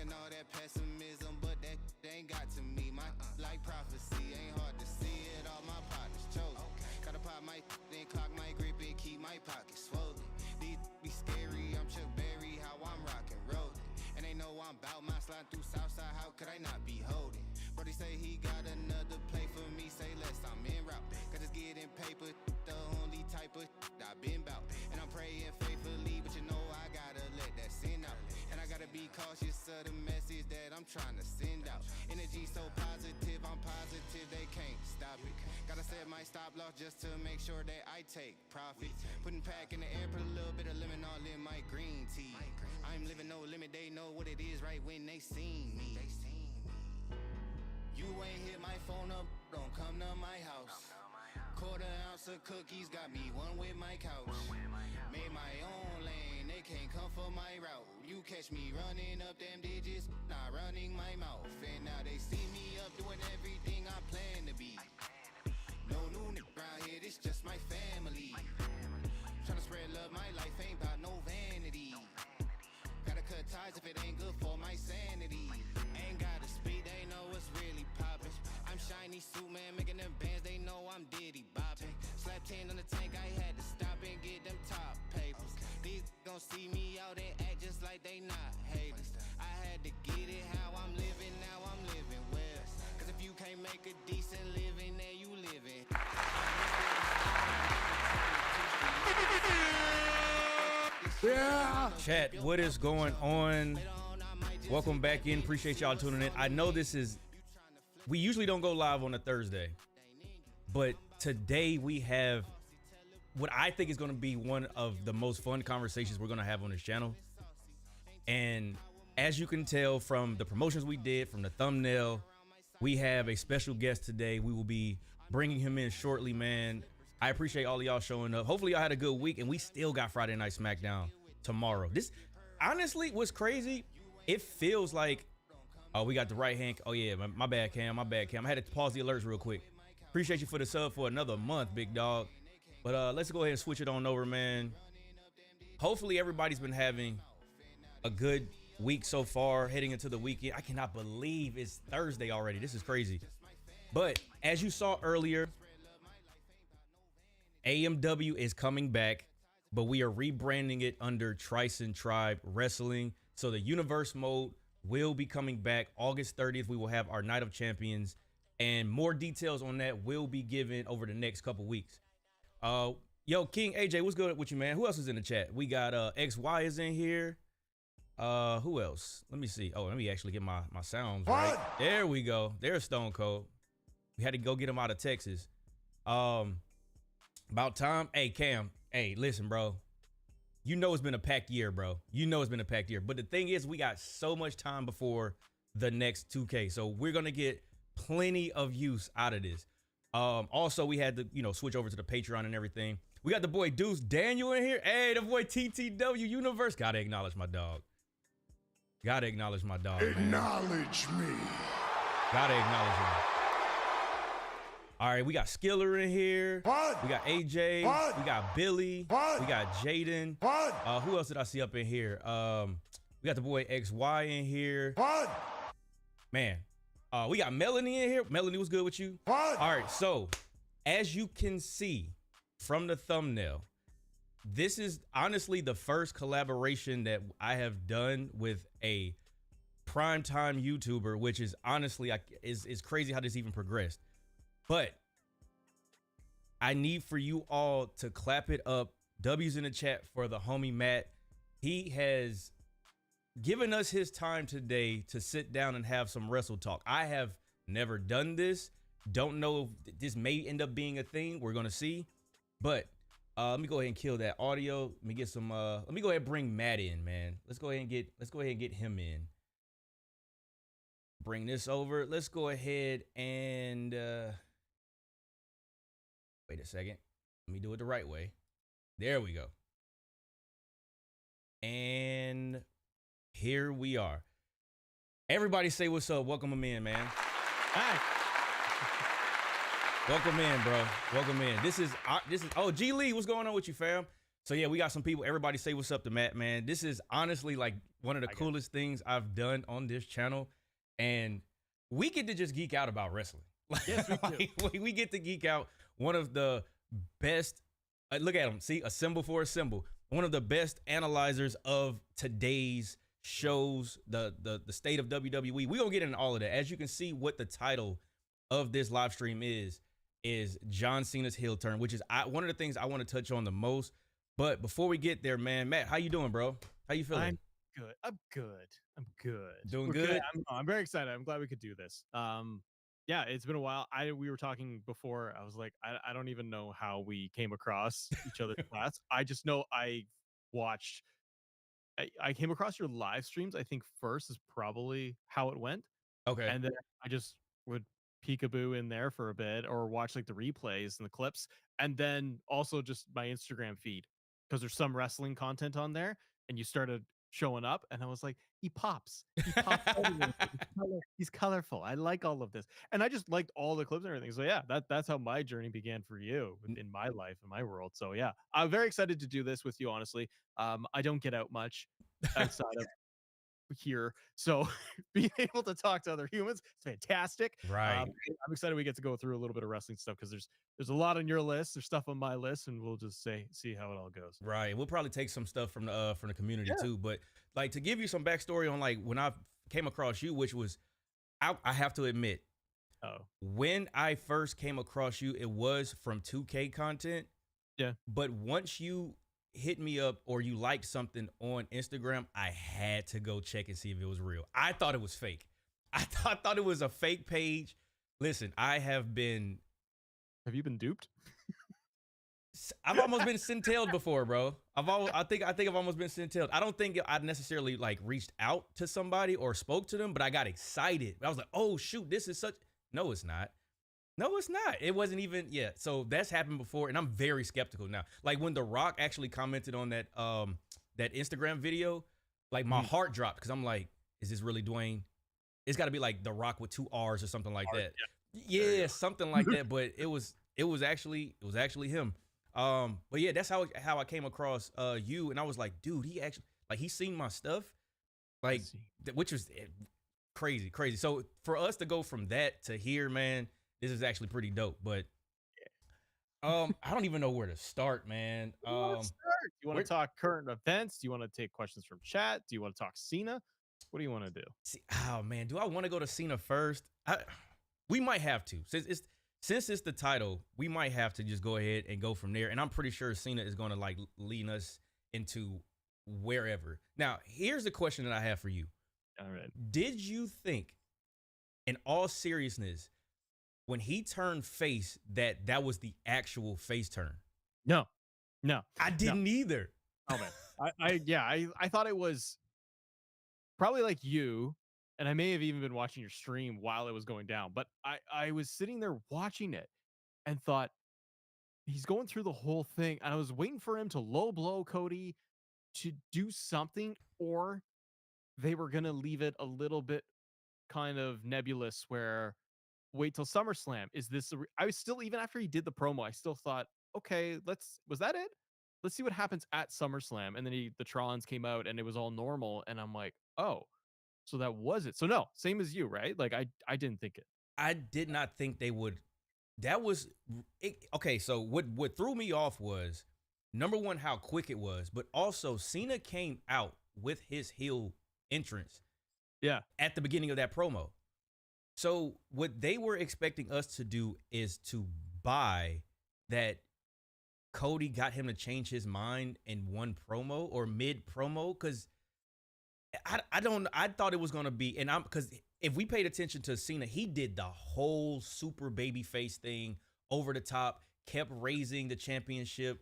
talking all that pessimism, but that ain't got to me. My like prophecy, ain't hard to see it. All my partners chosen. Gotta pop my then clock my grip and keep my pockets swollen. These be scary, I'm Chuck Berry, how I'm rockin' rollin'. And they know I'm bout my slide through Southside, how could I not be holding? Brody say he got another play for me, say less, I'm in route. Cause it's getting paper, the only type of I've been bout. And I'm praying faithfully, but you know I gotta let that sin out. And I gotta be cautious of the message that I'm trying to send out. Energy so positive, I'm positive they can't stop it. Gotta set my stop loss just to make sure that I take profit. Putting pack in the air, put a little bit of lemon all in my green tea. I'm living no limit, they know what it is right when they seen me. You ain't hit my phone up, don't come to my house. Quarter ounce of cookies got me one with my couch. Made my own lane, they can't come for my route. You catch me running up them digits, not running my mouth. And now they see me up doing everything I plan to be. No new nigga around here, this just my family. Tryna spread love, my life ain't about no vanity. Gotta cut ties if it ain't good for my sanity. Ain't gotta speak, they know what's really poppin'. I'm shiny suit man, making them bands, they know I'm Diddy boppin'. Slap 10 on the tank, I had to stop and get them top papers. These gon' see me out and act just like they not haters. I had to get it how I'm living, now I'm living well. Cause if you can't make a decent living, there you living. Yeah. Chat, what is going on? Welcome back in. Appreciate y'all tuning in. I know we usually don't go live on a Thursday, but today we have what I think is going to be one of the most fun conversations we're going to have on this channel. And as you can tell from the promotions we did, from the thumbnail, we have a special guest today. We will be bringing him in shortly, man. I appreciate all of y'all showing up. Hopefully y'all had a good week, and we still got Friday Night SmackDown tomorrow. This honestly was crazy. It feels like, oh, we got the right hand. Oh yeah, my bad, Cam. I had to pause the alerts real quick. Appreciate you for the sub for another month, big dog. But let's go ahead and switch it on over, man. Hopefully everybody's been having a good week so far, heading into the weekend. I cannot believe it's Thursday already. This is crazy. But as you saw earlier, AMW is coming back, but we are rebranding it under Trison Tribe Wrestling. So the Universe mode will be coming back August 30th. We will have our Night of Champions, and more details on that will be given over the next couple weeks. Yo, King AJ, what's good with you, man? Who else is in the chat? We got XY is in here. Who else? Let me see. Oh, let me actually get my sounds right. There we go. There's Stone Cold. We had to go get him out of Texas. About time. Hey, Cam. Hey, listen, bro. You know it's been a packed year, bro. You know it's been a packed year. But the thing is, we got so much time before the next 2K. So we're going to get plenty of use out of this. Also, we had to, switch over to the Patreon and everything. We got the boy Deuce Daniel in here. Hey, the boy TTW Universe. Gotta acknowledge my dog. Gotta acknowledge my dog. Acknowledge me. Gotta acknowledge him. All right, we got Skiller in here. What? We got AJ. What? We got Billy. What? We got Jaden. What? Who else did I see up in here? We got the boy XY in here. What? Man, we got Melanie in here. Melanie, what's good with you? What? All right, so as you can see from the thumbnail, this is honestly the first collaboration that I have done with a primetime YouTuber, which is honestly is crazy how this even progressed. But I need for you all to clap it up. W's in the chat for the homie Matt. He has given us his time today to sit down and have some wrestle talk. I have never done this. Don't know if this may end up being a thing. We're gonna see. But let me go ahead and kill that audio. Let me get some. Let me go ahead and bring Matt in, man. Let's go ahead and get him in. Bring this over. Let's go ahead and wait a second. Let me do it the right way. There we go. And here we are. Everybody say what's up. Welcome him in, man. Hi. Welcome in, bro. Welcome in. This is oh, G Lee, what's going on with you, fam? So yeah, we got some people. Everybody say what's up to Matt, man. This is honestly like one of the coolest things I've done on this channel, and we get to just geek out about wrestling. Yes, we do. We get to geek out. One of the best, look at him, see, a symbol for a symbol. One of the best analyzers of today's shows, the state of WWE. We're gonna get into all of that. As you can see, what the title of this live stream is John Cena's heel turn, which is one of the things I want to touch on the most. But before we get there, man, Matt, how you doing, bro? How you feeling? I'm good. Doing good? I'm very excited. I'm glad we could do this. Yeah, it's been a while. We were talking before. I was like, I don't even know how we came across each other's paths. I just know I came across your live streams. I think first is probably how it went. Okay. And then I just would peekaboo in there for a bit or watch like the replays and the clips. And then also just my Instagram feed, because there's some wrestling content on there, and you started showing up, and I was like, he pops everywhere. He's colorful. I like all of this, and I just liked all the clips and everything. So yeah, that's how my journey began for you in my life, in my world. So yeah, I'm very excited to do this with you. Honestly, I don't get out much outside of here, so being able to talk to other humans, it's fantastic. Right. I'm excited we get to go through a little bit of wrestling stuff, because there's a lot on your list, there's stuff on my list, and we'll just see how it all goes. Right. We'll probably take some stuff from the community too. But like, to give you some backstory on like when I came across you, which was, I have to admit, when I first came across you, it was from 2K content. Yeah. But once you hit me up or you liked something on Instagram, I had to go check and see if it was real. I thought it was fake. I thought it was a fake page. Listen, have you been duped? I've almost been sent-tailed before, bro. I think I've almost been sent-tailed. I don't think I necessarily like reached out to somebody or spoke to them, but I got excited. I was like, oh shoot, this is such. No, it's not. No, it's not. It wasn't even, yeah. So that's happened before, and I'm very skeptical now. Like when The Rock actually commented on that that Instagram video, like my heart dropped, because I'm like, is this really Dwayne? It's got to be like The Rock with 2 R's or something like that. Yeah, something like that. But it was actually him. But yeah, that's how I came across you, and I was like, dude, he actually, like, he's seen my stuff, like, which was crazy. So for us to go from that to here, man, this is actually pretty dope. But I don't even know where to start, man. Do you want to talk current events? Do you want to take questions from chat? Do you want to talk Cena? What do you want to do? Oh man, do I want to go to Cena first? We might have to, since it's the title, we might have to just go ahead and go from there. And I'm pretty sure Cena is going to like lead us into wherever. Now, here's the question that I have for you. All right. Did you think, in all seriousness, when he turned face, that was the actual face turn? No. I didn't either. Oh man. I thought it was probably like you, and I may have even been watching your stream while it was going down, but I was sitting there watching it and thought, he's going through the whole thing, and I was waiting for him to low blow Cody to do something, or they were going to leave it a little bit kind of nebulous where wait till SummerSlam. Is this I was still, even after he did the promo, I still thought, okay, was that it? Let's see what happens at SummerSlam. And then the Trons came out and it was all normal, and I'm like, oh, so that was it. So no, same as you, right? Like I didn't think it. I did not think they would. That was it. Okay, so what threw me off was, number one, how quick it was, but also Cena came out with his heel entrance. Yeah. At the beginning of that promo. So what they were expecting us to do is to buy that Cody got him to change his mind in one promo or mid promo, because I thought it was going to be, and because if we paid attention to Cena, he did the whole super baby face thing, over the top, kept raising the championship.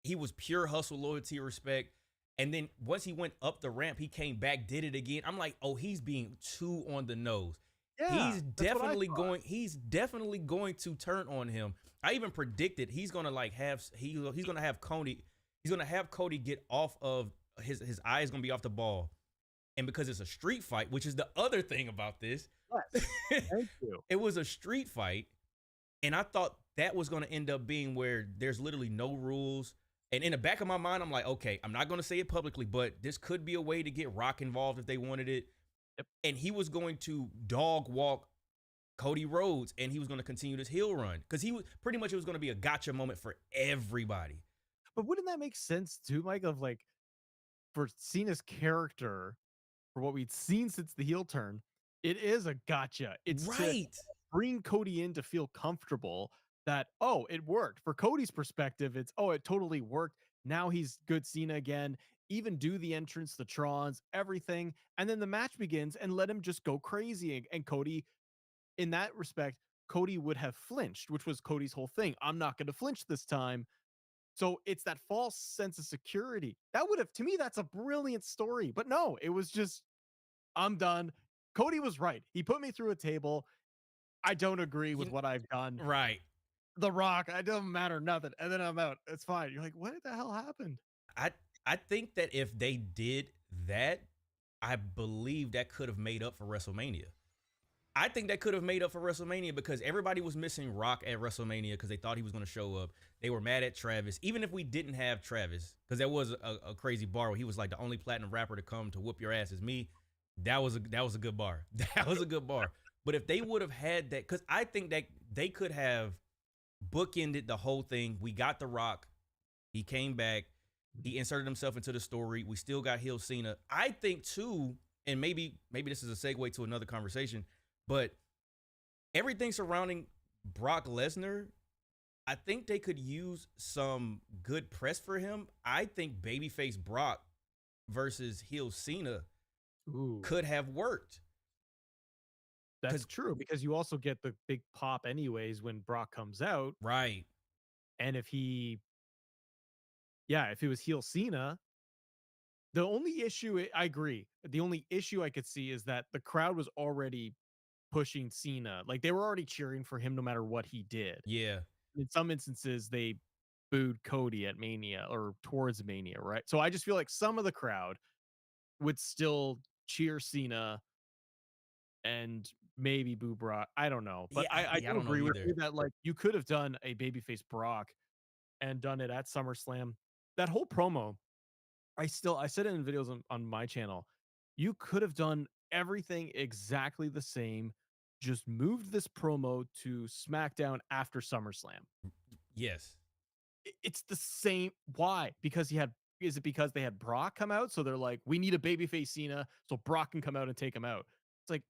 He was pure hustle, loyalty, respect. And then once he went up the ramp, he came back, did it again. I'm like, oh, he's being too on the nose. Yeah, he's definitely going to turn on him. I even predicted he's gonna like he's gonna have Cody get off of his eye is gonna be off the ball. And because it's a street fight, which is the other thing about this. Yes. Thank you. It was a street fight, and I thought that was gonna end up being where there's literally no rules. And in the back of my mind, I'm like, okay, I'm not going to say it publicly, but this could be a way to get Rock involved if they wanted it. Yep. And he was going to dog walk Cody Rhodes, and he was going to continue this heel run because he was pretty much, it was going to be a gotcha moment for everybody. But wouldn't that make sense too, Mike? Of like, for Cena's character, for what we'd seen since the heel turn, it is a gotcha. It's right. to bring Cody in to feel comfortable that, oh, it worked. For Cody's perspective, it's, oh, it totally worked. Now he's good Cena again. Even do the entrance, the Trons, everything. And then the match begins and let him just go crazy. And Cody, in that respect, Cody would have flinched, which was Cody's whole thing. I'm not going to flinch this time. So it's that false sense of security. That would have, to me, that's a brilliant story. But no, it was just, I'm done. Cody was right. He put me through a table. I don't agree with what I've done. Right. The Rock, it doesn't matter, nothing. And then I'm out. It's fine. You're like, what the hell happened? I think that if they did that, I believe that could have made up for WrestleMania. I think that could have made up for WrestleMania because everybody was missing Rock at WrestleMania because they thought he was going to show up. They were mad at Travis. Even if we didn't have Travis, because there was a crazy bar where he was like, the only platinum rapper to come to whoop your ass is me. That was a good bar. That was a good bar. But if they would have had that, because I think that they could have bookended the whole thing. We got The Rock. He came back. He inserted himself into the story. We still got heel Cena. I think too, and maybe this is a segue to another conversation, but everything surrounding Brock Lesnar, I think they could use some good press for him. I think babyface Brock versus heel Cena could have worked. That's true, because you also get the big pop anyways when Brock comes out. Right. And if it was heel Cena, the only issue, I agree. The only issue I could see is that the crowd was already pushing Cena. Like, they were already cheering for him no matter what he did. Yeah. In some instances, they booed Cody at Mania or towards Mania, right? So I just feel like some of the crowd would still cheer Cena and maybe boo Brock. I don't know. But I don't agree with you that, like, you could have done a babyface Brock and done it at SummerSlam. That whole promo, I said it in videos on my channel. You could have done everything exactly the same, just moved this promo to SmackDown after SummerSlam. Yes. It's the same. Why? Because is it because they had Brock come out? So they're like, we need a babyface Cena so Brock can come out and take him out. It's like,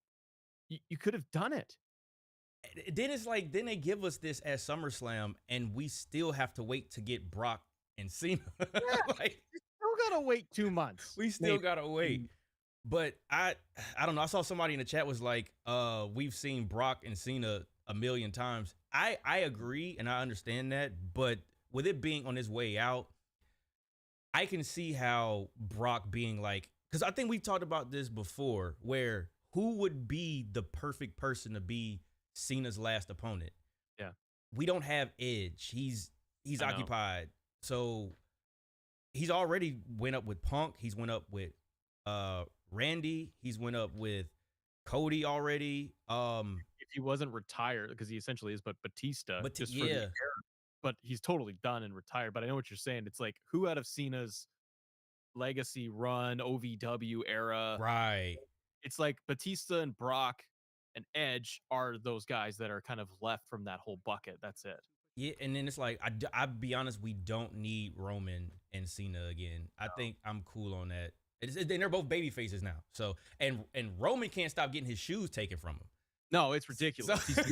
you could have done it. Then it's like, then they give us this at SummerSlam and we still have to wait to get Brock and Cena. Yeah, like, you still gotta wait 2 months. We still gotta wait. But I don't know. I saw somebody in the chat was like, we've seen Brock and Cena a million times. I agree and I understand that, but with it being on his way out, I can see how Brock being like, because I think we talked about this before, where who would be the perfect person to be Cena's last opponent? Yeah. We don't have Edge. He's occupied. So he's already went up with Punk. He's went up with Randy. He's went up with Cody already. If he wasn't retired, because he essentially is, but Batista. But just for the era, but he's totally done and retired. But I know what you're saying. It's like, who out of Cena's legacy run, OVW era? Right. It's like Batista and Brock and Edge are those guys that are kind of left from that whole bucket. That's it. Yeah, and then it's like, I'll be honest, we don't need Roman and Cena again. I think I'm cool on that. They're both baby faces now. So, and Roman can't stop getting his shoes taken from him. No, it's ridiculous. I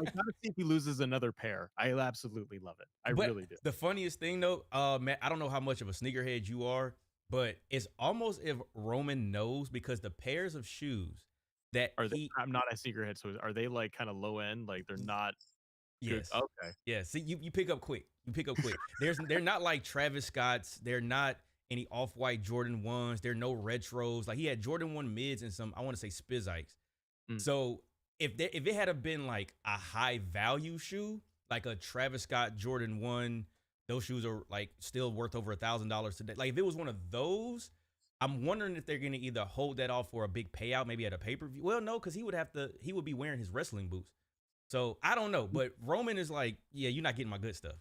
gotta see if he loses another pair. I absolutely love it. I really do. The funniest thing though, Matt, I don't know how much of a sneakerhead you are, but it's almost if Roman knows, because the pairs of shoes that I'm not a sneakerhead, so are they like kind of low end? Like, they're not. Yes. Good. Okay. Yeah. See, you pick up quick. You pick up quick. They're not like Travis Scott's. They're not any off-white Jordan 1s. They're no retros. Like, he had Jordan 1 mids and some, I want to say, Spizikes. So if it had been like a high value shoe, like a Travis Scott Jordan 1, those shoes are like still worth over $1,000 today. Like, if it was one of those, I'm wondering if they're going to either hold that off for a big payout, maybe at a pay-per-view. Well, no, because he would be wearing his wrestling boots. So I don't know, but Roman is like, yeah, you're not getting my good stuff.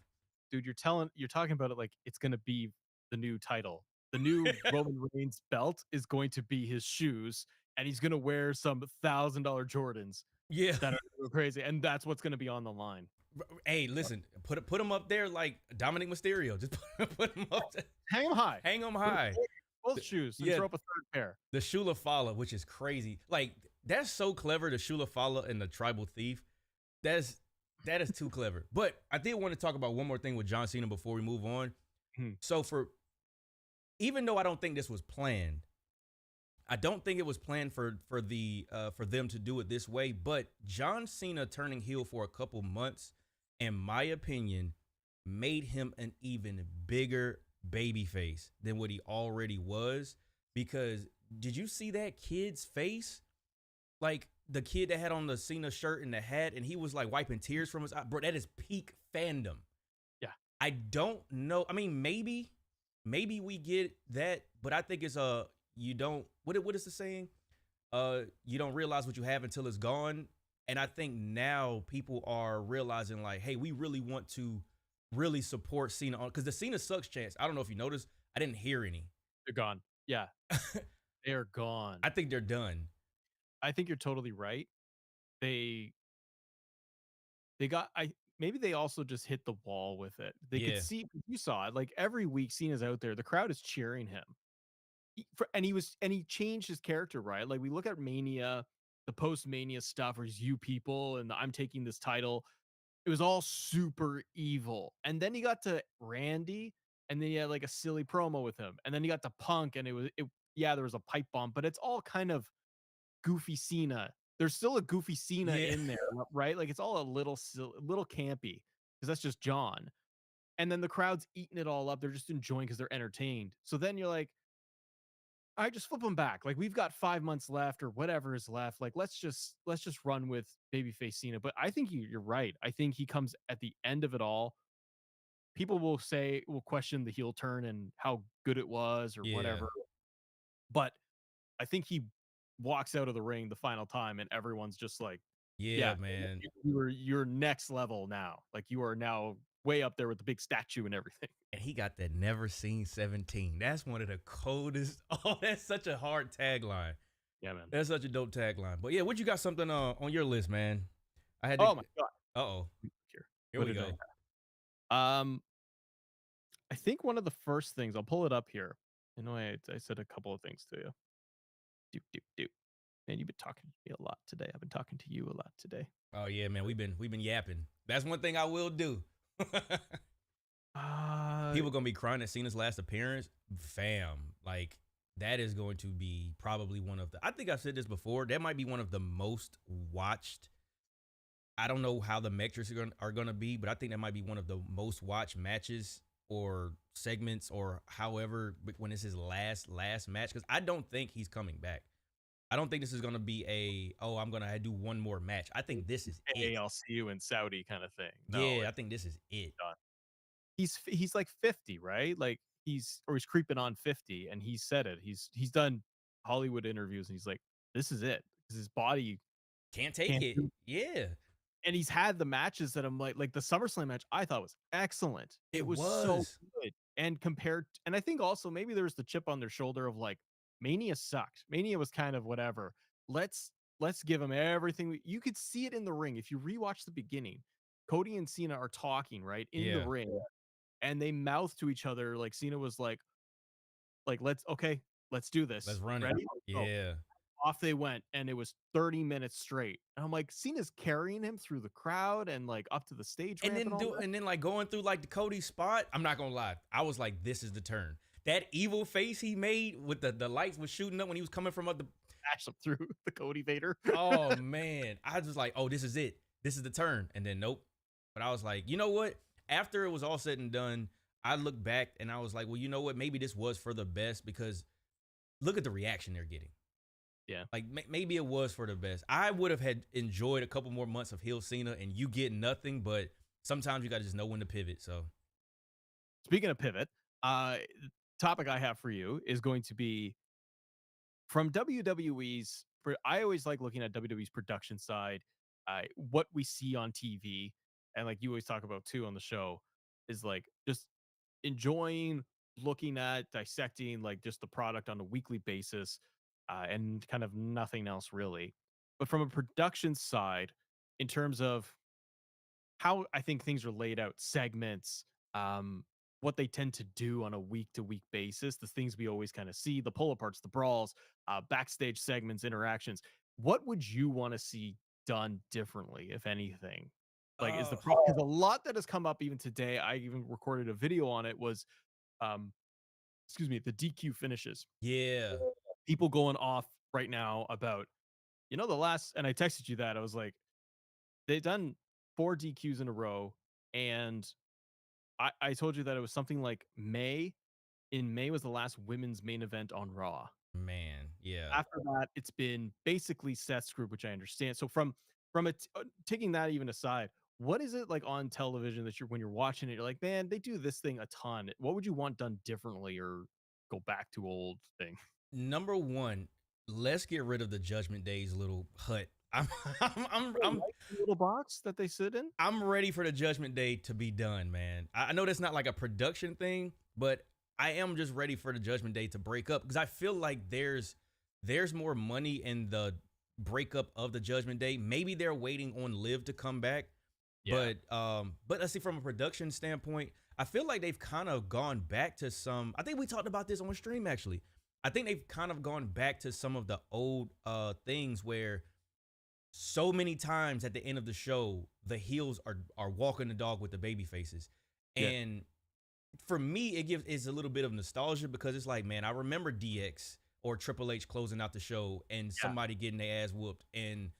dude, you're talking about it like it's gonna be the new title. The new Roman Reigns belt is going to be his shoes, and he's gonna wear some $1,000 Jordans Yeah. that are gonna go crazy, and that's what's gonna be on the line. Hey, listen, put him up there like Dominic Mysterio. Just put him up there. Hang them high. Hang him high. Both shoes and yeah. throw up a third pair. The Shula Fala, which is crazy. Like, that's so clever, the Shula Fala and the Tribal Thief. That is too clever. But I did want to talk about one more thing with John Cena before we move on. So even though I don't think this was planned, I don't think it was planned for them to do it this way, but John Cena turning heel for a couple months, in my opinion, made him an even bigger babyface than what he already was. Because did you see that kid's face? Like the kid that had on the Cena shirt and the hat, and he was like wiping tears from his eye. Bro, that is peak fandom. Yeah. I don't know. I mean, maybe we get that, but I think it's you don't, what is the saying? You don't realize what you have until it's gone. And I think now people are realizing like, hey, we really want to really support Cena on, because the Cena sucks chance. I don't know if you noticed, I didn't hear any. They're gone. Yeah. They're gone. I think they're done. I think you're totally right. They got, maybe they also just hit the wall with it. They could see, you saw it, like every week Cena's out there, the crowd is cheering him. And he changed his character, right? Like we look at Mania, the post-Mania stuff where he's you people and I'm taking this title. It was all super evil. And then he got to Randy, and then he had like a silly promo with him. And then he got to Punk, and there was a pipe bomb, but it's all kind of goofy Cena. There's still a goofy Cena in there, right? Like it's all a little campy because that's just John. And then the crowd's eating it all up. They're just enjoying because they're entertained. So then you're like, all right, just flip them back. Like we've got 5 months left or whatever is left. Like let's just run with babyface Cena. But I think you're right. I think he comes at the end of it all. People will question the heel turn and how good it was or whatever. But I think he walks out of the ring the final time and everyone's just like, yeah man, you're next level now. Like you are now way up there with the big statue and everything. And he got that never seen 17. That's one of the coldest. Oh, that's such a hard tagline. Yeah, man. That's such a dope tagline. But yeah, what you got something on your list, man? I had. Oh my god. Uh-oh. Here we go. I think one of the first things, I'll pull it up here. I know I said a couple of things to you. Man, you've been talking to me a lot today. I've been talking to you a lot today. Oh yeah, man. We've been yapping. That's one thing I will do. People gonna be crying at Cena's last appearance. Fam, like that is going to be probably one of the, I think I've said this before, that might be one of the most watched. I don't know how the metrics are gonna be, but I think that might be one of the most watched matches or segments or however when it's his last match, because I don't think he's coming back. I don't think this is gonna be I'm gonna do one more match. I think this is it. I'll see you in Saudi kind of thing. No, I think this is it. He's like 50, right? Like he's creeping on 50, and he said it. He's done Hollywood interviews, and he's like, this is it, because his body can't take it. Yeah. And he's had the matches that I'm like the SummerSlam match I thought was excellent. It was so good. And and I think also maybe there's the chip on their shoulder of like, Mania sucked. Mania was kind of whatever. Let's give him everything. You could see it in the ring. If you rewatch the beginning, Cody and Cena are talking, right? In the ring. And they mouth to each other. Like Cena was like, let's do this. Let's run Ready? it. Yeah. Off they went, and it was 30 minutes straight. And I'm like, Cena's carrying him through the crowd and like up to the stage. And then like going through like the Cody spot. I'm not gonna lie. I was like, this is the turn. That evil face he made with the lights was shooting up when he was coming from up the dash up through the Cody Vader. Oh man. I was like, oh, this is it. This is the turn. And then nope. But I was like, you know what? After it was all said and done, I looked back and I was like, well, you know what? Maybe this was for the best, because look at the reaction they're getting. Yeah. Like maybe it was for the best. I would have had enjoyed a couple more months of heel Cena and you get nothing, but sometimes you got to just know when to pivot. So speaking of pivot, topic I have for you is going to be from WWE's. I always like looking at WWE's production side, what we see on TV, and like you always talk about too on the show. is like just enjoying looking at dissecting like just the product on a weekly basis, and kind of nothing else really. But from a production side, in terms of how I think things are laid out, segments, what they tend to do on a week to week basis, the things we always kind of see, the pull aparts, the brawls, backstage segments, interactions. What would you want to see done differently, if anything? Like, is the Oh, because a lot that has come up even today, I even recorded a video on it, was, um, excuse me, the DQ finishes. yeah, People going off right now about, the last, and I texted you that. I was like, they've done 4 DQs in a row, and I told you that it was something like May. In May was the last women's main event on Raw. man, yeah. After that, it's been basically Seth's group, which I understand. So taking that even aside, what is it like on television that when you're watching it, you're like, man, they do this thing a ton. What would you want done differently or go back to old thing? Number one, let's get rid of the Judgment Day's little hut. I'm, I'm Little box that they sit in. I'm ready for the Judgment Day to be done, man. I know that's not like a production thing, but I am just ready for the Judgment Day to break up because I feel like there's more money in the breakup of the Judgment Day. Maybe they're waiting on Liv to come back, Yeah. but let's see, from a production standpoint, I feel like they've kind of gone back to some. I think we talked about this on stream actually. I think they've kind of gone back to some of the old things where so many times at the end of the show, the heels are walking the dog with the baby faces. Yeah. And for me, it's a little bit of nostalgia because it's like, man, I remember DX or Triple H closing out the show and somebody getting their ass whooped. And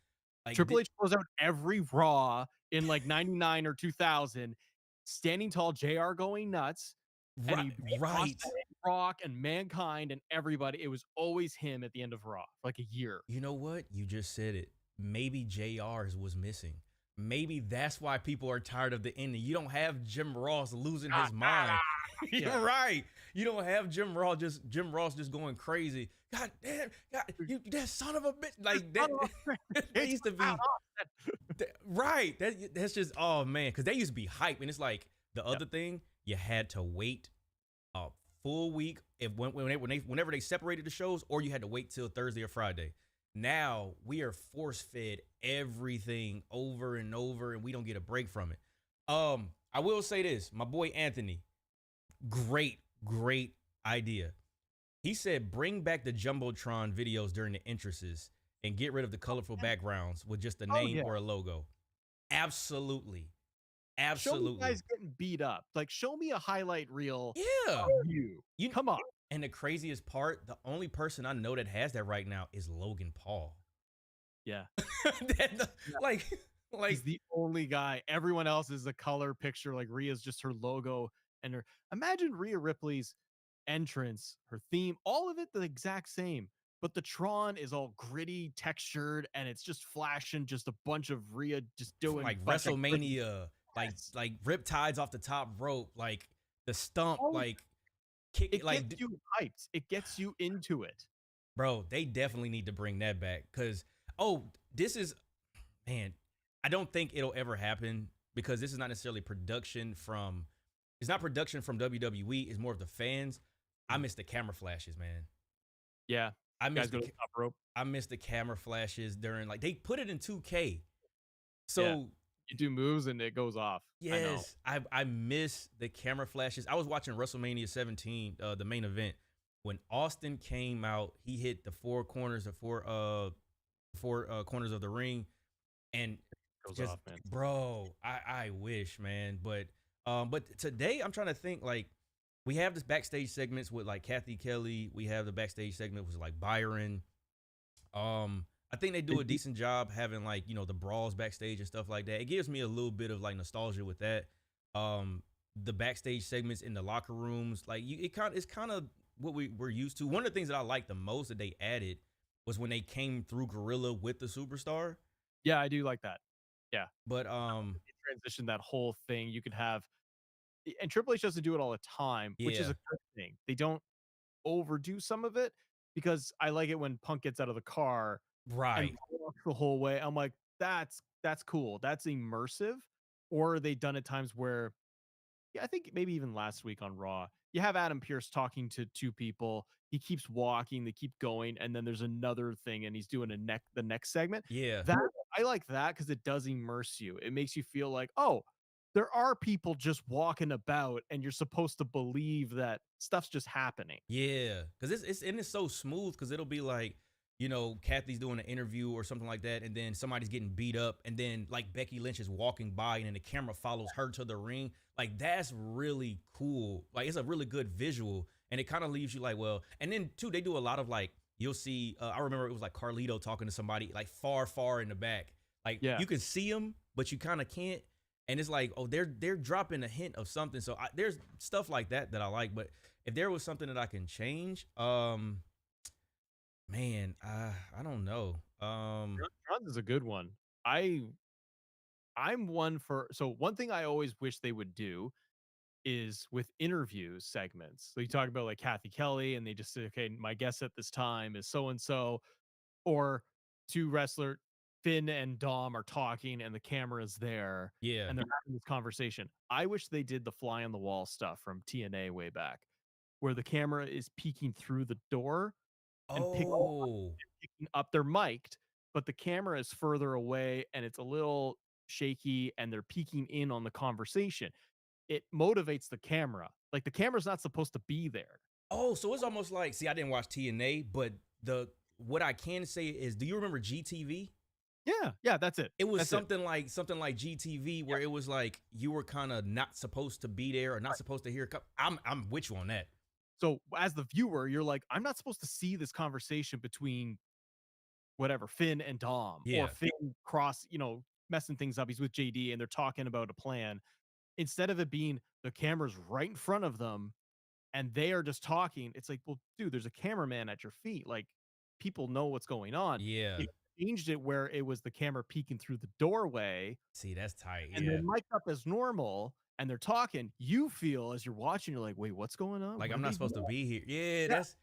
like Triple H closed out every Raw in like 99 or 2000, standing tall, JR going nuts. And he beat right. Austin and Rock and Mankind and everybody. It was always him at the end of Raw, for like a year. You know what? You just said it. Maybe JR's was missing. Maybe that's why people are tired of the ending. You don't have Jim Ross losing his mind. You're right. You don't have Jim Ross just going crazy. God damn, God, you that son of a bitch. Like that, that used to be right. That's just, oh man, because they used to be hype. And it's like the other thing, you had to wait a full week whenever they separated the shows, or you had to wait till Thursday or Friday. Now we are force fed everything over and over, and we don't get a break from it. I will say this, my boy Anthony, great idea. He said bring back the Jumbotron videos during the entrances and get rid of the colorful backgrounds with just a name or a logo. Absolutely. Show me guys getting beat up. Like, show me a highlight reel. Yeah. Of you come on. And the craziest part, the only person I know that has that right now is Logan Paul. Yeah. Like he's the only guy. Everyone else is a color picture. Like Rhea's just her logo and her. Imagine Rhea Ripley's entrance, her theme, all of it the exact same. But the Tron is all gritty, textured, and it's just flashing, just a bunch of Rhea just doing like WrestleMania, like riptides off the top rope, like the stump, like kick, it like gets you hyped. It gets you into it. Bro, they definitely need to bring that back because this is, man, I don't think it'll ever happen because this is not necessarily production from WWE. It's more of the fans. I miss the camera flashes, man. Yeah. I miss the top rope. I miss the camera flashes during, like, they put it in 2K. So you do moves and it goes off. Yes. I miss the camera flashes. I was watching WrestleMania 17, the main event. When Austin came out, he hit the four corners of corners of the ring, and just off, man. Bro, I wish, man. But today I'm trying to think, like, we have this backstage segments with like Kathy Kelly. We have the backstage segment with like Byron. I think they do a decent job having, like, you know, the brawls backstage and stuff like that. It gives me a little bit of like nostalgia with that. The backstage segments in the locker rooms, like it's kind of what we were used to. One of the things that I liked the most that they added was when they came through Gorilla with the Superstar. Yeah, I do like that. Yeah. But transition that whole thing. You could have, and Triple H doesn't do it all the time, which is a good thing. They don't overdo some of it because I like it when Punk gets out of the car and walks the whole way. I'm like, that's cool. That's immersive. Or they've done at times where, I think maybe even last week on Raw, you have Adam Pearce talking to two people. He keeps walking, they keep going, and then there's another thing, and he's doing the next segment. Yeah. That I like that because it does immerse you. It makes you feel like, oh, there are people just walking about, and you're supposed to believe that stuff's just happening. Yeah, because it's so smooth because it'll be like, you know, Kathy's doing an interview or something like that, and then somebody's getting beat up, and then like Becky Lynch is walking by, and then the camera follows her to the ring. Like that's really cool. Like it's a really good visual, and it kind of leaves you like, well, and then too they do a lot of like you'll see. I remember it was like Carlito talking to somebody like far in the back. Like Yeah. you can see him, but you kind of can't. And it's like, oh, they're dropping a hint of something. So there's stuff like that I like, but if there was something that I can change, man, I don't know. Bronze is a good one. I'm one for so one thing I always wish they would do is with interviews segments. So you talk about like Kathy Kelly, and they just say, okay, my guest at this time is so and so, or two wrestler Finn and Dom are talking, and the camera's there, Yeah. and they're having this conversation. I wish they did the fly on the wall stuff from TNA way back, where the camera is peeking through the door and picking Oh, up. They're mic'd, but the camera is further away and it's a little shaky, and they're peeking in on the conversation. It motivates the camera. Like the camera's not supposed to be there. oh, so it's almost like, see, I didn't watch TNA, but what I can say is, do you remember GTV? Yeah, that's it. It was That's something like GTV where it was like you were kind of not supposed to be there or not supposed to hear. I'm with you on that. So as the viewer, you're like, I'm not supposed to see this conversation between whatever Finn and Dom, Yeah. or Finn messing things up. He's with JD and they're talking about a plan. Instead of it being the camera's right in front of them and they are just talking, it's like, well, dude, there's a cameraman at your feet. Like people know what's going on. Yeah. It changed it where it was the camera peeking through the doorway See, that's tight. and Yeah. they're mic'd up as normal and they're talking. You feel as you're watching, you're like, wait, what's going on? Like What I'm are not they supposed to doing? be here. Yeah, that's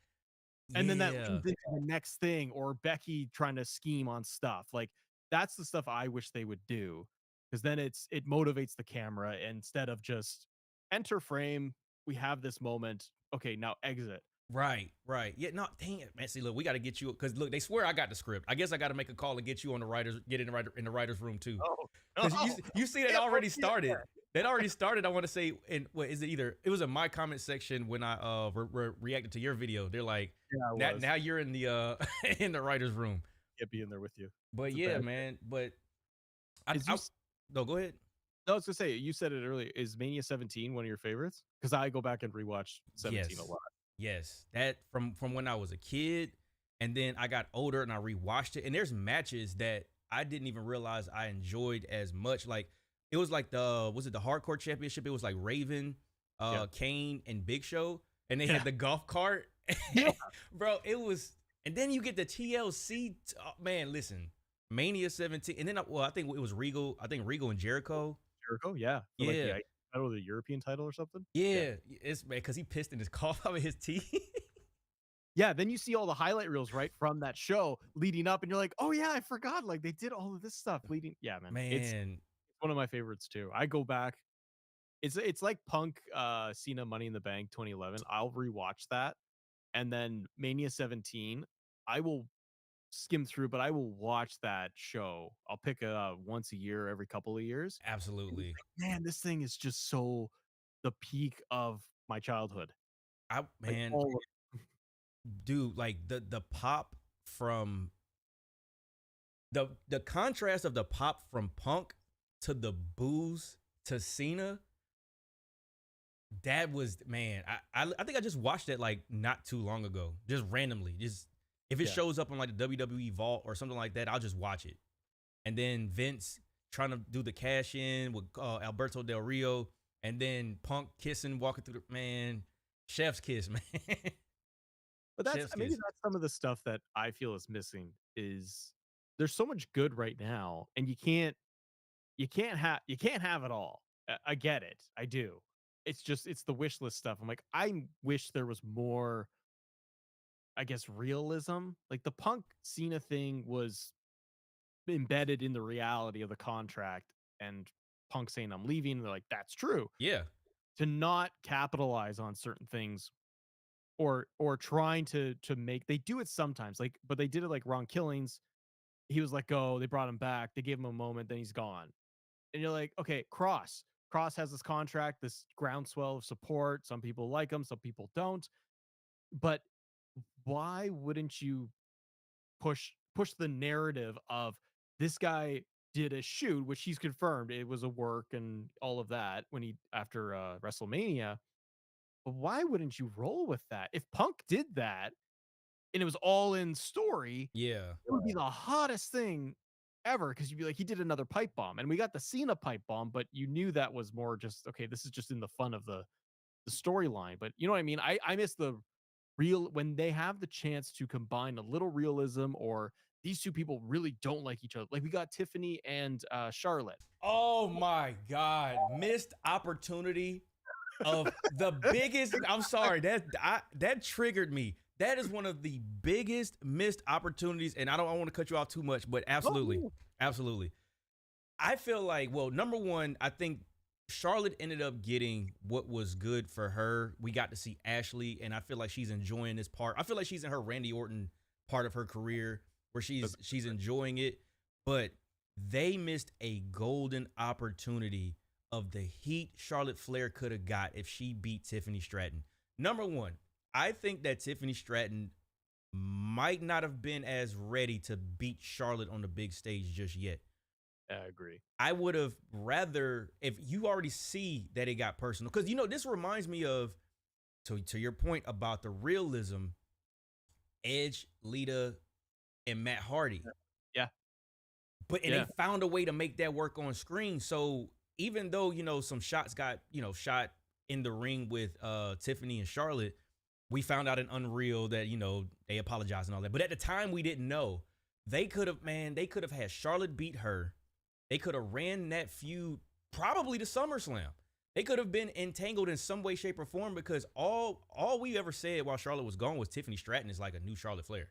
And then that yeah. leads into the next thing, or Becky trying to scheme on stuff. Like that's the stuff I wish they would do, because then it motivates the camera instead of just enter frame. We have this moment. Okay, now exit. Right. Yeah, no, dang it, man. See, look, we got to get you because look, they swear I got the script. I guess I got to make a call and get you on the writers, get in the writers room too. Oh, Because you see that Yeah, already let's get started. there. That already started. I want to say, and what is it? Either it was in my comment section when I reacted to your video. They're like, Yeah, now you're in the in the writers room. Yeah, be in there with you. But It's a yeah, bad man. But no, go ahead. No, I was gonna say, you said it earlier. Is Mania 17 one of your favorites? Because I go back and rewatch 17 a lot. Yes, that from when I was a kid, and then I got older and I rewatched it. And there's matches that I didn't even realize I enjoyed as much. Like it was like was it the Hardcore Championship? It was like Raven, Kane, and Big Show, and they had the golf cart. Yeah. Bro, it was. And then you get the TLC. Man, listen, Mania 17, and then I think it was Regal. I think Regal and Jericho. Jericho, yeah. For like the European title or something. Yeah, it's man because he pissed in his cough out of his teeth. Yeah, then you see all the highlight reels right from that show leading up, and you're like, oh yeah, I forgot. Like they did all of this stuff leading. Yeah, man. It's one of my favorites too. I go back. It's like Punk Cena Money in the Bank 2011. I'll rewatch that. And then Mania 17, I will skim through, but I will watch that show. I'll pick once a year, every couple of years. Absolutely. Man, this thing is just so the peak of my childhood. Man, dude, like the pop from the contrast of the pop from Punk to the booze to Cena. That was, man, I think I just watched that like not too long ago, just randomly. Just if it shows up on like the WWE Vault or something like that, I'll just watch it. And then Vince trying to do the cash in with Alberto Del Rio, and then Punk kissing, walking through the man, chef's kiss, man. But maybe that's some of the stuff that I feel is missing. Is there's so much good right now, and you can't have it all. I get it, I do. It's just it's the wish list stuff. I'm like, I wish there was more, I guess, realism. Like the Punk Cena thing was embedded in the reality of the contract, and Punk saying I'm leaving. They're like, that's true. Yeah. to not capitalize on certain things or trying to make they do it sometimes, like, but they did it like Ron Killings. He was let go, they brought him back, they gave him a moment, then he's gone. And you're like, okay, Cross has this contract, this groundswell of support. Some people like him, some people don't. But why wouldn't you push the narrative of this guy did a shoot, which he's confirmed it was a work and all of that when he after WrestleMania. But why wouldn't you roll with that? If Punk did that and it was all in story, Yeah. it would be the hottest thing ever because you'd be like, he did another pipe bomb. And we got the Cena pipe bomb, but you knew that was more just, okay, this is just in the fun of the storyline. But you know what I mean? I miss the real when they have the chance to combine a little realism or these two people really don't like each other. Like we got Tiffany and Charlotte. Oh my God. Missed opportunity of the biggest. I'm sorry. That triggered me. That is one of the biggest missed opportunities. And I want to cut you off too much, but absolutely. Oh. Absolutely. I feel like, well, number one, I think Charlotte ended up getting what was good for her. We got to see Ashley, and I feel like she's enjoying this part. I feel like she's in her Randy Orton part of her career where she's enjoying it. But they missed a golden opportunity of the heat Charlotte Flair could have got if she beat Tiffany Stratton. Number one, I think that Tiffany Stratton might not have been as ready to beat Charlotte on the big stage just yet. I agree. I would have rather, if you already see that it got personal, because, you know, this reminds me of, to your point about the realism, Edge, Lita, and Matt Hardy. Yeah. But they found a way to make that work on screen. So even though, you know, some shots got, you know, shot in the ring with Tiffany and Charlotte, we found out in Unreal that, you know, they apologized and all that. But at the time, we didn't know. They could have had Charlotte beat her. They could have ran that feud probably to SummerSlam. They could have been entangled in some way, shape, or form because all we ever said while Charlotte was gone was Tiffany Stratton is like a new Charlotte Flair.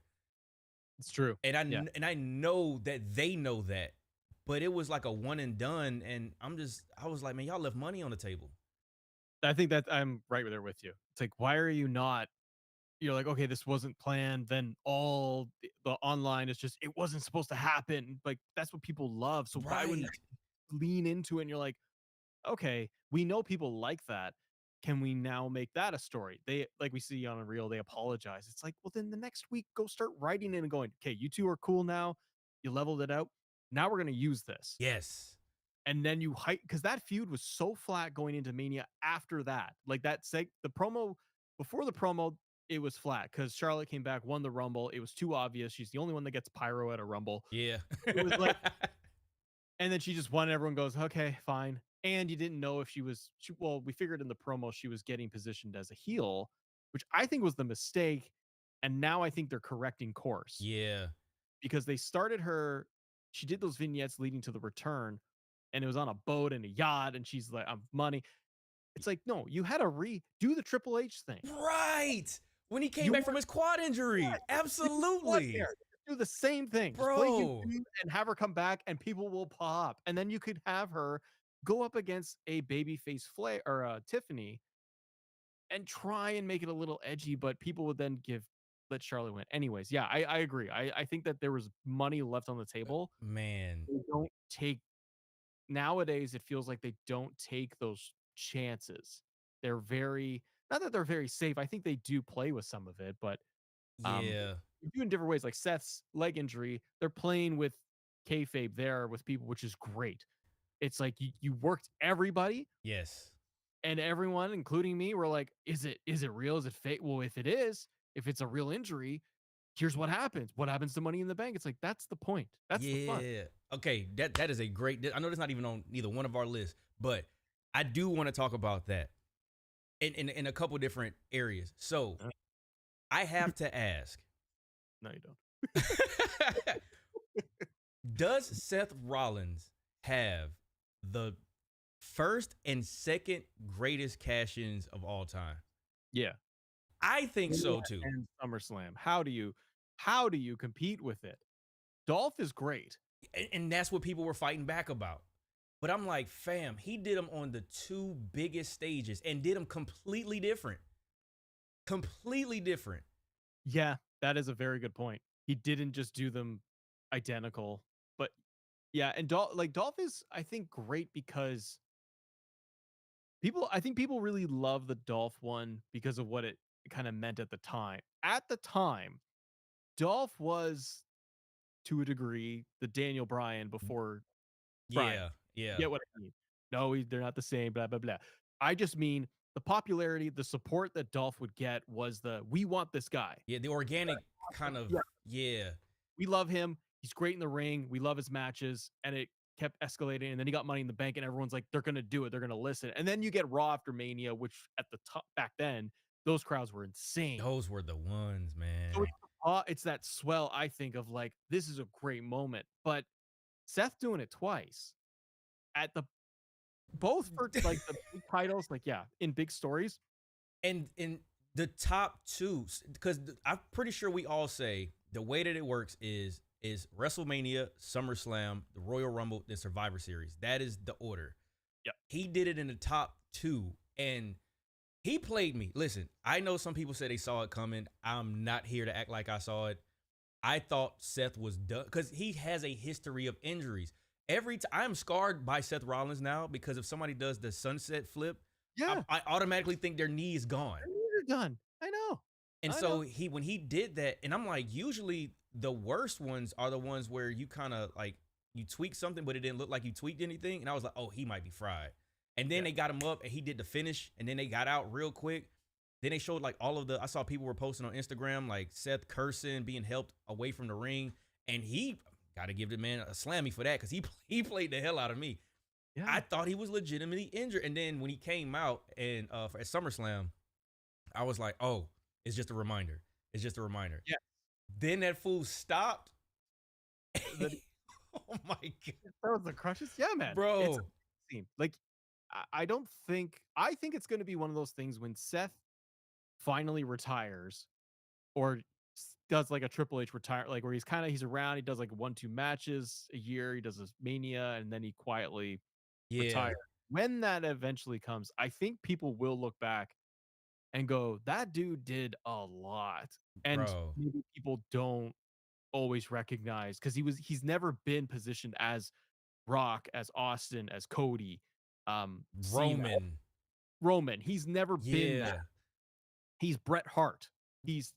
It's true. And I know that they know that, but it was like a one and done. And I was like, man, y'all left money on the table. I think that I'm right there with you. It's like, why are you not? You're like, okay, this wasn't planned. Then all the online is just, it wasn't supposed to happen. Like, that's what people love. So why wouldn't you lean into it? And you're like, okay, we know people like that. Can we now make that a story? They, like we see on Unreal, they apologize. It's like, well, then the next week, go start writing it and going, okay, you two are cool now. You leveled it out. Now we're going to use this. Yes. And then you hype, because that feud was so flat going into Mania after that. Like the promo, before the promo, it was flat because Charlotte came back, won the Rumble. It was too obvious. She's the only one that gets pyro at a Rumble. Yeah. It was like, and then she just won. Everyone goes, okay, fine. And you didn't know if well, we figured in the promo she was getting positioned as a heel, which I think was the mistake. And now I think they're correcting course. Yeah. Because they started her, she did those vignettes leading to the return, and it was on a boat and a yacht, and she's like, I'm money. It's like, no, you had to redo the Triple H thing. Right. When he came back from his quad injury. Absolutely. Do the same thing. Bro. And have her come back and people will pop. And then you could have her go up against a babyface Flair or Tiffany and try and make it a little edgy, but people would then let Charlotte win. Anyways, yeah, I agree. I think that there was money left on the table. Man. They don't take nowadays, it feels like they don't take those chances. They're not that they're very safe. I think they do play with some of it, but yeah, you do in different ways. Like Seth's leg injury, they're playing with kayfabe there with people, which is great. It's like you worked everybody. Yes. And everyone, including me, were like, is it real? Is it fake? Well, if it's a real injury, here's what happens. What happens to Money in the Bank? It's like, that's the point. That's the fun. Okay, that is a great, I know that's not even on neither one of our lists, but I do want to talk about that in a couple different areas. So I have to ask. No, you don't. Does Seth Rollins have the first and second greatest cash-ins of all time? Yeah. I think so too. And SummerSlam. How do you compete with it? Dolph is great. And that's what people were fighting back about. But I'm like, fam, he did them on the 2 biggest stages and did them completely different. Completely different. Yeah, that is a very good point. He didn't just do them identical, but yeah, and Dolph is, I think, great because I think people really love the Dolph one because of what it kind of meant at the time. At the time, Dolph was, to a degree, the Daniel Bryan before Bryan. Yeah, yeah. You get what I mean? No, they're not the same, blah, blah, blah. I just mean the popularity, the support that Dolph would get was we want this guy. Yeah, the organic kind of, Yeah. yeah. We love him. He's great in the ring. We love his matches. And it kept escalating. And then he got Money in the Bank, and everyone's like, they're going to do it. They're going to listen. And then you get Raw after Mania, which at the top back then, those crowds were insane. Those were the ones, man. So it's that swell, I think, of like, this is a great moment. But Seth doing it twice at both for like the big titles, like, yeah, in big stories. And in the top 2, because I'm pretty sure we all say the way that it works is WrestleMania, SummerSlam, the Royal Rumble, the Survivor Series. That is the order. Yep. He did it in the top 2, and he played me. Listen, I know some people say they saw it coming. I'm not here to act like I saw it. I thought Seth was done because he has a history of injuries. Every time I'm scarred by Seth Rollins now because if somebody does the sunset flip, Yeah, I automatically think their knee is gone. they're done. I know. And so when he did that, and I'm like, usually the worst ones are the ones where you kind of like you tweak something, but it didn't look like you tweaked anything. And I was like, oh, he might be fried. And then they got him up and he did the finish, and then they got out real quick. Then they showed like I saw people were posting on Instagram, like Seth cursing, being helped away from the ring. And he got to give the man a slammy for that because he played the hell out of me. Yeah. I thought he was legitimately injured. And then when he came out and at SummerSlam, I was like, oh, it's just a reminder. It's just a reminder. Yeah. Then that fool stopped. Oh my God. That was the crushes. Yeah, man. Bro. It's amazing. Like, I think it's going to be one of those things when Seth finally retires or does like a Triple H retire, like where he's around, he does like 1-2 matches a year, he does this Mania, and then he quietly retires. When that eventually comes, I think people will look back and go, that dude did a lot. And Bro. maybe people don't always recognize because he's never been positioned as Rock, as Austin, as Cody, Cena, Roman. He's never been that. He's Bret Hart. He's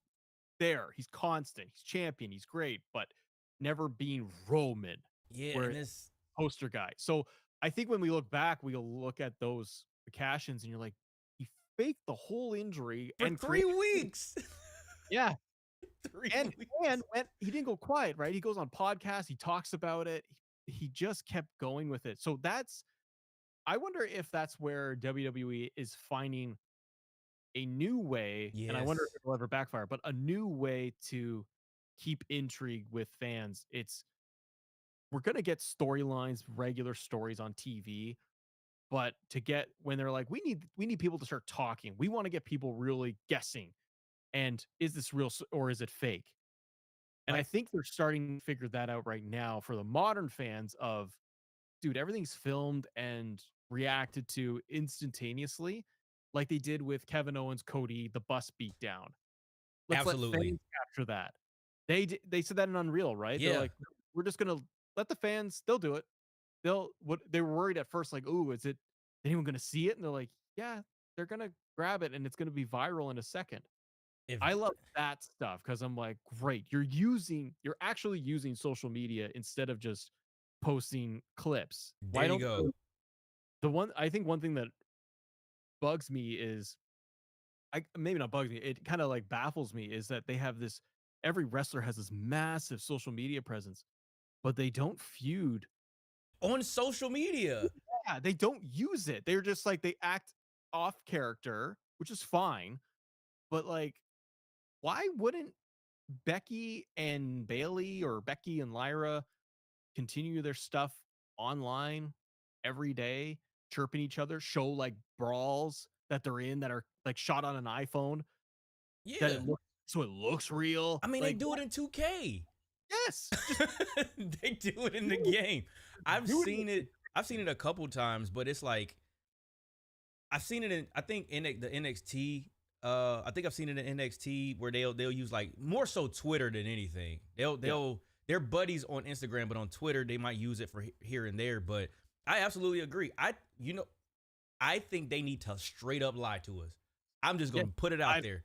there. He's constant. He's champion. He's great, but never being Roman. Yeah, where and this poster guy. So I think when we look back, we'll look at those cash-ins, and you're like, he faked the whole injury for and 3 weeks. Yeah. 3 and weeks. and he didn't go quiet, right? He goes on podcasts, he talks about it. He just kept going with it. So I wonder if that's where WWE is finding a new way, and I wonder if it'll ever backfire, but a new way to keep intrigue with fans. We're going to get storylines, regular stories on TV, but when they're like, we need people to start talking. We want to get people really guessing. And is this real or is it fake? And I think they're starting to figure that out right now for the modern fans of, dude, everything's filmed and reacted to instantaneously, like they did with Kevin Owens, Cody, the bus beatdown. Let's let fans capture that. They said that in Unreal, right? Yeah. They're like, we're just gonna let the fans. They'll do it. They were worried at first, like, oh, is anyone gonna see it? And they're like, yeah, they're gonna grab it, and it's gonna be viral in a second. I love that stuff because I'm like, great, you're actually using social media instead of just posting clips. There you go. I think one thing that bugs me is, maybe not bugs me, it kind of like baffles me, is that they have every wrestler has this massive social media presence, but they don't feud on social media. Yeah, they don't use it. They're just like, they act off character, which is fine, but like, why wouldn't Becky and Bailey or Becky and Lyra continue their stuff online every day, chirping each other, show like brawls that they're in that are like shot on an iPhone? Yeah. So it looks real. I mean, they do it in 2K. Yes. They do it in the game. I've seen it. I've seen it a couple times, but it's like I've seen it in the NXT. I think I've seen it in NXT where they'll use like more so Twitter than anything. They're buddies on Instagram, but on Twitter they might use it for here and there. But I absolutely agree. I think they need to straight up lie to us. I'm just gonna put it out there.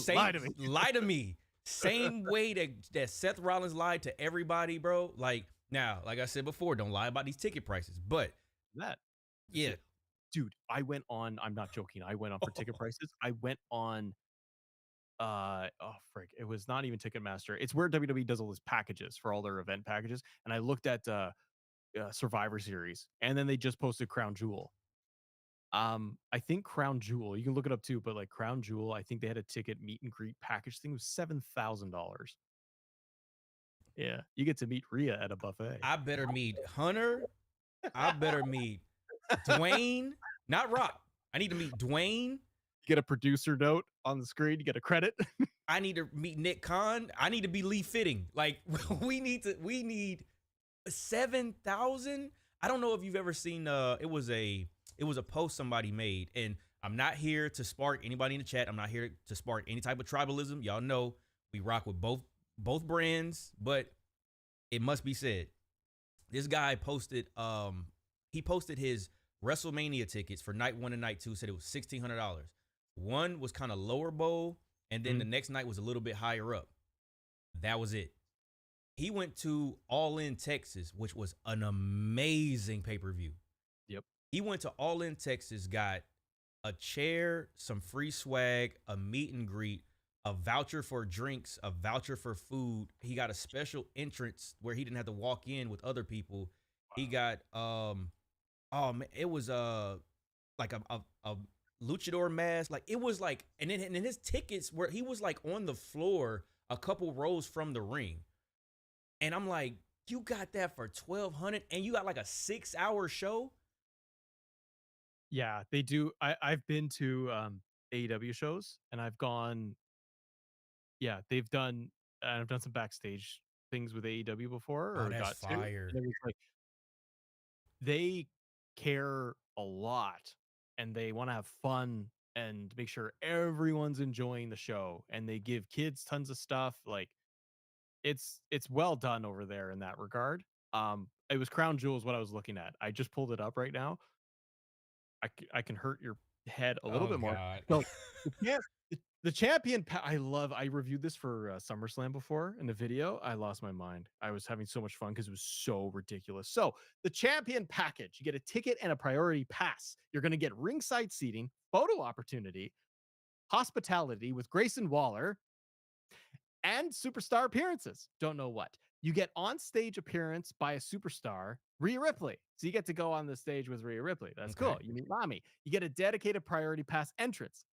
Lie to me. Lie to me. Same way that Seth Rollins lied to everybody, bro. Like now, like I said before, don't lie about these ticket prices. But yeah. Dude, I went on, I'm not joking. I went on for ticket prices. I went on it was not even Ticketmaster. It's where WWE does all these packages for all their event packages. And I looked at Survivor Series, and then they just posted Crown Jewel. I think Crown Jewel, you can look it up too, but like Crown Jewel, I think they had a ticket meet and greet package thing. It was $7,000. Yeah, you get to meet Rhea at a buffet. I better meet Hunter. I better meet Dwayne, not Rock. I need to meet Dwayne. Get a producer note on the screen. You get a credit. I need to meet Nick Khan. I need to be Lee Fitting. Like we need 7,000. I don't know if you've ever seen. It was a post somebody made, and I'm not here to spark anybody in the chat. I'm not here to spark any type of tribalism. Y'all know we rock with both brands, but it must be said. This guy posted. He posted his WrestleMania tickets for night 1 and night 2, said it was $1,600. One was kind of lower bowl, and then the next night was a little bit higher up. That was it. He went to All In Texas, which was an amazing pay-per-view. Yep. He went to All In Texas, got a chair, some free swag, a meet and greet, a voucher for drinks, a voucher for food. He got a special entrance where he didn't have to walk in with other people. Wow. He got it was like a luchador mask. Like it was like, and then his tickets where he was like on the floor a couple rows from the ring. And I'm like, you got that for $1,200 and you got like a 6-hour show? Yeah, they do. I've been to AEW shows, and I've gone. Yeah, I've done some backstage things with AEW before. Oh, that's fire. They care a lot, and they want to have fun and make sure everyone's enjoying the show, and they give kids tons of stuff. Like it's well done over there in that regard. It was Crown Jewel is what I was looking at. I just pulled it up right now. I can hurt your head a little bit more. So the champion, I reviewed this for SummerSlam before in the video. I lost my mind. I was having so much fun because it was so ridiculous. So the champion package, you get a ticket and a priority pass. You're going to get ringside seating, photo opportunity, hospitality with Grayson Waller, and superstar appearances. Don't know what. You get on-stage appearance by a superstar, Rhea Ripley. So you get to go on the stage with Rhea Ripley. That's cool. You meet Mommy. You get a dedicated priority pass entrance,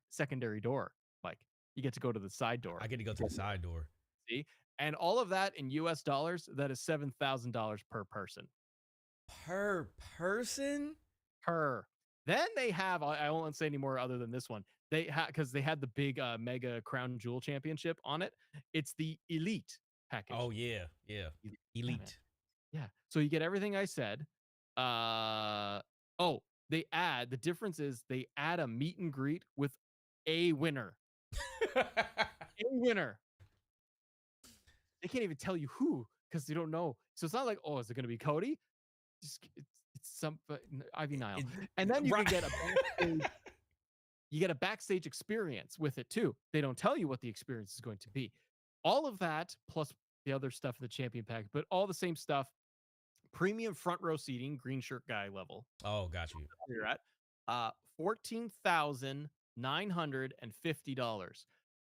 secondary door. Like, you get to go to the side door. I get to go to the side door. See? And all of that in US dollars, that is $7,000 per person. Per person? Then they have, I won't say any more other than this one. Because they had the big mega Crown Jewel championship on it. It's the Elite package. Oh, yeah. Elite. Yeah. So you get everything I said. The difference is they add a meet and greet with a winner. A winner. They can't even tell you who because they don't know. So it's not like, oh, is it going to be Cody? It's some Ivy Nile. And then you can get a backstage experience with it too. They don't tell you what the experience is going to be. All of that plus the other stuff in the champion pack, but all the same stuff. Premium front row seating, green shirt guy level. Oh, got you. You're at $14,950.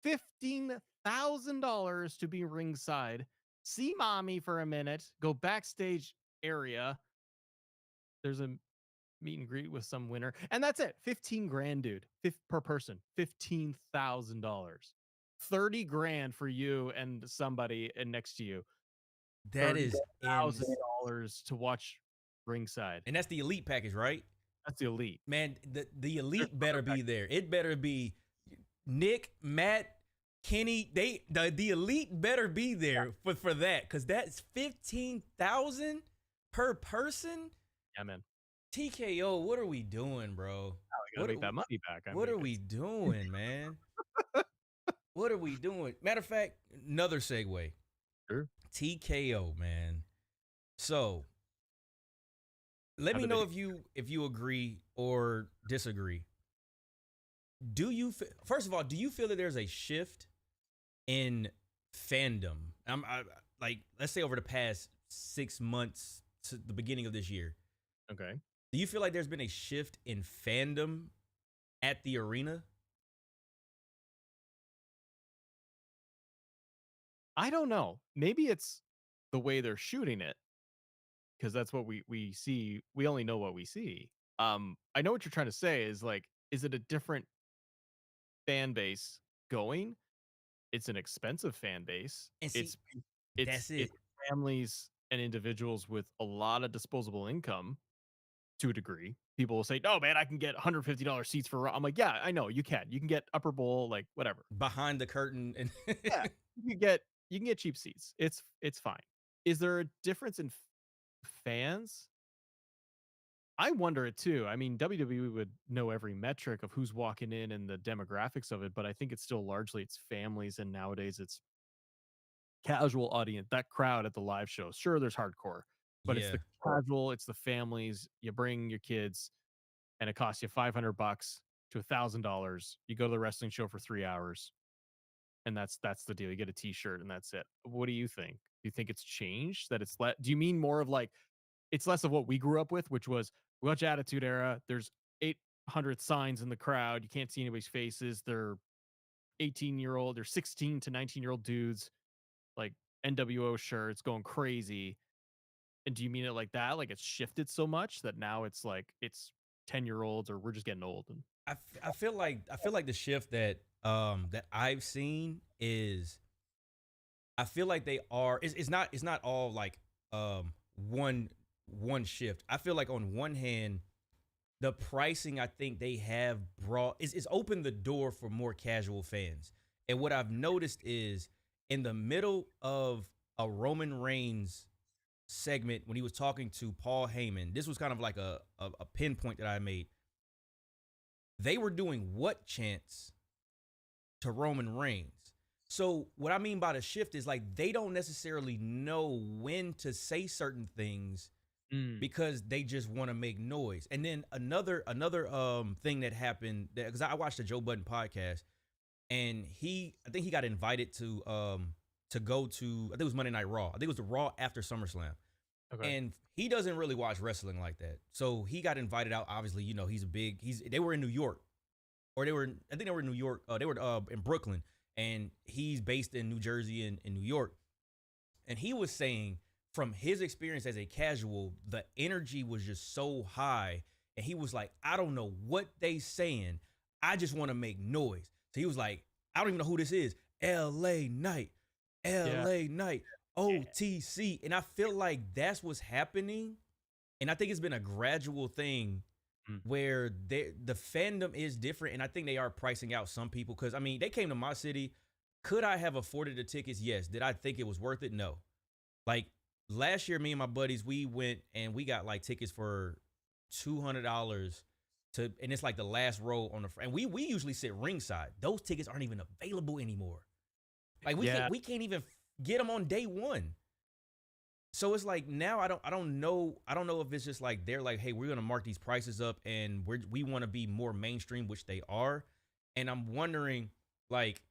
$15,000 to be ringside. See Mommy for a minute. Go backstage area. There's a meet and greet with some winner, and that's it. 15 grand, dude. Per person. $15,000. 30 grand for you and somebody next to you. That is $1,000 to watch ringside. And that's the Elite package, right? That's the Elite. Man, the Elite better be there. It better be Nick, Matt, Kenny. The Elite better be there for that, because that's $15,000 per person. Yeah, man. TKO, what are we doing, bro? I gotta make that money back. I What mean, are we doing, man? What are we doing? Matter of fact, another segue. Sure. TKO, man. So let How me did know they if you agree or disagree. First of all, do you feel that there's a shift in fandom? Like, let's say over the past 6 months to the beginning of this year. Okay. Do you feel like there's been a shift in fandom at the arena? I don't know. Maybe it's the way they're shooting it, because that's what we see. We only know what we see. I know what you're trying to say is like, is it a different fan base going? It's an expensive fan base. And see, It's that's it's it. families and individuals with a lot of disposable income to a degree. People will say, "No, man, I can get $150 seats for." I'm like, "Yeah, I know you can. You can get upper bowl, like whatever." Behind the curtain and Yeah, you can get cheap seats. It's fine. Is there a difference in fans? I wonder it too. I mean, WWE would know every metric of who's walking in and the demographics of it, but I think it's still largely it's families, and nowadays it's casual audience. That crowd at the live shows. Sure, there's hardcore, but it's yeah. the casual, it's the families. You bring your kids, and it costs you $500 to $1,000. You go to the wrestling show for 3 hours, and that's the deal. You get a T-shirt, and that's it. What do you think? Do you think it's changed? That it's do you mean more of like it's less of what we grew up with, which was we watch Attitude Era. There's 800 signs in the crowd. You can't see anybody's faces. They're 18-year-old, they're 16 to 19-year-old dudes, like NWO shirts, going crazy. And do you mean it like that? Like it's shifted so much that now it's like it's 10-year-olds or we're just getting old. And I feel like the shift that that I've seen is I feel like they are it's not all like one shift. I feel like on one hand the pricing I think they have brought is opened the door for more casual fans. And what I've noticed is in the middle of a Roman Reigns segment when he was talking to Paul Heyman, this was kind of like a pinpoint that I made. They were doing what chants to Roman Reigns. So what I mean by the shift is like they don't necessarily know when to say certain things because they just want to make noise. And then another thing that happened because I watched the Joe Budden podcast and I think he got invited to go to I think it was Monday Night Raw. I think it was the Raw after SummerSlam. okay. And he doesn't really watch wrestling like that. So he got invited out. Obviously, you know, they were in New York. Or I think they were in New York. They were in Brooklyn. And he's based in New Jersey and in New York. And he was saying from his experience as a casual, the energy was just so high. And he was like, I don't know what they saying. I just want to make noise. So he was like, I don't even know who this is. LA Knight. LA Knight. OTC. And I feel like that's what's happening. And I think it's been a gradual thing where the fandom is different. And I think they are pricing out some people. Because, I mean, they came to my city. Could I have afforded the tickets? Yes. Did I think it was worth it? No. Like, last year, me and my buddies, we went and we got, like, tickets for $200 and it's, like, the last row on the front. And we usually sit ringside. Those tickets aren't even available anymore. Like, we can't even get them on day one. So it's like now I don't know if it's just like they're like, hey, we're gonna mark these prices up and we want to be more mainstream, which they are. And I'm wondering like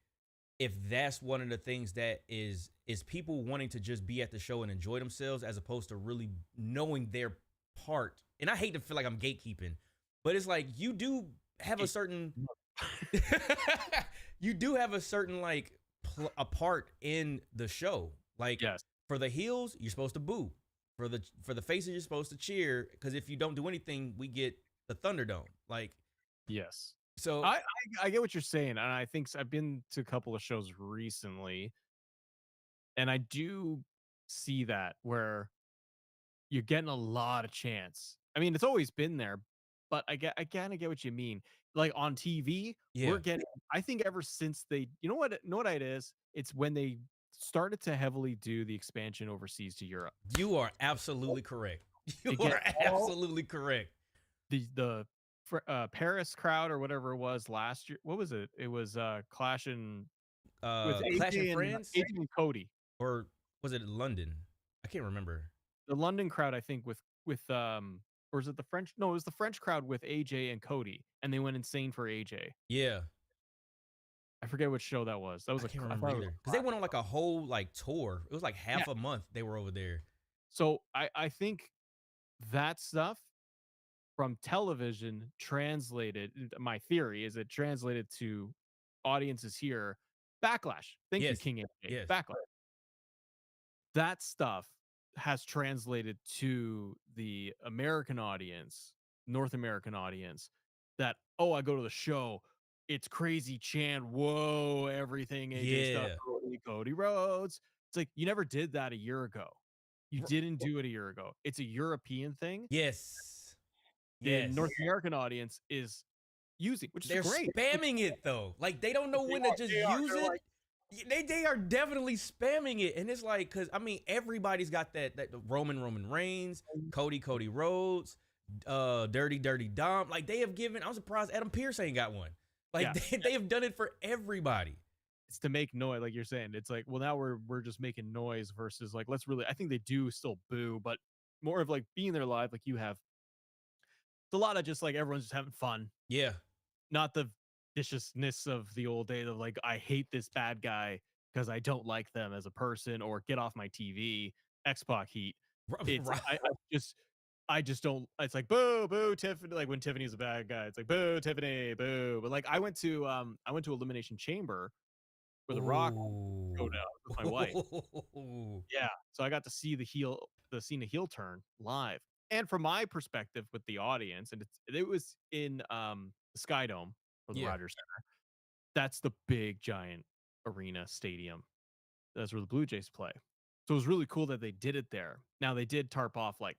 if that's one of the things that is people wanting to just be at the show and enjoy themselves as opposed to really knowing their part. And I hate to feel like I'm gatekeeping, but it's like you do have a certain you do have a certain like a part in the show. Like Yes. For the heels, you're supposed to boo. For the faces, you're supposed to cheer. Because if you don't do anything, we get the Thunderdome. Like, Yes. so I get what you're saying, and I think I've been to a couple of shows recently, and I do see that where you're getting a lot of chance. I mean, it's always been there, but I kind of get what you mean. Like on TV, Yeah. we're getting. I think ever since you know what it is. It's when they started to heavily do the expansion overseas to Europe. You are absolutely correct. You to get are all absolutely correct. the Paris crowd or whatever it was last year. What was it? It was clashing with Clash and AJ Friends, and Cody. or was it London? I can't remember. The London crowd, I think, with or is it the French? No, it was the French crowd with AJ and Cody, and they went insane for AJ. Yeah, I forget which show that was. That was I can't I remember thought it was either because they went on like a whole like tour. It was like half a month they were over there. so I think that stuff from television translated. My theory is it translated to audiences here. Backlash. Thank you, Yes, King AJ. yes, Backlash. That stuff has translated to the American audience, North American audience, that, oh, I go to the show, it's crazy chant, whoa, everything AJ stuff, yeah. Cody Rhodes. It's like you never did that a year ago. You R- didn't do it a year ago. It's a European thing. Yes, The yes. North American audience is using, which is They're great. spamming it though. Like they don't know when to just use They're it. like, They are definitely spamming it, and it's like, because I mean everybody's got that Roman Reigns, Cody Rhodes, Dirty Dom. Like they have given. I'm surprised Adam Pearce ain't got one. Like they have done it for everybody. it's to make noise, like you're saying. It's like, well, now we're just making noise versus like, let's really. I think they do still boo, but more of like being there live, like you have. It's a lot of just like everyone's just having fun, Yeah, not the viciousness of the old days of like, I hate this bad guy because I don't like them as a person, or get off my TV, X-Pac heat. It's right. I just don't. It's like boo boo Tiffany. Like when Tiffany's a bad guy, it's like boo Tiffany boo. But like I went to Elimination Chamber where The Rock showed up with my wife. Ooh. Yeah, so I got to see the Cena heel turn live, and from my perspective with the audience, and it was in the Sky Dome or the Yeah. Rogers Center. That's the big giant arena stadium. That's where the Blue Jays play. So it was really cool that they did it there. Now they did tarp off like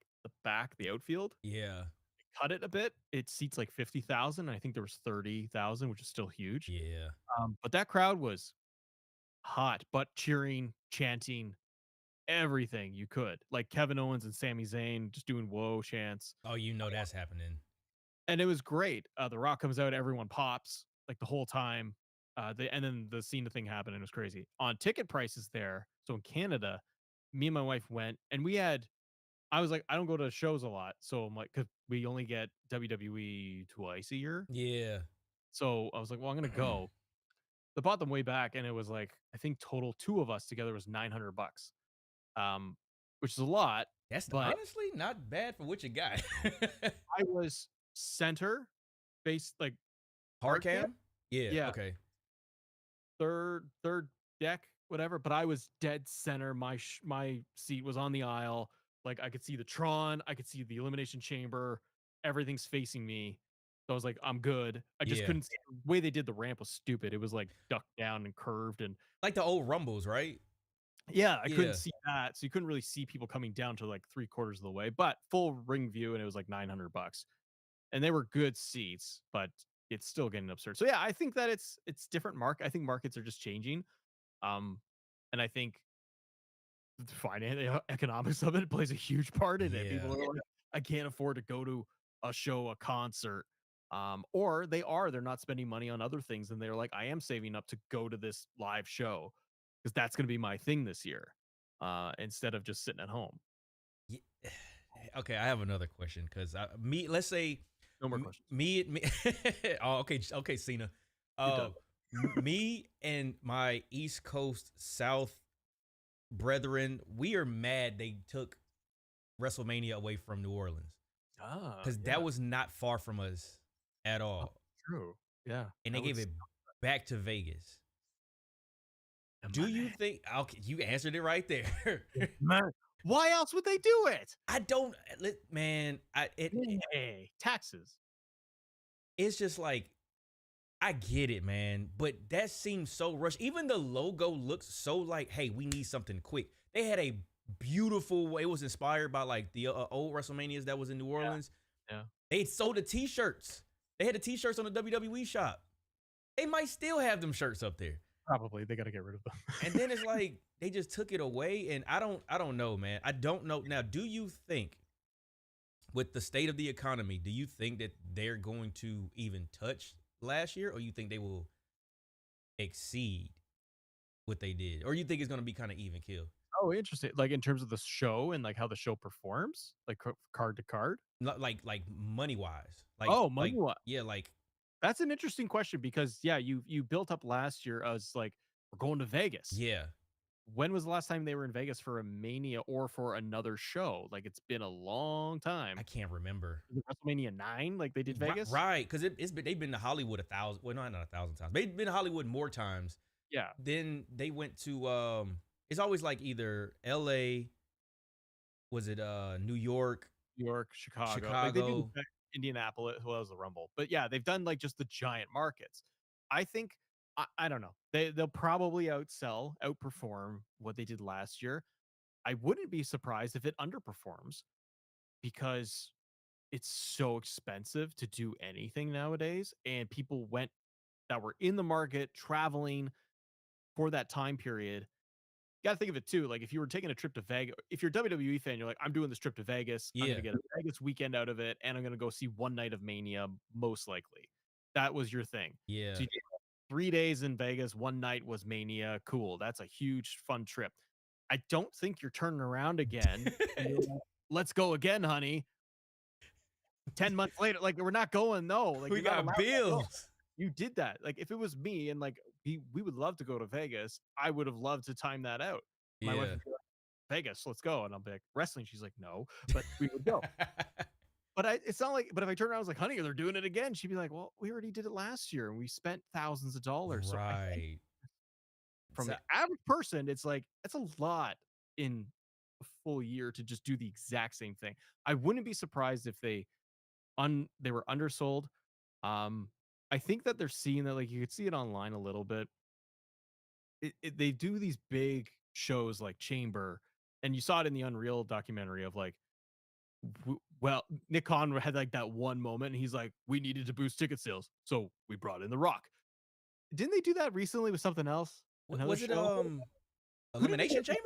the outfield, Yeah, cut it a bit. It seats like 50,000. I think there was 30,000, which is still huge. yeah. But that crowd was hot, but cheering, chanting, everything you could. Like Kevin Owens and Sami Zayn just doing whoa chants. Oh, you know that's happening. And it was great. The Rock comes out, everyone pops like the whole time. And then the Cena thing happened and it was crazy. On ticket prices there, so in Canada, me and my wife went and I was like, I don't go to shows a lot. So I'm like, because we only get WWE twice a year. Yeah. So I was like, well, I'm going to go. I bought them way back and it was like, I think total two of us together was $900, which is a lot. That's But honestly not bad for what you got. I was center base, like Hard cam? Yeah. Yeah. Okay. third deck, whatever. But I was dead center. My seat was on the aisle. Like I could see the Tron, I could see the Elimination Chamber. Everything's facing me. So I was like, I'm good. I just Yeah. couldn't see the way they did the ramp was stupid. It was like ducked down and curved, and Like the old Rumbles, right? yeah, I Yeah. couldn't see that. So you couldn't really see people coming down to like 3/4 of the way, but full ring view, and it was like $900. And they were good seats, but it's still getting absurd. So yeah, I think that it's different I think markets are just changing. And I think the economics of it plays a huge part in it. People Yeah. are like, I can't afford to go to a show, a concert. Or they're not spending money on other things, and they're like, I am saving up to go to this live show because that's gonna be my thing this year. Instead of just sitting at home. Ye- Okay, I have another question because let's say No more questions. me. Oh, okay, Cena. done. Me and my East Coast South brethren, we are mad they took WrestleMania away from New Orleans because that was not far from us at all, true. Yeah. and they that gave was- it back to Vegas. and Do my you man- think? Okay, you answered it right there. man, why else would they do it? I don't, man. Hey, taxes. It's just like, I get it, man, but that seems so rushed. Even the logo looks so like, hey, we need something quick. They had a beautiful. It was inspired by like the old WrestleManias that was in New Orleans. Yeah. They sold the T-shirts. They had the T-shirts on the WWE shop. They might still have them shirts up there. Probably they got to get rid of them. And then it's like they just took it away, and I don't know, man. I don't know. Now, do you think with the state of the economy, do you think that they're going to even touch last year, or you think they will exceed what they did, or you think it's going to be kind of even kill? Oh, interesting. Like in terms of the show and like how the show performs, like card to card. Like money wise, Oh, money. yeah, like That's an interesting question because yeah, you built up last year as like we're going to Vegas. yeah. When was the last time they were in Vegas for a Mania or for another show? Like it's been a long time. I can't remember. Was it WrestleMania 9, like they did Vegas? Right, because they've been to Hollywood 1,000. Well, not 1,000 times. They've been to Hollywood more times. Yeah. Then they went to it's always like either L.A. Was it New York? New York, Chicago. Like they do Chicago. Indianapolis, well, that was the Rumble. But yeah, they've done like just the giant markets. I think I don't know. They'll probably outperform what they did last year. I wouldn't be surprised if it underperforms because it's so expensive to do anything nowadays. And people that were in the market traveling for that time period. You got to think of it too. Like if you were taking a trip to Vegas, if you're a WWE fan, you're like, I'm doing this trip to Vegas. I'm Yeah. going to get a Vegas weekend out of it. And I'm going to go see one night of Mania, most likely. That was your thing. Yeah. So you did 3 days in Vegas, one night was Mania. Cool. That's a huge fun trip. I don't think you're turning around again. And you're like, let's go again, honey. 10 months later, like we're not going. No, like We got bills. You did that. Like if it was me and like we would love to go to Vegas, I would have loved to time that out. My wife would be like, Vegas, let's go. And I'll be like, wrestling. She's like, no, but we would go. But it's not like, but if I turn around, I was like, honey, they're doing it again. She'd be like, well, we already did it last year and we spent thousands of dollars. Right. So from the average person, it's like, that's a lot in a full year to just do the exact same thing. I wouldn't be surprised if they were undersold. I think that they're seeing that, like you could see it online a little bit. They do these big shows like Chamber, and you saw it in the Unreal documentary of like, well, Nick Khan had like that one moment, and he's like, we needed to boost ticket sales, so we brought in The Rock. Didn't they do that recently with something else? Was it Elimination Chamber?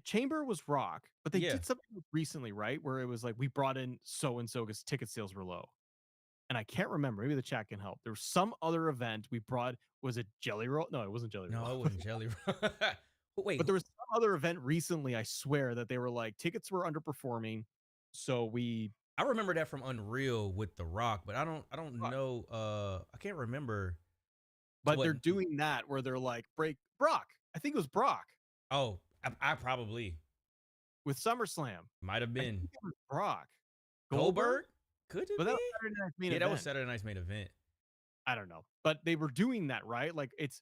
Chamber was Rock, but they Yeah. did something recently, right? Where it was like, we brought in so and so because ticket sales were low. And I can't remember. Maybe the chat can help. There was some other event we brought. Was it Jelly Roll? No, it wasn't Jelly Roll. No, it wasn't Jelly Roll. Wait, but there was some other event recently, I swear, that they were like, tickets were underperforming. So I remember that from Unreal with The Rock, but I don't know. I can't remember. But they're doing that where they're like, break Brock. I think it was Brock. Oh, I probably. With SummerSlam. Might have been. It was Brock. Goldberg? Could it be? That was Saturday Night's main event. That was Saturday Night's main event. I don't know. But they were doing that, right? Like it's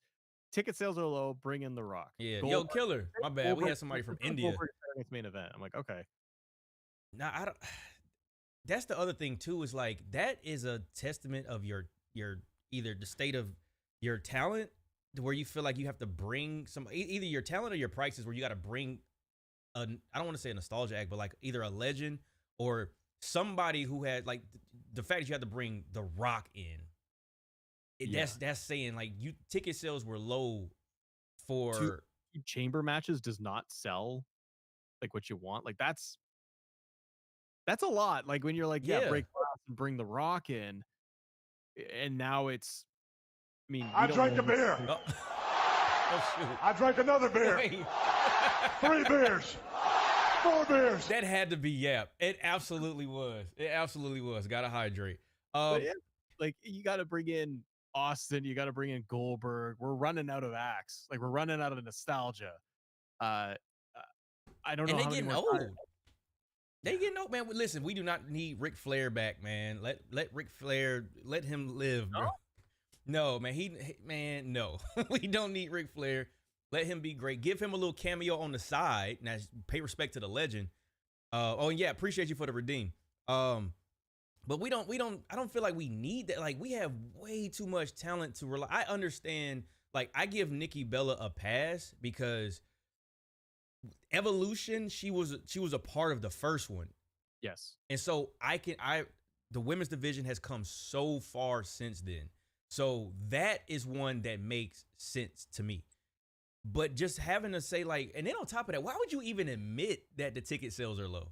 ticket sales are low, bring in The Rock. Yeah. Goldberg, Yo, Killer. My bad. Goldberg, We had somebody from India. Saturday Night's main event. I'm like, okay. Now I don't. That's the other thing too. Is like that is a testament of your either the state of your talent, where you feel like you have to bring some either your talent or your prices, where you got to bring I don't want to say a nostalgia act, but like either a legend or somebody who had like the fact that you had to bring The Rock in. That's saying like ticket sales were low for Chamber matches does not sell like what you want. Like that's a lot. Like when you're like, break glass and bring The Rock in, and now it's. I mean, I drank a beer. Oh, shoot. I drank another beer. 3 beers. 4 beers. That had to be Yap. It absolutely was. It absolutely was. Gotta hydrate. Like you got to bring in Austin. You got to bring in Goldberg. We're running out of acts. Like we're running out of nostalgia. I don't know. And they getting old. They getting old, man. Listen, we do not need Ric Flair back, man. Let Ric Flair, let him live, bro. No, man, no. We don't need Ric Flair. Let him be great. Give him a little cameo on the side. Now, pay respect to the legend. Appreciate you for the redeem. But I don't feel like we need that. Like, we have way too much talent to rely. I understand, like, I give Nikki Bella a pass because Evolution, she was a part of the first one. Yes. And so the women's division has come so far since then. So that is one that makes sense to me. But just having to say like, and then on top of that, why would you even admit that the ticket sales are low?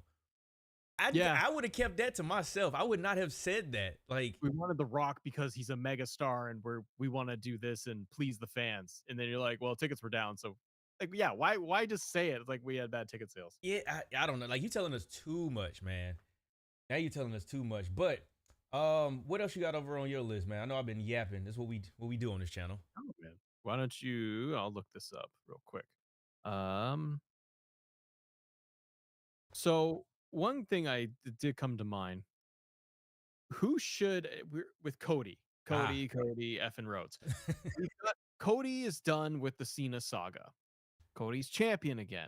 I would have kept that to myself. I would not have said that. Like, we wanted The Rock because he's a mega star and we want to do this and please the fans. And then you're like, well, tickets were down. So like, yeah, why just say it? It's like we had bad ticket sales. yeah, I don't know. Like, you telling us too much, man. Now you telling us too much. But what else you got over on your list, man? I know I've been yapping. That's what we do on this channel. Oh, man. Why don't you, I'll look this up real quick. So one thing did come to mind, who should we're with Cody, effing Rhodes. Cody is done with the Cena saga. Cody's champion again.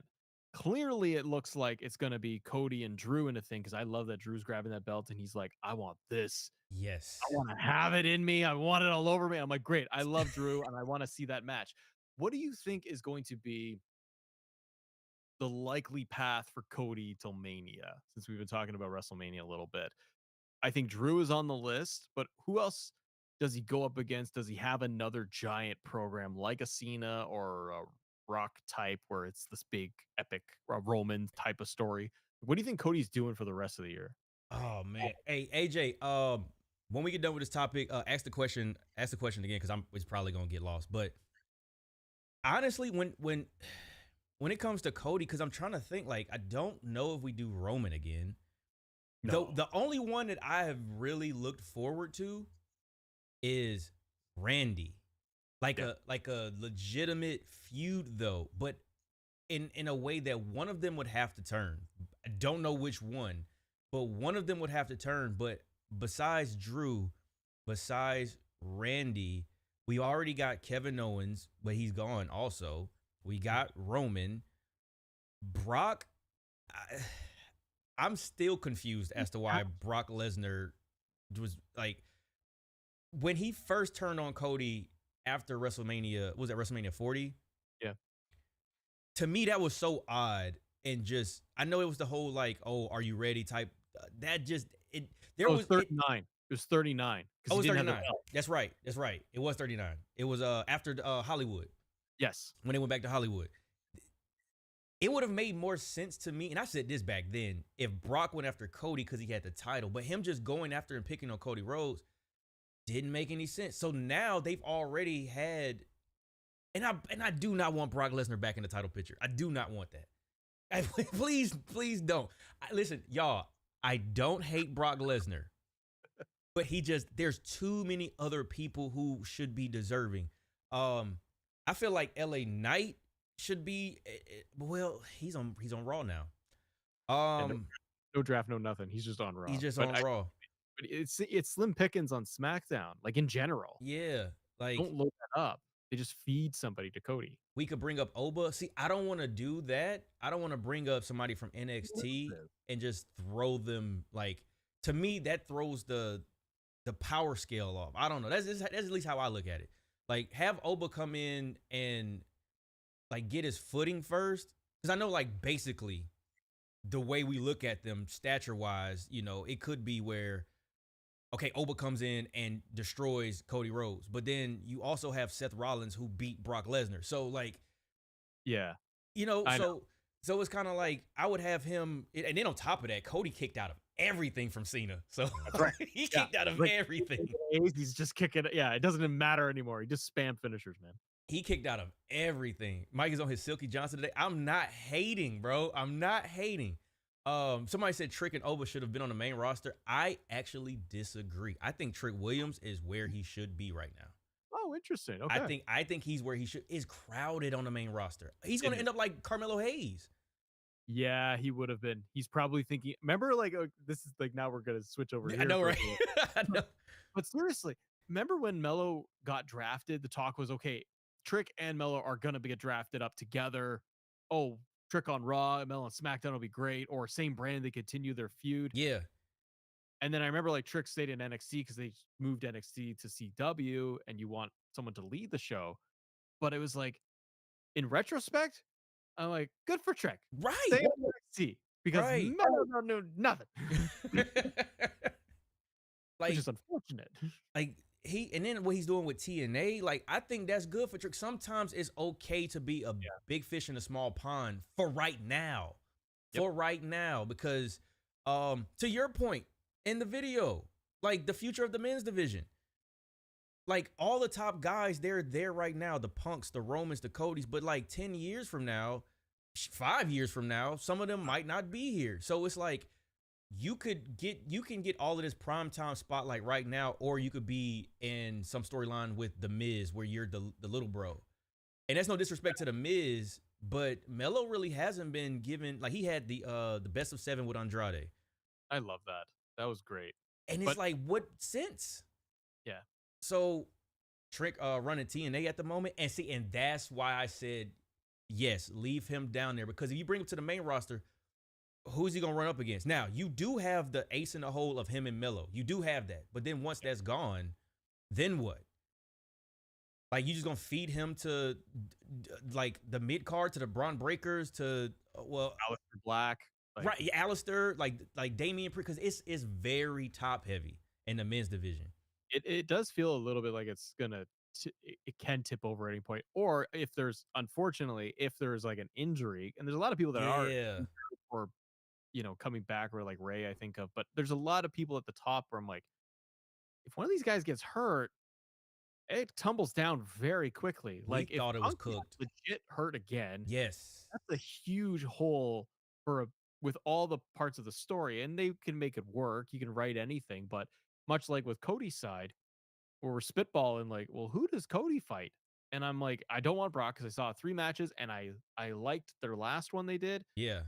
Clearly, it looks like it's going to be Cody and Drew in a thing because I love that Drew's grabbing that belt and he's like, I want this. Yes. I want to have it in me. I want it all over me. I'm like, great. I love Drew and I want to see that match. What do you think is going to be the likely path for Cody till Mania? Since we've been talking about WrestleMania a little bit. I think Drew is on the list, but who else does he go up against? Does he have another giant program like a Cena or a Rock type where it's this big epic Roman type of story? What do you think Cody's doing for the rest of the year? Oh man. Hey, AJ, when we get done with this topic, ask the question again, because it's probably gonna get lost. But honestly, when it comes to Cody, because I'm trying to think, like, I don't know if we do Roman again. No. The only one that I have really looked forward to is Randy. Like a legitimate feud though, but in a way that one of them would have to turn. I don't know which one, but one of them would have to turn. But besides Drew, besides Randy, we already got Kevin Owens, but he's gone also. We got Roman. Brock, I'm still confused as to why Brock Lesnar was like, when he first turned on Cody after WrestleMania, was that WrestleMania 40? Yeah. To me, that was so odd. And just, I know it was the whole like, oh, are you ready type. That just, there was 39. It was 39. Oh, it was 39. That's right. It was 39. It was after Hollywood. Yes. When they went back to Hollywood. It would have made more sense to me, and I said this back then, if Brock went after Cody because he had the title, but him just going after and picking on Cody Rhodes didn't make any sense. So now they've already had, and I do not want Brock Lesnar back in the title picture. I do not want that. Please don't. Listen, y'all, I don't hate Brock Lesnar, but there's too many other people who should be deserving. I feel like LA Knight should be, well, he's on Raw now. No draft, no nothing. He's just on Raw. He's just on Raw. But it's slim pickings on SmackDown, like in general. Yeah, like, don't load that up. They just feed somebody to Cody. We could bring up Oba. See, I don't want to do that. I don't want to bring up somebody from NXT and just throw them. Like, to me, that throws the power scale off. I don't know. That's at least how I look at it. Like, have Oba come in and like get his footing first, because I know, like, basically the way we look at them stature wise, you know, it could be where, okay, Oba comes in and destroys Cody Rhodes, but then you also have Seth Rollins who beat Brock Lesnar. So, like, yeah, you know, so it's kind of like I would have him, and then on top of that, Cody kicked out of everything from Cena. So right. He kicked out of everything. He's just kicking. Yeah, it doesn't even matter anymore. He just spam finishers, man. He kicked out of everything. Mike is on his Silky Johnson today. I'm not hating, bro. I'm not hating. Somebody said Trick and Oba should have been on the main roster. I actually disagree. I think Trick Williams is where he should be right now. Oh, interesting. Okay. I think he's where he should. Is crowded on the main roster. He's going to end up like Carmelo Hayes. Yeah, he would have been. He's probably thinking. Remember, like, this is like, now we're gonna switch over here. I know, right? I know. But seriously, remember when Melo got drafted? The talk was, okay, Trick and Melo are gonna get drafted up together. Oh, Trick on Raw, Melo on SmackDown will be great, or same brand, they continue their feud. Yeah. And then I remember, like, Trick stayed in NXT because they moved NXT to CW, and you want someone to lead the show. But it was like, in retrospect, I'm like, good for Trick. Right. Stay on NXT because Melo knew nothing. Like, which is unfortunate. Like, and then what he's doing with TNA, like, I think that's good for Trick. Sometimes it's okay to be a big fish in a small pond for right now. For right now, because To your point in the video, like the future of the men's division, like all the top guys, they're there right now. The Punks, the Romans, the Codys, but like 10 years from now, 5 years from now, some of them might not be here. So it's like you can get all of this primetime spotlight right now, or you could be in some storyline with the Miz where you're the little bro. And that's no disrespect to the Miz, but Melo really hasn't been given, like he had the best of 7 with Andrade. I love that. That was great. And it's like, what sense? Yeah. So Trick running TNA at the moment, and that's why I said yes, leave him down there, because if you bring him to the main roster, who's he gonna run up against? Now you do have the ace in the hole of him and Melo. You do have that, but then once that's gone, then what? Like you just gonna feed him to like the mid card, to the Braun Breakers, to Aleister Black, right? Yeah, Alistair, like Damian, because it's very top heavy in the men's division. It does feel a little bit like it's gonna it can tip over at any point, or if there's like an injury, and there's a lot of people that are injured or coming back, or like Ray I think of, but there's a lot of people at the top where I'm like, if one of these guys gets hurt, it tumbles down very quickly. Like if thought it was Punk gets cooked, legit hurt again, yes, that's a huge hole with all the parts of the story, and they can make it work. You can write anything, but much like with Cody's side, where we're spitballing, like, well, who does Cody fight? And I'm like, I don't want Brock, because I saw 3 matches and I liked their last one they did. yeah.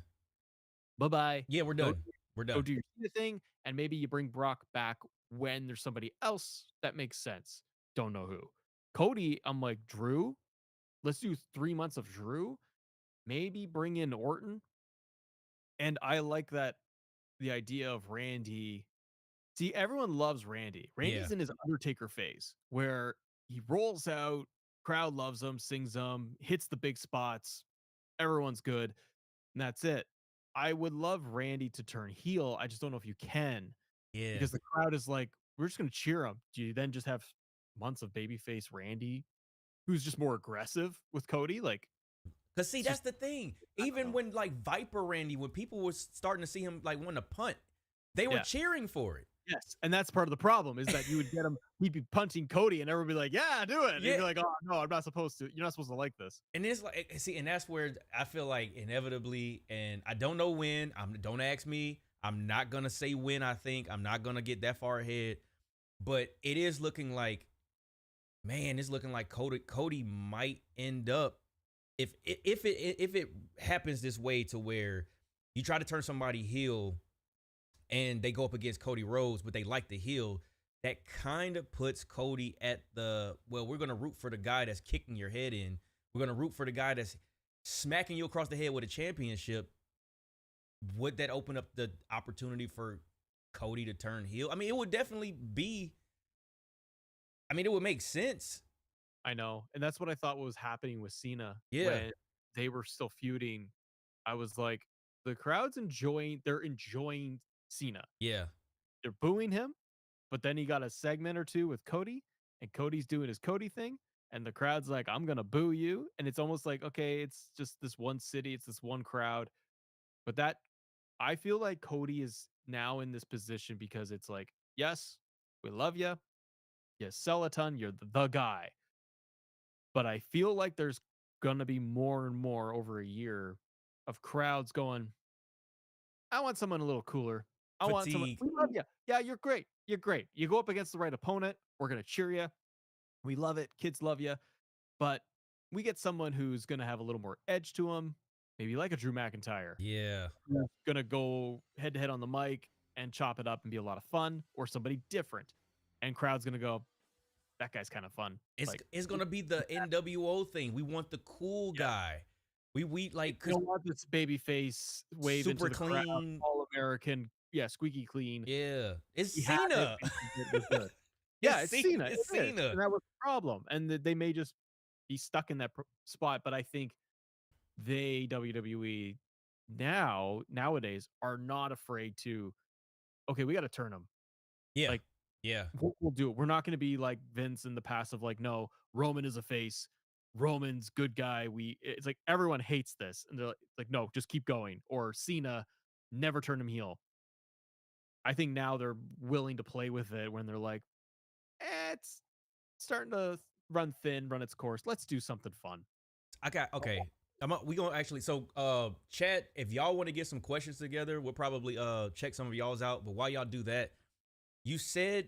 Bye-bye. Yeah, we're done. We're Go done. do your thing, and maybe you bring Brock back when there's somebody else that makes sense. Don't know who. Cody, I'm like, Drew, let's do 3 months of Drew. Maybe bring in Orton. And I like that, the idea of Randy. See, everyone loves Randy. Randy's in his Undertaker phase where he rolls out, crowd loves him, sings him, hits the big spots. Everyone's good. And that's it. I would love Randy to turn heel. I just don't know if you can. Yeah. Because the crowd is like, we're just going to cheer him. Do you then just have months of babyface Randy, who's just more aggressive with Cody? Like, because see, that's the thing. Even when like Viper Randy, when people were starting to see him like want to punt, they were cheering for it. Yes, and that's part of the problem, is that you would get him, he'd be punting Cody, and everyone would be like, yeah, do it. And he'd be like, oh, no, I'm not supposed to. You're not supposed to like this. And it's like, see, and that's where I feel like inevitably, and I don't know when, don't ask me. I'm not going to say when I think. I'm not going to get that far ahead. But it is looking like, man, it's looking like Cody might end up, if it happens this way, to where you try to turn somebody heel and they go up against Cody Rhodes, but they like the heel, that kind of puts Cody at the, well, we're going to root for the guy that's kicking your head in. We're going to root for the guy that's smacking you across the head with a championship. Would that open up the opportunity for Cody to turn heel? I mean, it would definitely be, I mean, it would make sense. I know. And that's what I thought was happening with Cena. Yeah. When they were still feuding, I was like, the crowd's enjoying Cena. Yeah. They're booing him, but then he got a segment or two with Cody, and Cody's doing his Cody thing, and the crowd's like, I'm going to boo you. And it's almost like, okay, it's just this one city, it's this one crowd. But that, I feel like Cody is now in this position because it's like, yes, we love you. You sell a ton, you're the guy. But I feel like there's going to be more and more over a year of crowds going, I want someone a little cooler. I want someone. We love you. Yeah, you're great. You're great. You go up against the right opponent, we're going to cheer you. We love it. Kids love you. But we get someone who's going to have a little more edge to him, maybe like a Drew McIntyre. Yeah. Who's going to go head to head on the mic and chop it up and be a lot of fun, or somebody different. And crowd's going to go, that guy's kind of fun. It's going to be the NWO thing. We want the cool guy. We like, you don't want this baby face wave super into the clean, crowd, all American, squeaky clean. Yeah, it's Cena. Yeah, it's Cena. It's Cena. And that was the problem. And they may just be stuck in that spot. But I think WWE nowadays are not afraid to, okay, we got to turn them. Yeah. Like, yeah, we'll do it. We're not going to be like Vince in the past of like, no, Roman is a face. Roman's good guy. It's like everyone hates this. And they're like, no, just keep going. Or Cena, never turn him heel. I think now they're willing to play with it when they're like, it's starting to run thin, run its course. Let's do something fun. Okay. We gonna actually chat, if y'all want to get some questions together, we'll probably check some of y'all's out. But while y'all do that, you said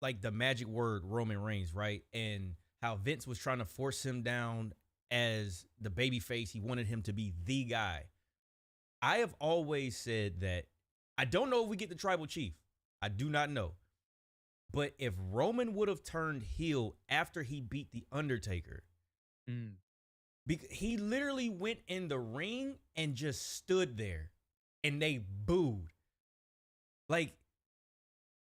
like the magic word Roman Reigns, right? And how Vince was trying to force him down as the baby face. He wanted him to be the guy. I have always said that I don't know if we get the tribal chief. I do not know. But if Roman would have turned heel after he beat The Undertaker, he literally went in the ring and just stood there and they booed. Like,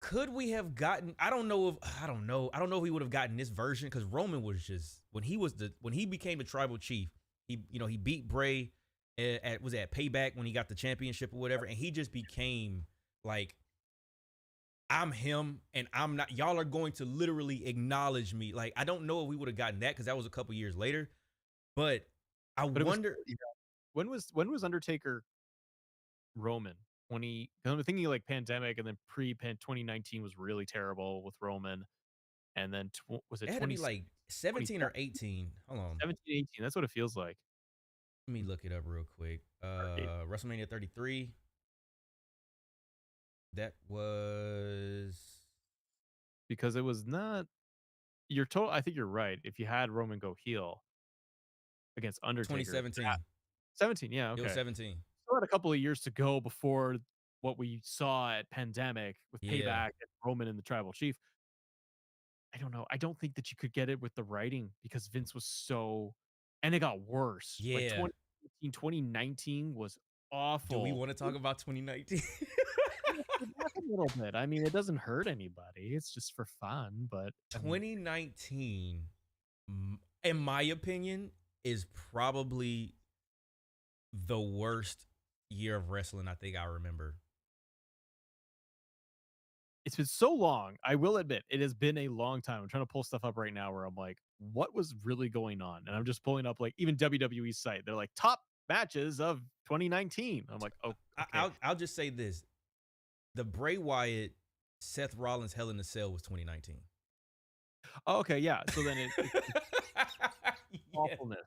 could we have gotten, I don't know if we would have gotten this version, because Roman was just, when he became the tribal chief, he beat Bray at Payback when he got the championship or whatever, and he just became like, I'm him and I'm not, y'all are going to literally acknowledge me. Like, I don't know if we would have gotten that because that was a couple years later, but I wonder. When was Undertaker Roman? When I'm thinking like pandemic, and then 2019 was really terrible with Roman, and then was it? It had to be like 17 or 18. Hold on, 17, 18. That's what it feels like. Let me look it up real quick. WrestleMania 33. That was because it was not. You're told. I think you're right. If you had Roman go heel against Undertaker, 2017. 17, yeah, okay. It was 17. Still had a couple of years to go before what we saw at Pandemic with Payback and Roman and the Tribal Chief. I don't know. I don't think that you could get it with the writing because Vince was so, and it got worse. Yeah. Like 2019 was awful. Do we want to talk about 2019? A little bit. I mean, it doesn't hurt anybody. It's just for fun. But 2019, in my opinion, is probably the worst year of wrestling I think I remember. It's been so long. I will admit, it has been a long time. I'm trying to pull stuff up right now where I'm like, what was really going on? And I'm just pulling up like even WWE's site. They're like top matches of 2019. I'm like, oh, okay. I'll just say this: the Bray Wyatt, Seth Rollins Hell in a Cell was 2019. Oh, okay, yeah. So then it's awfulness.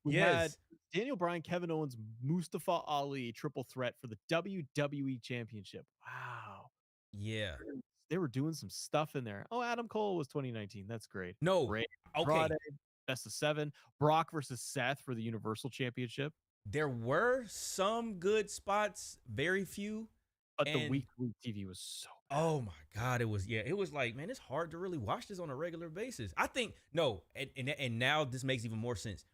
We had Daniel Bryan, Kevin Owens, Mustafa Ali triple threat for the WWE Championship. Wow. Yeah. They were doing some stuff in there. Oh, Adam Cole was 2019. That's great. No. Ray, okay. Friday, best of 7. Brock versus Seth for the Universal Championship. There were some good spots, very few. But the weekly TV was so bad. Oh my God. It was like, man, it's hard to really watch this on a regular basis. I think, no, and now this makes even more sense.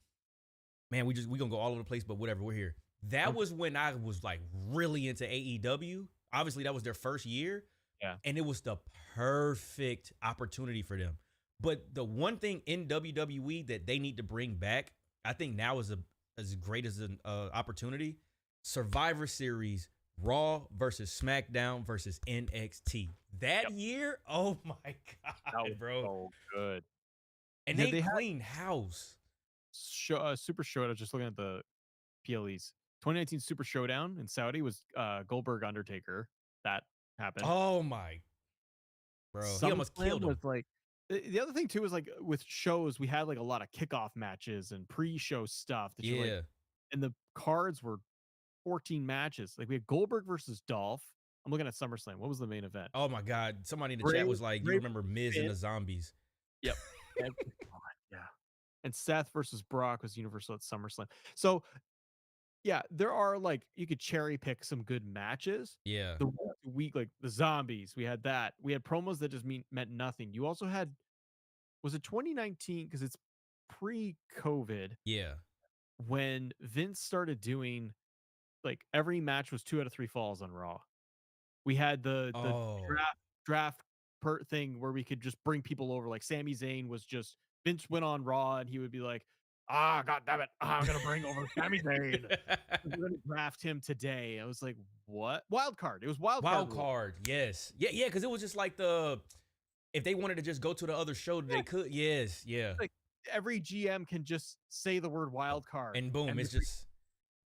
Man, we gonna go all over the place, but whatever, we're here. That was when I was like really into AEW. Obviously, that was their first year. Yeah. And it was the perfect opportunity for them. But the one thing in WWE that they need to bring back, I think now is as great as an opportunity, Survivor Series, Raw versus SmackDown versus NXT. That year, oh my God, bro. So good. And they cleaned house. Super Showdown, I was just looking at the PLEs. 2019 Super Showdown in Saudi was Goldberg Undertaker. That happened. Oh my, bro, he almost killed him. Was like the other thing too is like with shows we had like a lot of kickoff matches and pre-show stuff. That you like, and the cards were 14 matches. Like we had Goldberg versus Dolph. I'm looking at SummerSlam. What was the main event? Oh my God, somebody in the chat was like, "You remember Miz and the Zombies?" Yep. Yeah. And Seth versus Brock was Universal at SummerSlam. So, yeah, there are like, you could cherry pick some good matches. Yeah. The week, like the Zombies, we had that. We had promos that just meant nothing. You also had, was it 2019? Because it's pre-COVID. Yeah. When Vince started doing, like, every match was 2 out of 3 falls on Raw. We had the draft thing where we could just bring people over. Like Sami Zayn was just, Vince went on Raw and he would be like, God damn it, I'm going to bring over Sami Zayn. We're going to draft him today. I was like, what? Wild card. It was wild card. Yes. Yeah, because it was just like if they wanted to just go to the other show, they could. Yes, yeah. Like every GM can just say the word wild card. And boom, it's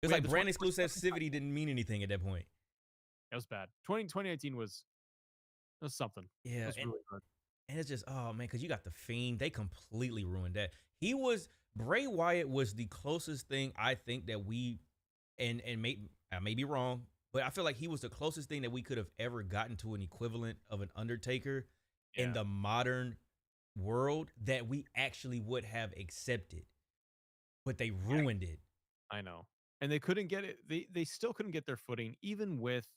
like brand exclusivity didn't mean anything at that point. It was bad. 2019 was something. Yeah, It was really good. and it's just, oh man, because you got the Fiend, they completely ruined that. Bray Wyatt was the closest thing I think that we, and I may be wrong, but I feel like he was the closest thing that we could have ever gotten to an equivalent of an Undertaker in the modern world that we actually would have accepted, but they ruined it. I know. And they couldn't get it. They still couldn't get their footing, even with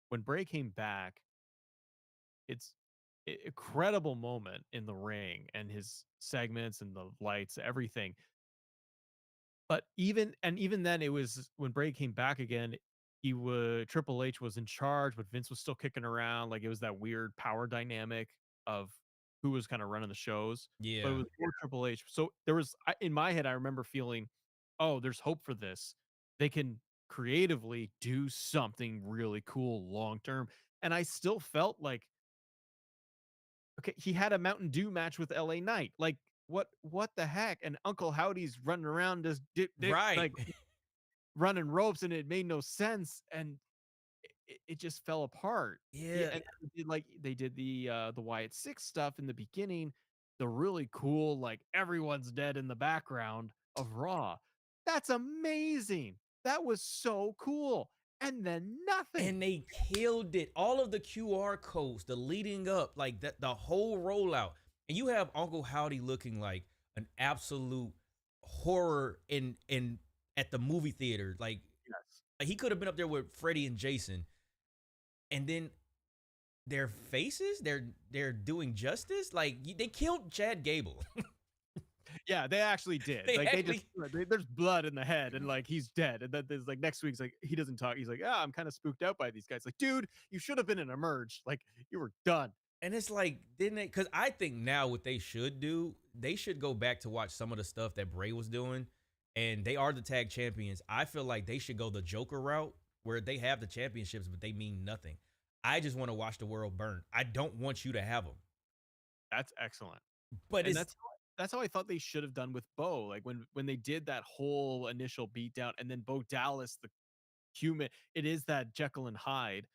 when Bray came back. It's an incredible moment in the ring and his segments and the lights, everything. But even then, it was when Bray came back again. Triple H was in charge, but Vince was still kicking around. Like it was that weird power dynamic of who was kind of running the shows. But it Yeah. was more Triple H. So there was in my head, I remember feeling, oh, there's hope for this. They can creatively do something really cool long term. And I still felt like, okay, he had a Mountain Dew match with LA Knight. Like what the heck? And Uncle Howdy's running around just Right. like running ropes, and it made no sense, and it just fell apart. Yeah. And they did the Wyatt Six stuff in the beginning, the really cool, like everyone's dead in the background of Raw. That's amazing. That was so cool. And then nothing. And they killed it. All of the QR codes, the leading up, like that, the whole rollout. And you have Uncle Howdy looking like an absolute horror in at the movie theater. Like he could have been up there with Freddie and Jason. And then their faces, they're doing justice. Like they killed Chad Gable. Yeah, they actually did. There's blood in the head, and like he's dead. And then there's like next week's like he doesn't talk. He's like, I'm kind of spooked out by these guys. Like, dude, you should have been in Emerge. Like you were done. And it's like, didn't they? Because I think now what they should do, they should go back to watch some of the stuff that Bray was doing, and they are the tag champions. I feel like they should go the Joker route where they have the championships, but they mean nothing. I just want to watch the world burn. I don't want you to have them. That's excellent. But that's how I thought they should have done with Bo. Like when they did that whole initial beatdown, and then Bo Dallas, the human, it is that Jekyll and Hyde,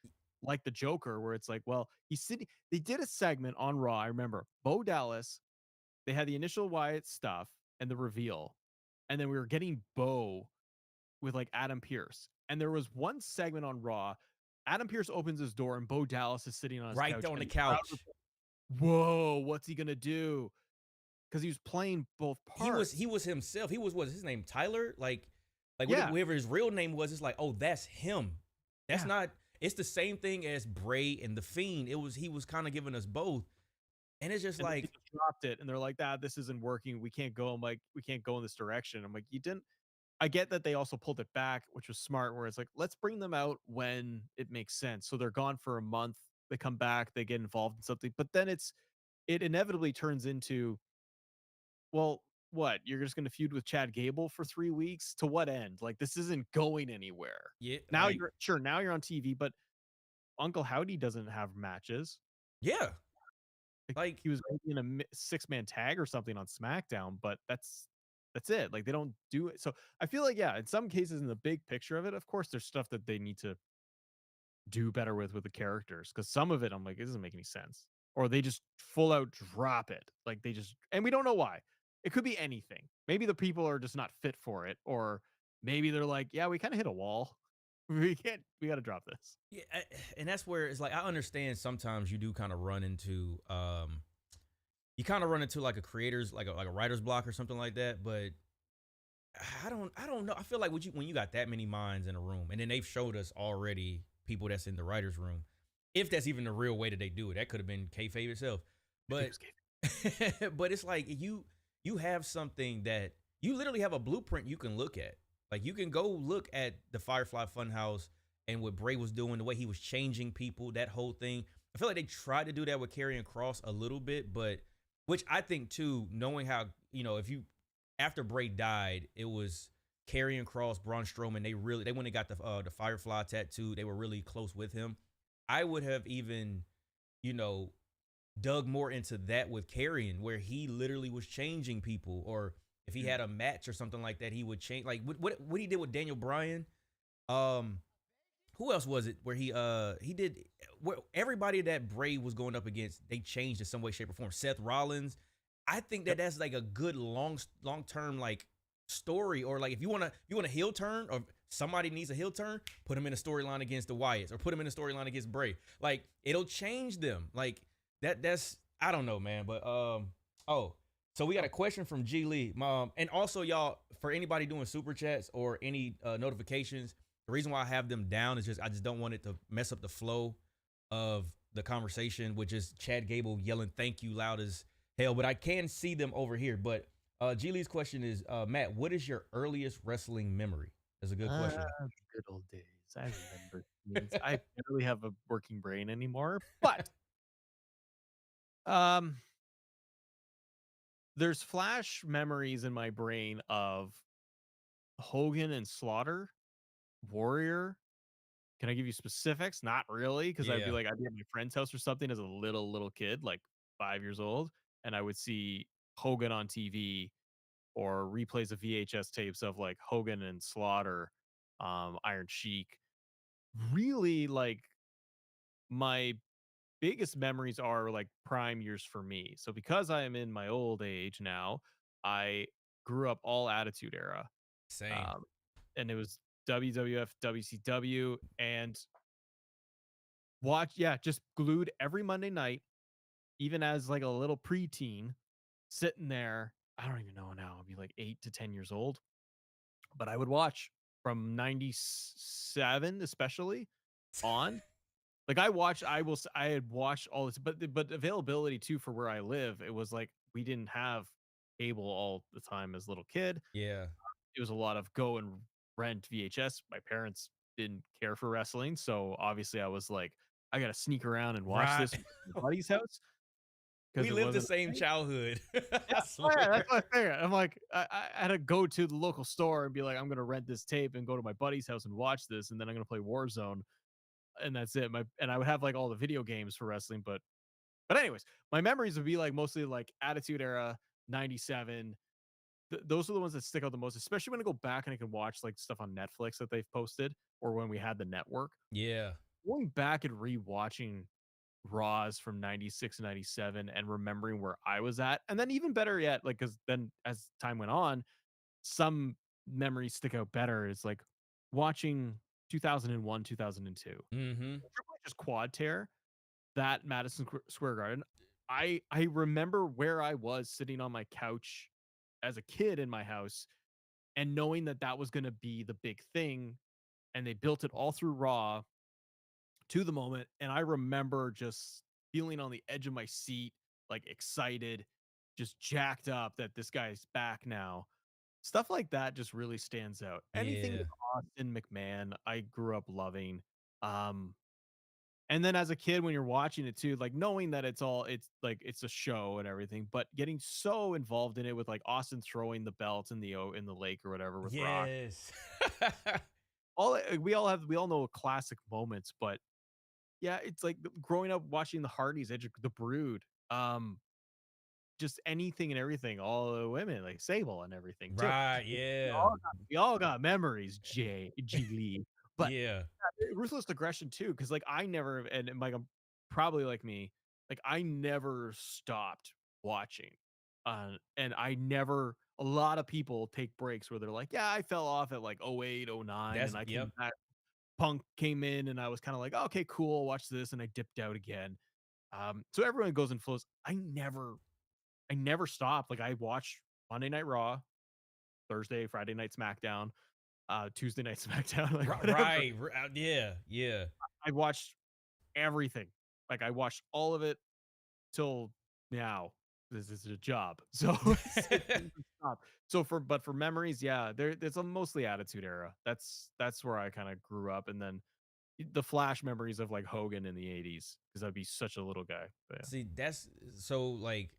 like the Joker, where it's like, well, he's sitting. They did a segment on Raw. I remember Bo Dallas. They had the initial Wyatt stuff and the reveal, and then we were getting Bo with like Adam Pearce. And there was one segment on Raw. Adam Pearce opens his door, and Bo Dallas is sitting on his right couch. there on the couch. Whoa, what's he gonna do? Because he was playing both parts. He was himself. He was his name Tyler? Like Yeah. whatever his real name was, it's like, oh, that's him. That's not. It's the same thing as Bray and the Fiend. He was kind of giving us both, and it's just And like they dropped it, and they're like, this isn't working. We can't go. I'm like, we can't go in this direction. I'm like, you didn't. I get that they also pulled it back, which was smart. Where it's like, let's bring them out when it makes sense. So they're gone for a month. They come back. They get involved in something, but then it inevitably turns into, well, what? You're just going to feud with Chad Gable for 3 weeks? To what end? Like, this isn't going anywhere. yeah. Now like, now you're on TV, but Uncle Howdy doesn't have matches. yeah. Like he was in a 6-man tag or something on SmackDown, but that's it. Like they don't do it. So I feel like, in some cases in the big picture of it, of course, there's stuff that they need to do better with the characters. Because some of it, I'm like, it doesn't make any sense. Or they just full out drop it. Like and we don't know why. It could be anything. Maybe the people are just not fit for it. Or maybe they're like, yeah, we kind of hit a wall. We got to drop this. Yeah, and that's where it's like, I understand sometimes you do kind of run into like a creator's like a writer's block or something like that, but I don't know. I feel like when you got that many minds in a room, and then they've showed us already people that's in the writer's room, if that's even the real way that they do it. That could have been kayfabe itself. But but it's like you have something that you literally have a blueprint you can look at. Like you can go look at the Firefly Funhouse and what Bray was doing, the way he was changing people, that whole thing. I feel like they tried to do that with Karrion Kross a little bit, but which I think too, knowing how, after Bray died, it was Karrion Kross, Braun Strowman. They went and got the Firefly tattoo. They were really close with him. I would have even, dug more into that with Karrion, where he literally was changing people, or if he had a match or something like that, he would change. Like what he did with Daniel Bryan. Who who else was it where he did where everybody that Bray was going up against, they changed in some way, shape, or form. Seth Rollins. I think that's like a good long term like story, or like if you want a heel turn, or somebody needs a heel turn, put him in a storyline against the Wyatts, or put him in a storyline against Bray. Like it'll change them. Like that's I don't know, man. But so we got a question from G Lee, and also y'all, for anybody doing super chats or any notifications. The reason why I have them down is I just don't want it to mess up the flow of the conversation, which is Chad Gable yelling "thank you" loud as hell. But I can see them over here. But G Lee's question is, Matt, what is your earliest wrestling memory? That's a good question. Good old days. I remember things. I barely have a working brain anymore, but there's flash memories in my brain of Hogan and Slaughter, Warrior. Can I give you specifics? Not really, because I'd be Yeah. at my friend's house or something as a little kid, like 5 years old, and I would see Hogan on TV or replays of VHS tapes of like Hogan and Slaughter, Iron Sheik. Really, like my biggest memories are like prime years for me. So because I am in my old age now, I grew up all Attitude Era. Same. Um, and it was WWF, WCW, and just glued every Monday night, even as like a little preteen, sitting there. I don't even know now. I'd be like 8 to 10 years old, but I would watch from '97, especially on. Like I had watched all this, but availability too for where I live. It was like we didn't have cable all the time as a little kid. Yeah. It was a lot of go and rent VHS. My parents didn't care for wrestling, so obviously I was like, I gotta sneak around and watch Right. this at my buddy's house because We it lived the wasn't a same thing. childhood. Yeah, I oh yeah, swear. that's what I figured. I'm like, I had to go to the local store and be like, I'm gonna rent this tape and go to my buddy's house and watch this, and then I'm gonna play Warzone, and that's it. And I would have like all the video games for wrestling, but anyways, my memories would be like mostly like Attitude Era, '97. Those are the ones that stick out the most, especially when I go back and I can watch like stuff on Netflix that they've posted, or when we had the network. Yeah. Going back and rewatching Raws from '96 and '97 and remembering where I was at, and then even better yet, like because then as time went on, some memories stick out better. It's like watching 2001, 2002, Mm-hmm. Triple H's quad tear, that Madison Square Garden. I remember where I was sitting on my couch as a kid in my house and knowing that that was going to be the big thing, and they built it all through Raw to the moment, and I remember just feeling on the edge of my seat, like excited, just jacked up that this guy's back now. Stuff like that just really stands out. Anything Yeah. with Austin McMahon, I grew up loving. Um, and then as a kid, when you're watching it too, like knowing that it's like it's a show and everything, but getting so involved in it with like Austin throwing the belt in the lake or whatever with Rock. Yes. We all know classic moments, but yeah, it's like growing up watching the Hardys, the Brood, just anything and everything, all the women like Sable and everything too. Right. We Yeah. all we all got memories, G Lee. But Yeah. ruthless aggression too, because like I never, and Mike, I'm probably like me, like I never stopped watching, and I never. A lot of people take breaks where they're like, yeah, I fell off at like '08, '09, That's and I yep. came back. Punk came in, and I was kind of like, okay, cool, watch this, and I dipped out again. So everyone goes and flows. I never stopped. Like I watched Monday Night Raw, Thursday, Friday Night SmackDown, Tuesday Night SmackDown, like whatever. Right. Yeah. Yeah. I watched everything. Like I watched all of it till now. This is a job, so it doesn't stop. So for memories, yeah, it's a mostly Attitude Era. That's where I kind of grew up, and then the flash memories of like Hogan in the '80s because I'd be such a little guy. But yeah. See, that's so like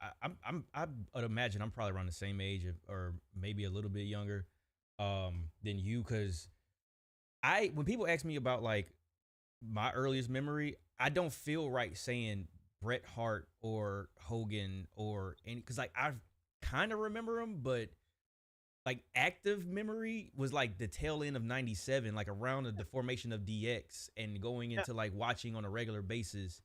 I would imagine I'm probably around the same age or maybe a little bit younger than you, because when people ask me about like my earliest memory, I don't feel right saying Bret Hart or Hogan or any, because like I kind of remember them, but like active memory was like the tail end of 97, like around the formation of DX and going into like watching on a regular basis.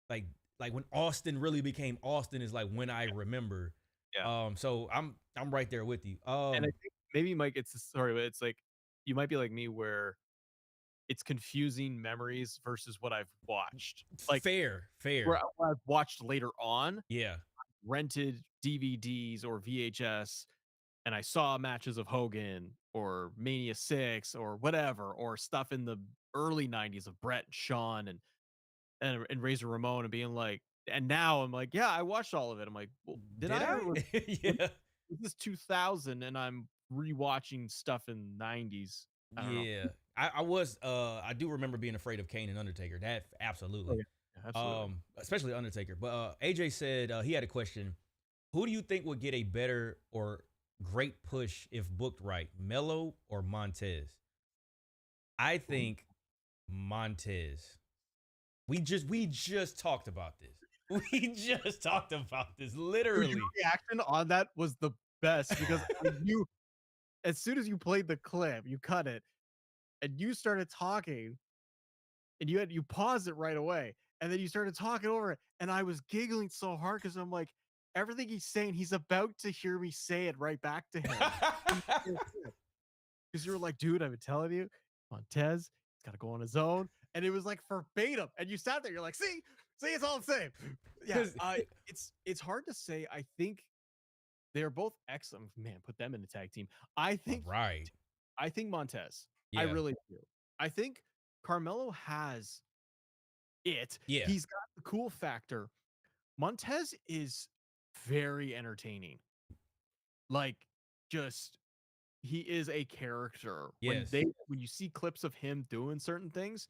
Like when Austin really became Austin is like when I remember. Yeah. So I'm right there with you. And I think maybe Mike, sorry, but it's like you might be like me where it's confusing memories versus what I've watched. Like fair. where I've watched later on, Yeah. rented DVDs or VHS, and I saw matches of Hogan or Mania 6 or whatever, or stuff in the early 90s of Brett and Shawn and Razor Ramon, and being like, and now I'm like, yeah, I watched all of it. I'm like, well, did I? Or Yeah. was this 2000 and I'm rewatching stuff in 90s? I don't know. Yeah. I do remember being afraid of Kane and Undertaker. That absolutely. Yeah, absolutely. Especially Undertaker. But AJ said he had a question. Who do you think would get a better or great push if booked right, Melo or Montez? I think Montez. We just talked about this. We just talked about this. Literally. Your reaction on that was the best because you, as soon as you played the clip, you cut it, and you started talking, and you paused it right away, and then you started talking over it, and I was giggling so hard because I'm like, everything he's saying, he's about to hear me say it right back to him. Because you were like, dude, I've been telling you, Montez, he's got to go on his own. And it was like verbatim. And you sat there, you're like, see, it's all the same. Yeah, it's hard to say. I think they're both excellent. Man, put them in a tag team. I think Montez. Yeah. I really do. I think Carmelo has it. Yeah. He's got the cool factor. Montez is very entertaining. Like, just he is a character. Yes. When you see clips of him doing certain things,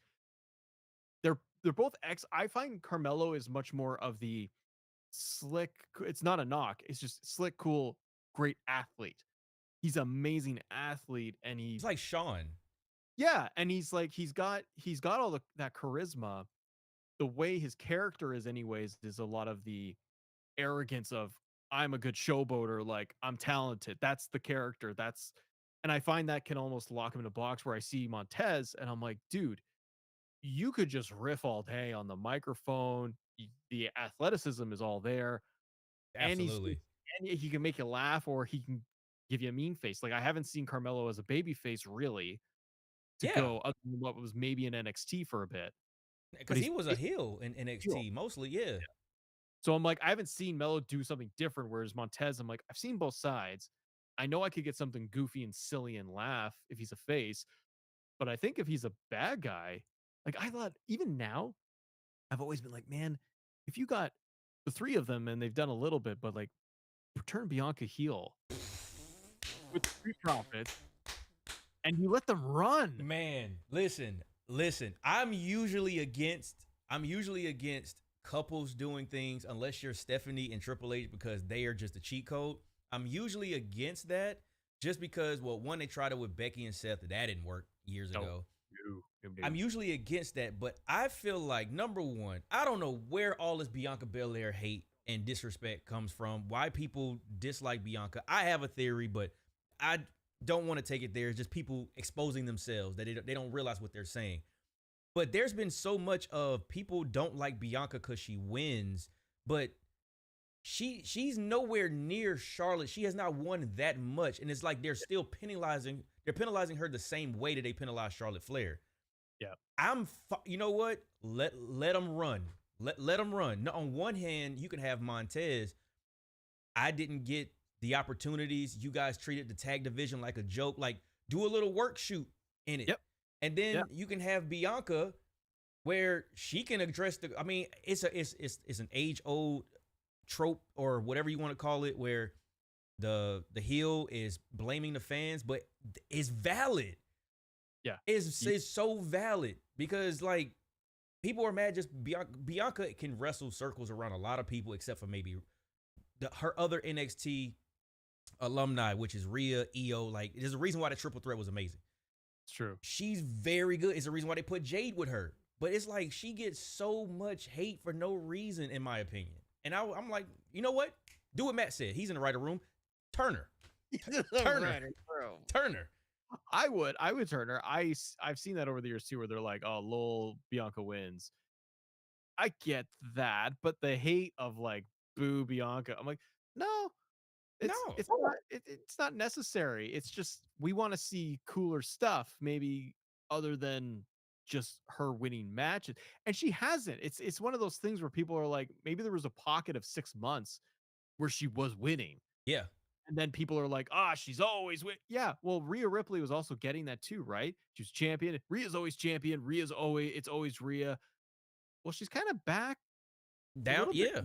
they're both I find Carmelo is much more of the slick. It's not a knock. It's just slick, cool, great athlete. He's an amazing athlete, and he's like Shawn. Yeah, and he's got all that charisma. The way his character is, anyways, is a lot of the arrogance of I'm a good showboater, like I'm talented. That's the character. And I find that can almost lock him in a box where I see Montez and I'm like, dude, you could just riff all day on the microphone. The athleticism is all there. Absolutely. And he can make you laugh or he can give you a mean face. Like I haven't seen Carmelo as a baby face really go other than what was maybe in NXT for a bit. Because he was a heel in NXT mostly, yeah. So I'm like, I haven't seen Melo do something different. Whereas Montez, I'm like, I've seen both sides. I know I could get something goofy and silly and laugh if he's a face. But I think if he's a bad guy, like I thought, even now, I've always been like, man, if you got the three of them and they've done a little bit, but like turn Bianca heel with Street Profits and you let them run. Man, listen. I'm usually against couples doing things unless you're Stephanie and Triple H because they are just a cheat code. I'm usually against that just because, well, one, they tried it with Becky and Seth. That didn't work years ago. I'm usually against that, but I feel like, number one, I don't know where all this Bianca Belair hate and disrespect comes from, why people dislike Bianca. I have a theory, but I don't want to take it there. It's just people exposing themselves that they don't realize what they're saying. But there's been so much of people don't like Bianca because she wins, but she's nowhere near Charlotte. She has not won that much, and it's like they're still penalizing her the same way that they penalize Charlotte Flair. Yeah, you know what? Let them run. Let them run. No, on one hand, you can have Montez. I didn't get the opportunities. You guys treated the tag division like a joke. Like, do a little work shoot in it. Yep. And then you can have Bianca where she can address the, I mean, it's an age-old trope or whatever you want to call it, where the heel is blaming the fans, but it's valid. Yeah. It's so valid because, like, people are mad just Bianca can wrestle circles around a lot of people except for maybe her other NXT alumni, which is Rhea, Io. Like, there's a reason why the triple threat was amazing. It's true. She's very good. It's the reason why they put Jade with her. But it's like she gets so much hate for no reason, in my opinion. And I'm like, you know what? Do what Matt said. He's in the writer room. Turn her. Turner. Turner. I would turn her. I've seen that over the years too, where they're like, "Oh, lol, Bianca wins." I get that, but the hate of like, "Boo, Bianca," I'm like, no, No. it's not necessary. It's just we want to see cooler stuff, maybe other than just her winning matches, and she hasn't. It's one of those things where people are like, maybe there was a pocket of 6 months where she was winning. Yeah. And then people are like, ah, she's always win. Yeah, well, Rhea Ripley was also getting that too, right? She was champion. Rhea's always champion. It's always Rhea. Well, she's kind of back a Down. little bit. Yeah.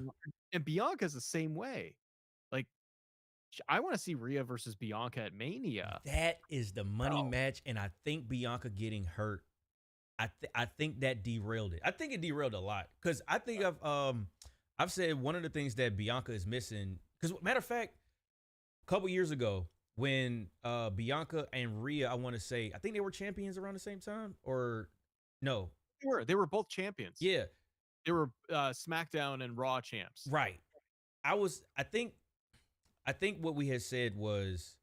And Bianca's the same way. Like, I want to see Rhea versus Bianca at Mania. That is the money Oh. match, and I think Bianca getting hurt, I think that derailed it. I think it derailed a lot because I think I've said one of the things that Bianca is missing. Because matter of fact, a couple years ago when Bianca and Rhea, I want to say, I think they were champions around the same time, or no? They were both champions. Yeah, They were SmackDown and Raw champs. right. I think what we had said was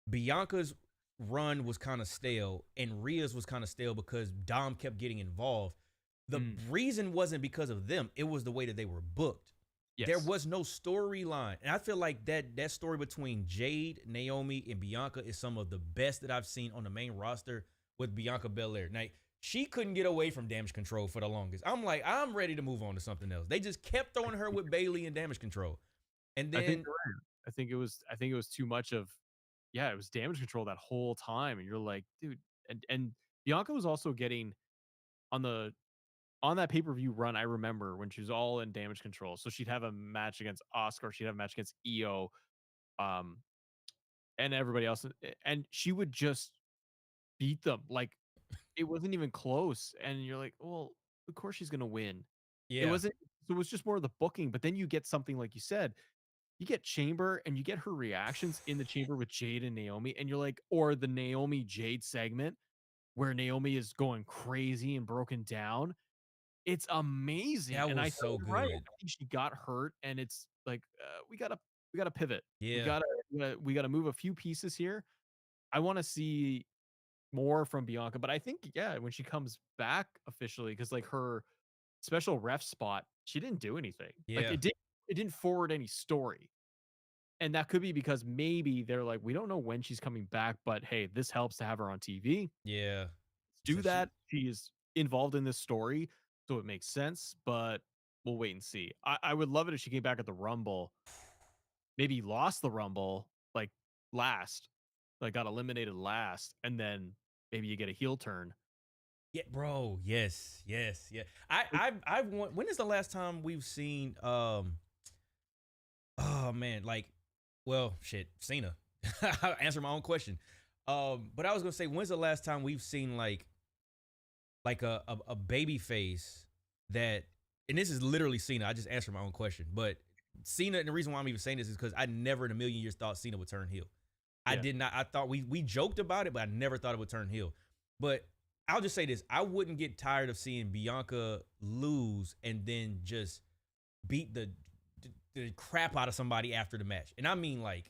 Bianca's run was kind of stale and Rhea's was kind of stale because Dom kept getting involved. The reason wasn't because of them. It was the way that they were booked. Yes. There was no storyline. And I feel like that story between Jade, Naomi, and Bianca is some of the best that I've seen on the main roster with Bianca Belair. Now, she couldn't get away from Damage Control for the longest. I'm like, I'm ready to move on to something else. They just kept throwing her with Bayley and Damage Control. And then I think it was too much of, yeah, it was Damage Control that whole time. And you're like, dude, and Bianca was also getting on that pay-per-view run. I remember when she was all in Damage Control. So she'd have a match against Oscar, she'd have a match against EO, and everybody else, and she would just beat them. Like, it wasn't even close. And you're like, well, of course she's gonna win. yeah, It wasn't, so it was just more of the booking. But then you get something like you said, you get Chamber and you get her reactions in the Chamber with Jade and Naomi, and you're like, or the Naomi Jade segment where Naomi is going crazy and broken down. It's amazing. That And I was so think you're right. good. I think she got hurt, and it's like, we gotta pivot. Yeah. We gotta move a few pieces here. I want to see more from Bianca, but I think, yeah, when she comes back officially, because like her special ref spot, she didn't do anything. Like, Yeah. it didn't forward any story. And that could be because maybe they're like, we don't know when she's coming back, but hey, this helps to have her on TV. Yeah. Do So that. She is involved in this story, so it makes sense, but we'll wait and see. I would love it if she came back at the Rumble, maybe lost the Rumble, like last, like got eliminated last, and then maybe you get a heel turn. Yeah, bro. Yes. Yeah. I've when is the last time we've seen oh man, like, well, shit, Cena. I'll answer my own question. But I was gonna say, when's the last time we've seen like a baby face that, and this is literally Cena. I just answered my own question. But Cena, and the reason why I'm even saying this is because I never in a million years thought Cena would turn heel. I did not. I thought we joked about it, but I never thought it would turn heel. But I'll just say this. I wouldn't get tired of seeing Bianca lose and then just beat the crap out of somebody after the match. And I mean, like,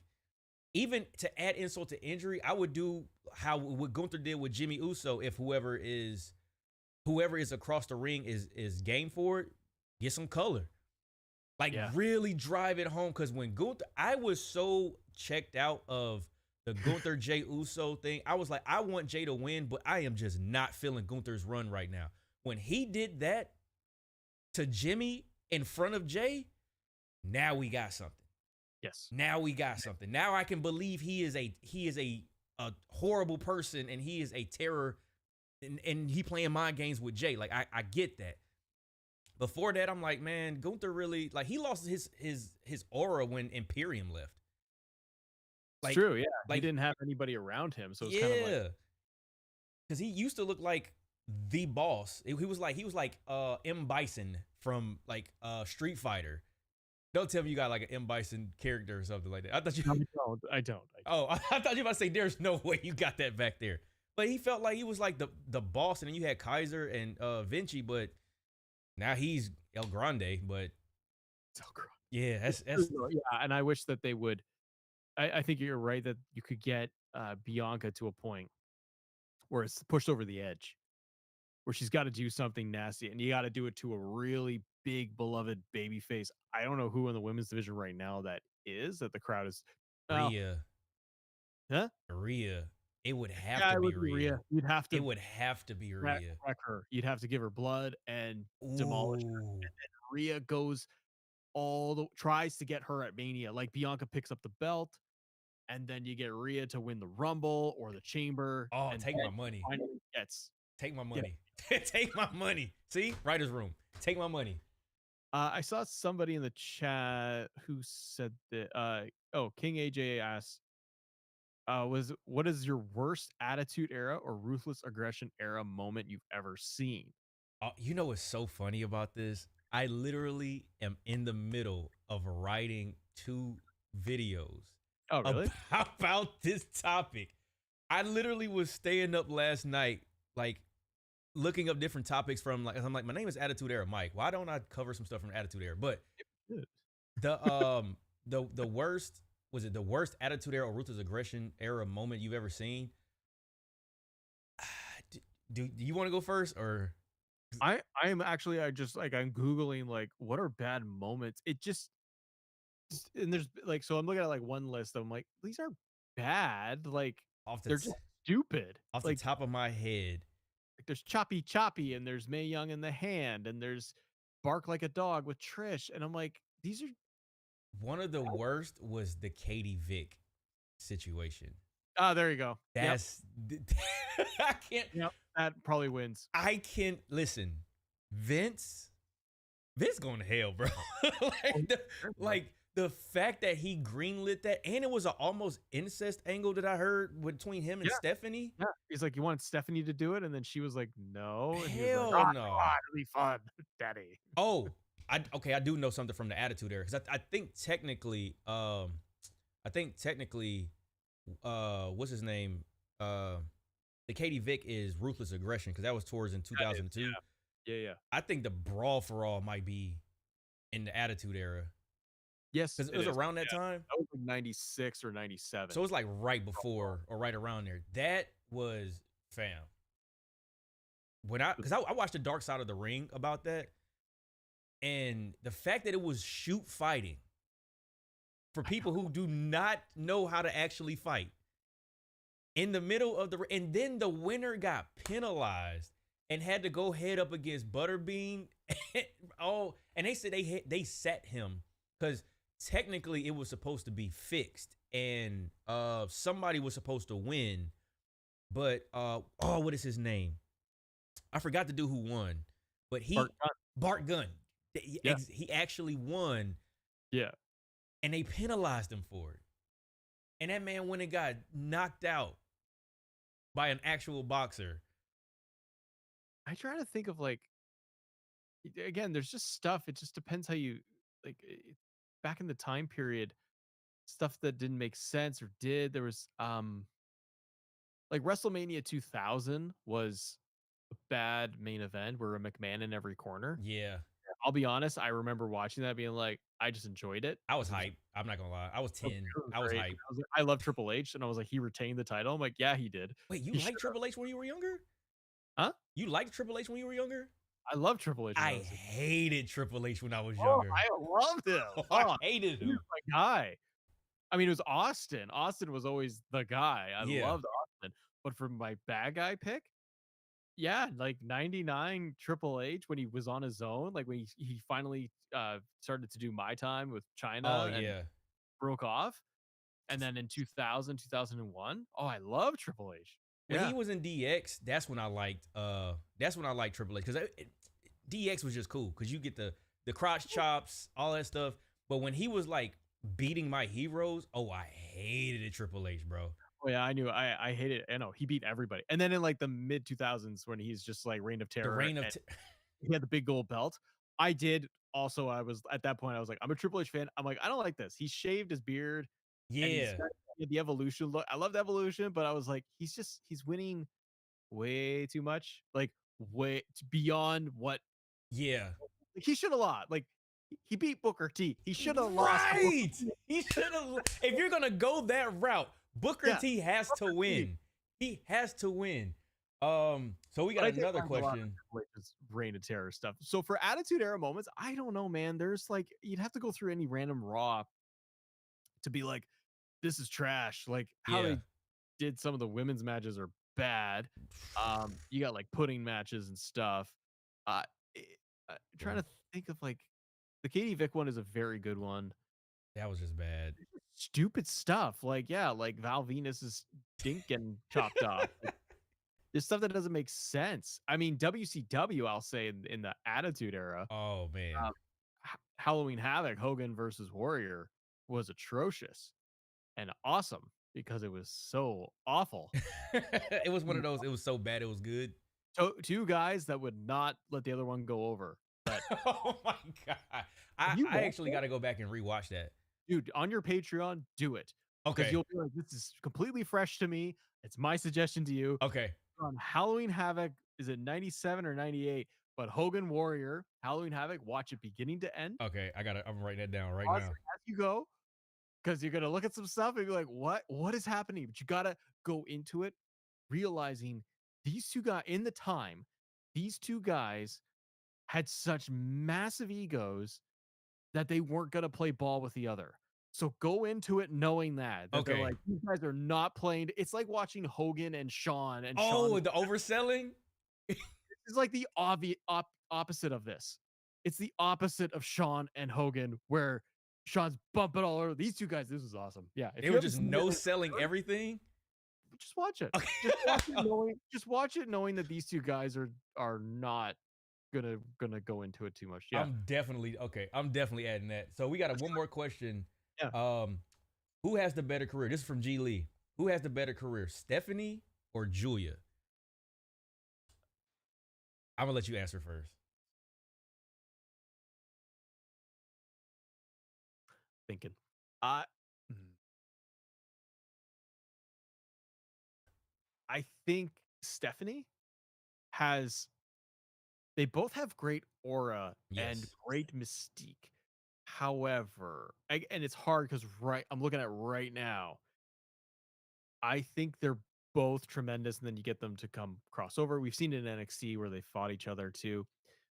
even to add insult to injury, I would do what Gunther did with Jimmy Uso. If whoever is across the ring is game for it, get some color. Like, really drive it home. Because when Gunther, I was so checked out of the Gunther Jey Uso thing. I was like, I want Jey to win, but I am just not feeling Gunther's run right now. When he did that to Jimmy in front of Jey, now we got something. Yes. Now we got something. Now I can believe he is a horrible person and he is a terror, and he playing mind games with Jey. Like, I get that. Before that, I'm like, man, Gunther really, like, he lost his aura when Imperium left. Like, it's true, yeah. Like, he didn't have anybody around him, so it's kind of like, because he used to look like the boss. He was like M. Bison from like Street Fighter. Don't tell me you got like an M. Bison character or something like that. I thought you. I don't. Oh, I thought you were about to say there's no way you got that back there. But he felt like he was like the boss, and then you had Kaiser and Vinci, but now he's El Grande. But It's El Grande. yeah, that's yeah. And I wish that they would I think you're right that you could get Bianca to a point where it's pushed over the edge, where she's got to do something nasty, and you got to do it to a really big beloved baby face. I don't know who in the women's division right now that the crowd is. Oh, Rhea. huh? Rhea. It would have Yeah, to it be would be Rhea. Rhea. You'd have It to would have to be wreck, Rhea. wreck her. You'd have to give her blood and demolish her. Ooh. And then Rhea goes tries to get her at Mania. Like Bianca picks up the belt, and then you get Rhea to win the Rumble or the Chamber. Oh, And take then my money. finally gets. Take my Yeah. money. Take my money. See? Writer's room. Take my money. I saw somebody in the chat who said that. King AJ asked, what is your worst attitude era or ruthless aggression era moment you've ever seen? You know what's so funny about this? I literally am in the middle of writing 2 videos Oh, really? about this topic. I literally was staying up last night, like looking up different topics from like, I'm like, my name is Attitude Era Mike. Why don't I cover some stuff from Attitude Era? But Good. the worst, was it the worst Attitude Era or ruthless aggression era moment you've ever seen? Do you want to go first, or I am actually I'm Googling like what are bad moments. It just and there's like so I'm looking at like one list. I'm like, these are bad. Like off the they're just stupid. off Like, the top of my head? like there's Choppy Choppy and there's Mae Young in the Hand and there's Bark Like a Dog with Trish. And I'm like, these are One of the worst was the Katie Vick situation. there you go. That's I can't. Yep. That probably wins. I can't listen. Vince going to hell, bro. like the fact that he greenlit that, and it was an almost incest angle that I heard between him and Stephanie. Yeah. He's like, you wanted Stephanie to do it, and then she was like, no. And he was Hell like, no. come on, it'll be fun, daddy. Oh, I do know something from the Attitude Era, because I think technically, what's his name? The Katie Vick is Ruthless Aggression, because that was towards in 2002. Yeah. I think the Brawl for All might be in the Attitude Era. Yes, Because it was around that time. That was like 96 or 97. So it was like right before or right around there. That was fam. Because I watched the Dark Side of the Ring about that. And the fact that it was shoot fighting for people who do not know how to actually fight in the middle of and then the winner got penalized and had to go head up against Butterbean. And they said they set him because technically it was supposed to be fixed and somebody was supposed to win, but what is his name? I forgot the dude who won, but Bart Gunn. He actually won. Yeah. And they penalized him for it. And that man went and got knocked out by an actual boxer. I try to think of like, again, there's just stuff. It just depends how you like back in the time period, stuff that didn't make sense or did. There was like WrestleMania 2000 was a bad main event where a McMahon in every corner. Yeah. I'll be honest, I remember watching that being like, I just enjoyed it. I was hyped. I'm not gonna lie. I was 10. I was hyped. I love Triple H, and I was like, he retained the title. I'm like, yeah, he did. Wait, you liked Triple H when you were younger? Huh? You liked Triple H when you were younger? I love Triple H. I hated Triple H when I was younger. I loved him. I hated him. He was my guy. I mean, it was Austin. Austin was always the guy. I loved Austin. But for my bad guy pick, yeah, like 99 Triple H when he was on his own, like when he finally started to do My Time with China and broke off. And then in 2000, 2001, I love Triple H. When he was in DX, that's when I liked Triple H, because DX was just cool because you get the crotch chops, all that stuff. But when he was like beating my heroes, I hated it, Triple H, bro. Oh yeah, I knew. I hated it. I know he beat everybody. And then in like the mid 2000s when he's just like Reign of Terror, he had the big gold belt. I did also. I was at that point. I was like, I'm a Triple H fan. I'm like, I don't like this. He shaved his beard. Yeah. The evolution look. I love the evolution, but I was like, he's winning way too much. Like way beyond what. Yeah. Like, he should have lost. Like He beat Booker T. He should have lost. Right. He should have. If you're gonna go that route, Booker Yeah, T has to Booker T. win. He has to win. So we got But I think another mine's a lot of question. Triple H's Reign of Terror stuff. So for Attitude Era moments, I don't know, man. There's like you'd have to go through any random Raw to be like, this is trash. Like how Yeah. they did some of the women's matches are bad. You got like pudding matches and stuff. Uh, trying to think of like the Katie Vick one is a very good one. That was just bad. Stupid stuff like like Val Venus's dink getting chopped off. Like, there's stuff that doesn't make sense. I mean, WCW, I'll say in the Attitude Era, Oh man. Halloween Havoc, Hogan versus Warrior was atrocious and awesome because it was so awful. It was one of those. It was so bad. It was good. Two guys that would not let the other one go over. But Oh my god. I You actually watched got to go back and rewatch that. dude, on your Patreon, do it. Because Okay. you'll be like, this is completely fresh to me. It's my suggestion to you. Okay. On Halloween Havoc, is it 97 or 98? But Hogan Warrior, Halloween Havoc, watch it beginning to end. Okay. I'm writing that down right Pause now. it as you go. Because you're gonna look at some stuff and be like, what is happening? But you gotta go into it realizing these two guys in the time, these two guys had such massive egos that they weren't gonna play ball with the other. So go into it knowing that they're Okay. like, these guys are not playing. It's like watching Hogan and Shawn and Oh, Shawn. the overselling. It's like the obvious opposite of this. It's the opposite of Shawn and Hogan, where Shawn's bumping all over these two guys. This is awesome. Yeah, if They you were haven't just seen no it, selling everything. just watch it. Okay. Just watch it knowing that these two guys are not gonna go into it too much. Yeah. I'm definitely adding that. So we got one more question. Yeah. Who has the better career? This is from G Lee. Who has the better career, Stephanie or Julia? I'm gonna let you answer first. Thinking. I think Stephanie they both have great aura and Yes. great mystique. However, and it's hard because I'm looking at right now. I think they're both tremendous, and then you get them to come crossover. We've seen it in NXT where they fought each other too.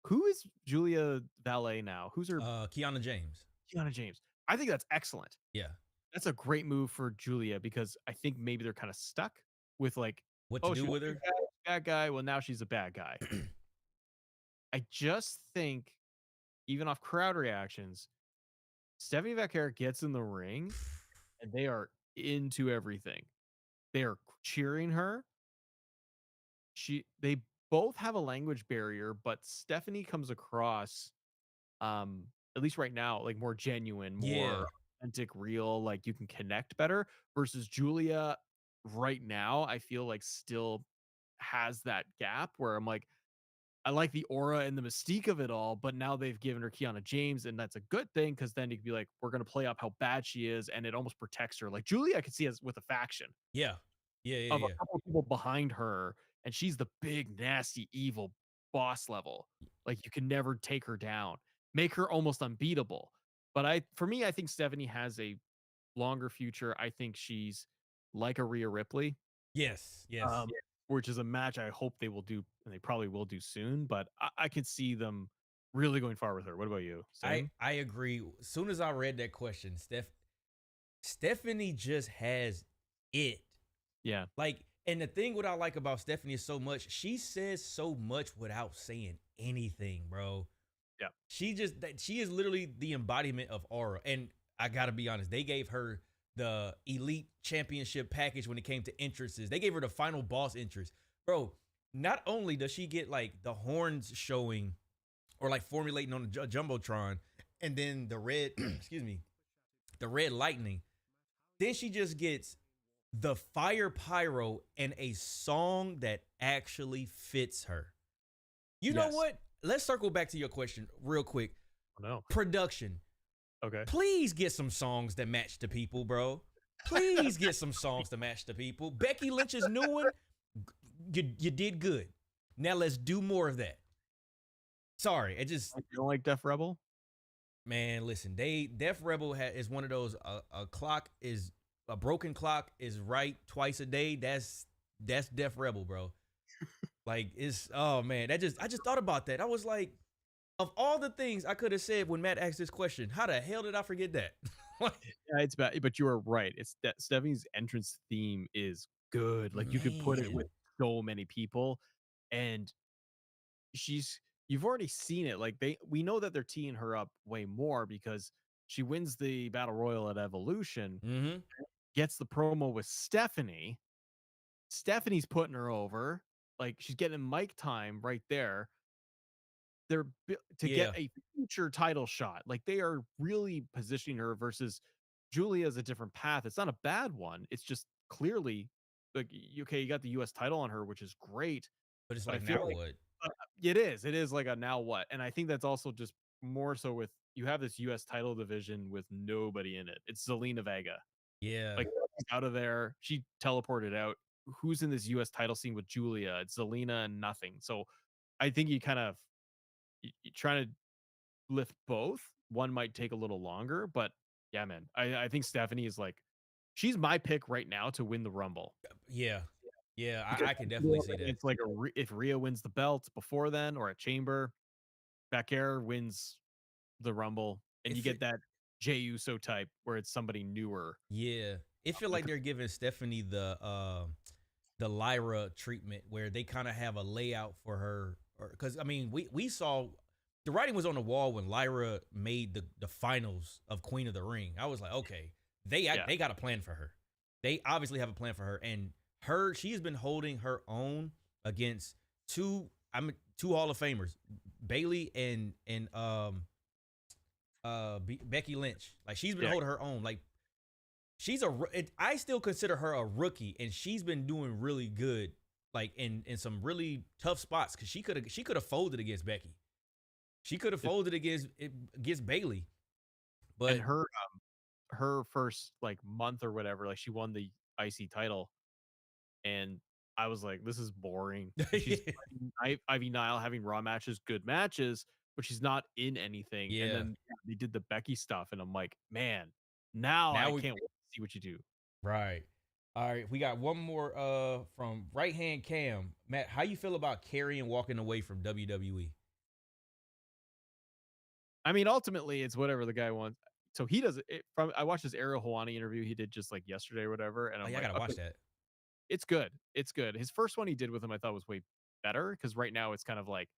Who is Julia Valet now? Who's her? Kiana James. Kiana James. I think that's excellent. Yeah. That's a great move for Julia because I think maybe they're kind of stuck with like, What to do she with was her? a bad guy. Well, now she's a bad guy. I just think, even off crowd reactions, Stephanie Vaquer gets in the ring and they are into everything. They are cheering her. They both have a language barrier, but Stephanie comes across, at least right now, like more genuine, more Yeah. authentic, real, like you can connect better versus Julia right now, I feel like still has that gap where I'm like, I like the aura and the mystique of it all, but now they've given her Kiana James, and that's a good thing because then you can be like, we're gonna play up how bad she is, and it almost protects her. Like Julia, I could see as with a faction Yeah. Yeah. of a couple of people behind her, and she's the big, nasty, evil boss level. Like you can never take her down, make her almost unbeatable. But for me, I think Stephanie has a longer future. I think she's like a Rhea Ripley. Yes. Yes. Which is a match I hope they will do, and they probably will do soon. But I can see them really going far with her. What about you? Same? I agree. As soon as I read that question, Stephanie just has it. Yeah. Like, and the thing what I like about Stephanie is so much, she says so much without saying anything, bro. Yeah. She is literally the embodiment of aura. And I gotta be honest, they gave her the elite championship package when it came to entrances. They gave her the final boss entrance. Bro, not only does she get like the horns showing or like formulating on the Jumbotron and then the red, excuse me, the red lightning, then she just gets the fire pyro and a song that actually fits her. You know Yes. what? Let's circle back to your question real quick. Oh, no. Production. Okay. Please get some songs that match the people, bro. Please get some songs to match the people. Becky Lynch's new one, you did good. Now let's do more of that. Sorry, it just You don't like Def Rebel? Man, listen, Def Rebel is one of those a broken clock is right twice a day. That's Def Rebel, bro. Like it's oh man, I just thought about that. I was like, of all the things I could have said when Matt asked this question, how the hell did I forget that? Yeah, it's bad, but you are right. It's that Stephanie's entrance theme is good. Like you could put it Man. with so many people, and you've already seen it. Like we know that they're teeing her up way more because she wins the battle royal at Evolution, Mm-hmm. gets the promo with Stephanie. Stephanie's putting her over. Like she's getting mic time right there. To Yeah. get a future title shot. Like they are really positioning her versus Julia's a different path. It's not a bad one. It's just clearly like okay, you got the US title on her, which is great. But it's But I like feel now like what? it is like a now what? And I think that's also just more so with you have this US title division with nobody in it. It's Zelina Vega. Yeah. Like out of there, she teleported out. Who's in this US title scene with Julia? It's Zelina and nothing. So I think you kind of you trying to lift both. One might take a little longer, but yeah, man, I think Stephanie is like she's my pick right now to win the Rumble. Yeah. Yeah, Because I can definitely see that. it's like if Rhea wins the belt before then or at Chamber, Becker wins the Rumble, and you If get it, that Jey Uso type where it's somebody newer. yeah. It feel like they're giving Stephanie the Lyra treatment where they kind of have a layout for her because I mean we saw the writing was on the wall when Lyra made the finals of Queen of the Ring. I was like, okay, they got a plan for her. They obviously have a plan for her, and she's been holding her own against two Hall of Famers, Bailey and Becky Lynch. Like she's been holding her own. Like I still consider her a rookie, and she's been doing really good. Like in some really tough spots because she could have folded against Becky. She could have folded against Bailey, but and her first like month or whatever, like she won the IC title, and I was like, this is boring. She's Ivy Nile having Raw matches, good matches, but she's not in anything. Yeah. And then they did the Becky stuff, and I'm like, man, now I can't wait to see what you do. Right. All right, we got one more from right hand Cam. Matt, how you feel about Karrion walking away from WWE? I mean, ultimately, it's whatever the guy wants. So he does it from. I watched his Ariel Helwani interview he did just like yesterday or whatever, and I'm I like, gotta watch that. It's good. It's good. His first one he did with him, I thought was way better because right now it's kind of like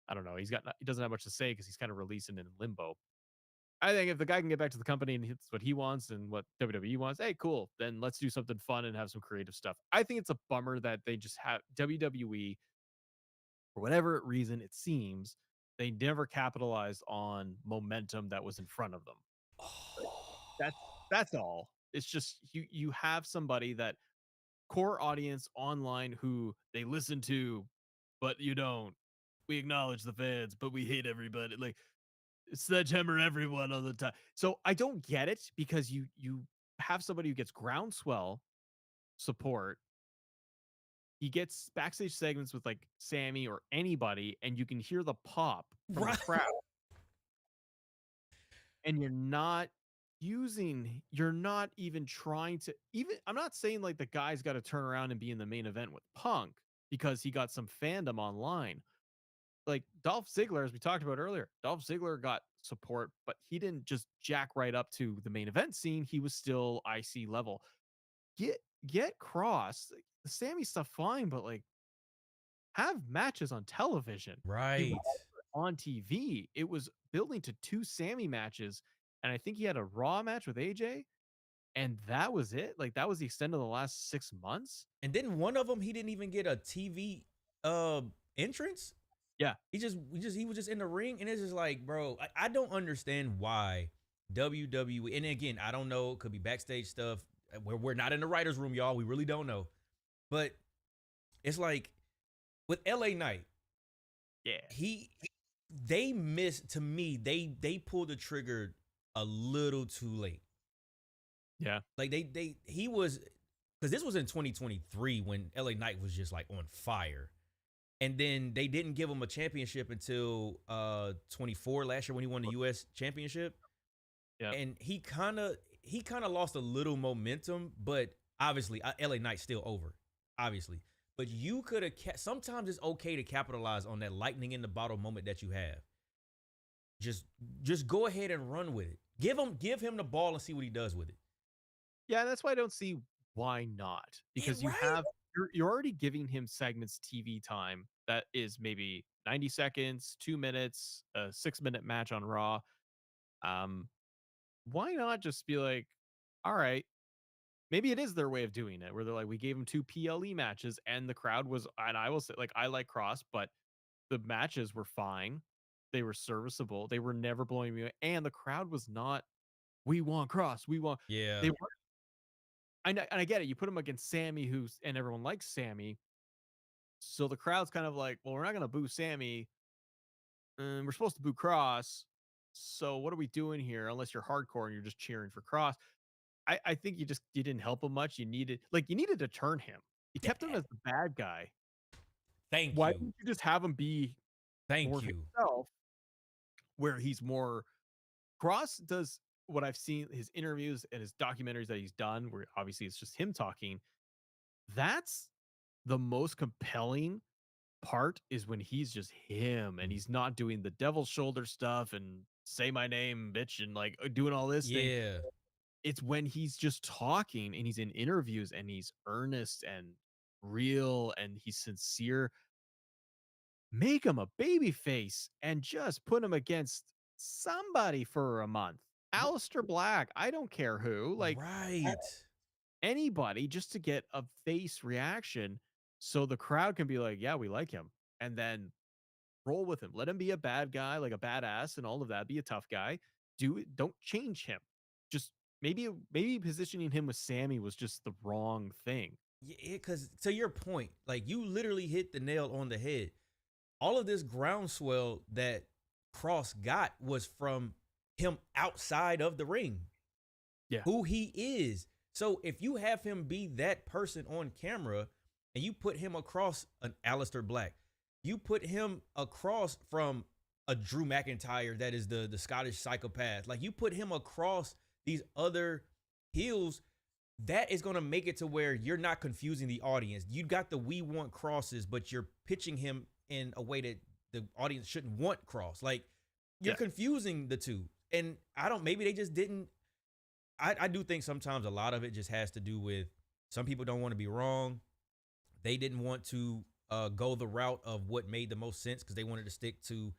I don't know. He doesn't have much to say because he's kind of releasing in limbo. I think if the guy can get back to the company and it's what he wants and what WWE wants, hey, cool. Then let's do something fun and have some creative stuff. I think it's a bummer that they just have WWE for whatever reason it seems they never capitalized on momentum that was in front of them. That's all. It's just you have somebody that core audience online who they listen to, but you don't. We acknowledge the fans, but we hate everybody. Like sledgehammer everyone all the time. So I don't get it because you have somebody who gets groundswell support. He gets backstage segments with like Sammy or anybody, and you can hear the pop from the crowd. And you're not even trying to I'm not saying like the guy's got to turn around and be in the main event with Punk because he got some fandom online. Like Dolph Ziggler, as we talked about earlier, Dolph Ziggler got support, but he didn't just jack right up to the main event scene. He was still IC level. Get Cross, like, the Sammy stuff fine, but like have matches on television. Right. On TV. It was building to 2 Sammy matches, and I think he had a Raw match with AJ, and that was it. Like that was the extent of the last 6 months. And then one of them, he didn't even get a TV entrance. Yeah, he was just in the ring, and it's just like, bro, I don't understand why WWE. And again, I don't know. It could be backstage stuff. We're not in the writers' room, y'all. We really don't know. But it's like with LA Knight. Yeah, they missed, to me, they pulled the trigger a little too late. Yeah. Like he was, because this was in 2023 when LA Knight was just like on fire. And then they didn't give him a championship until 24 last year when he won the US championship. Yeah. And he kind of lost a little momentum, but obviously LA Knight's still over, obviously. But you could have sometimes it's okay to capitalize on that lightning in the bottle moment that you have. Just go ahead and run with it. Give him the ball and see what he does with it. Yeah, that's why I don't see why not. Because you have you're already giving him segments TV time that is maybe 90 seconds, 2 minutes, a 6-minute match on Raw. Why not just be like, all right, maybe it is their way of doing it, where they're like, we gave him 2 PLE matches, and the crowd was, and I will say, like, I like Cross, but the matches were fine. They were serviceable. They were never blowing me away, and the crowd was not, we want Cross, we want. Yeah. They were. And I get it. You put him against Sammy, and everyone likes Sammy, so the crowd's kind of like, well, we're not gonna boo Sammy. We're supposed to boo Cross. So what are we doing here? Unless you're hardcore and you're just cheering for Cross. I think you didn't help him much. You needed to turn him. You kept him as the bad guy. Why didn't you just have him be more himself, where he's more. Cross does what I've seen, his interviews and his documentaries that he's done, where obviously it's just him talking. That's the most compelling part, is when he's just him and he's not doing the devil's shoulder stuff and say my name, bitch, and like doing all this thing. Yeah. It's when he's just talking and he's in interviews and he's earnest and real and he's sincere. Make him a baby face and just put him against somebody for a month. Aleister Black, I don't care who, like right. Anybody, just to get a face reaction so the crowd can be like, yeah, we like him. And then roll with him. Let him be a bad guy, like a badass and all of that. Be a tough guy. Don't change him. Just maybe positioning him with Sammy was just the wrong thing. Yeah, because to your point, like you literally hit the nail on the head. All of this groundswell that Cross got was from him outside of the ring. Yeah. Who he is. So if you have him be that person on camera and you put him across an Aleister Black, you put him across from a Drew McIntyre that is the Scottish psychopath. Like you put him across these other heels, that is going to make it to where you're not confusing the audience. You got the we want Crosses, but you're pitching him in a way that the audience shouldn't want Cross. Like you're confusing the two. And maybe they just didn't. I do think sometimes a lot of it just has to do with some people don't want to be wrong. They didn't want to go the route of what made the most sense because they wanted to stick to,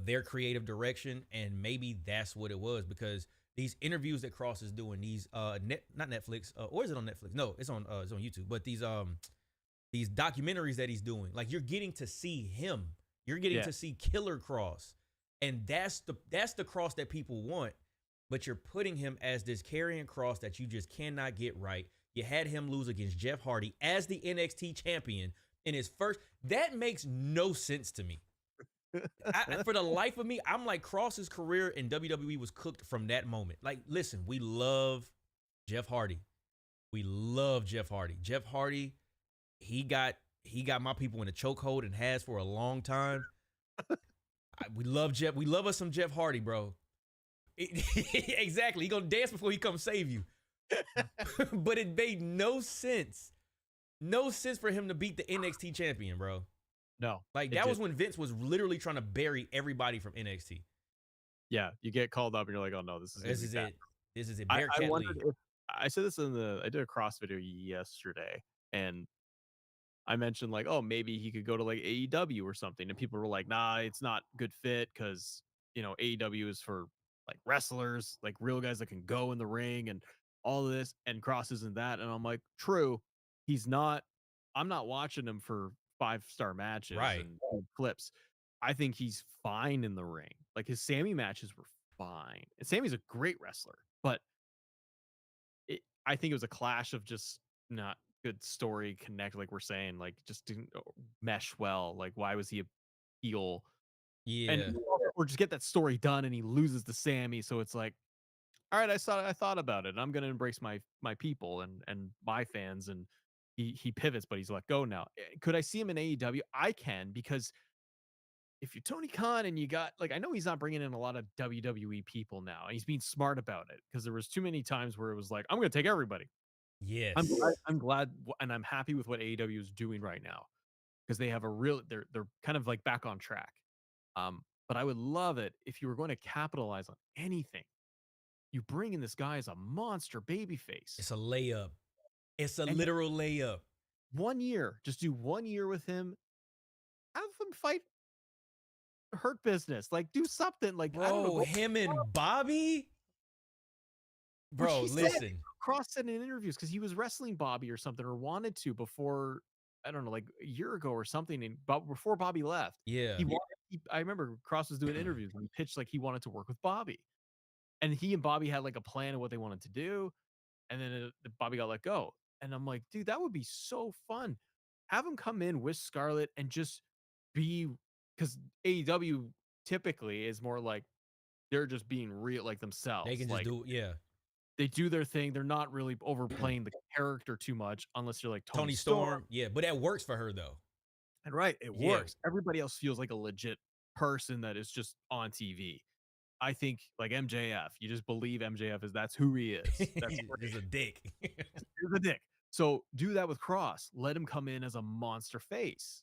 their creative direction. And maybe that's what it was, because these interviews that Cross is doing, these not Netflix, or is it on Netflix? No, it's on YouTube. But these documentaries that he's doing, like you're getting to see him. You're getting to see Killer Cross. And that's the Cross that people want. But you're putting him as this carrying Cross that you just cannot get right. You had him lose against Jeff Hardy as the NXT champion in his first. That makes no sense to me. For the life of me, I'm like, Cross's career in WWE was cooked from that moment. Like, listen, we love Jeff Hardy. We love Jeff Hardy. Jeff Hardy, he got my people in a chokehold and has for a long time. We love Jeff. We love us some Jeff Hardy, bro. Exactly. He gonna dance before he comes save you. But it made no sense. No sense for him to beat the NXT champion, bro. No. Like that was when Vince was literally trying to bury everybody from NXT. Yeah, you get called up and you're like, oh no, this is it. This is it. I wondered if, I said this I did a Cross video yesterday, and I mentioned like, oh, maybe he could go to like AEW or something, and people were like, nah, it's not good fit because AEW is for like wrestlers, like real guys that can go in the ring and all of this, and Cross isn't that. And I'm like, true, he's not. I'm not watching him for 5-star matches and clips. I think he's fine in the ring. Like his Sammy matches were fine, and Sammy's a great wrestler, but I think it was a clash of just not good story connect, like we're saying, like just didn't mesh well. Like why was he a heel? Yeah, and or just get that story done, and he loses to Sammy. So it's like, all right, I thought about it, and I'm gonna embrace my people and my fans, and he pivots, but he's let go now. Could I see him in AEW? I can, because if you're Tony Khan and you got, like, I know he's not bringing in a lot of WWE people now, and he's being smart about it, because there was too many times where it was like, I'm going to take everybody. Yes. I'm glad, and I'm happy with what AEW is doing right now, because they have a real, they're kind of like back on track. But I would love it if you were going to capitalize on anything. You bring in this guy as a monster babyface, It's a layup. It's a and literal layup. 1 year, just do 1 year with him. Have him fight Hurt Business, like do something, like I don't know. Bro, him and Bobby? Bro, Which he said, listen. Cross said in interviews, because he was wrestling Bobby or something, or wanted to before, I don't know, like a year ago or something, and before Bobby left. Yeah. I remember Cross was doing interviews and he pitched like he wanted to work with Bobby, and he and Bobby had like a plan of what they wanted to do, and then Bobby got let go. And I'm like, dude, that would be so fun. Have him come in with Scarlett and just be, because AEW typically is more like they're just being real, like themselves. They can just like, do, yeah. they do their thing. They're not really overplaying the character too much, unless you're like Tony Storm. Yeah, but that works for her though. And right, it Yeah. works. Everybody else feels like a legit person that is just on TV. I think like MJF, you just believe MJF that's who he is. That's He's a dick. He's a dick. So do that with Cross. Let him come in as a monster face.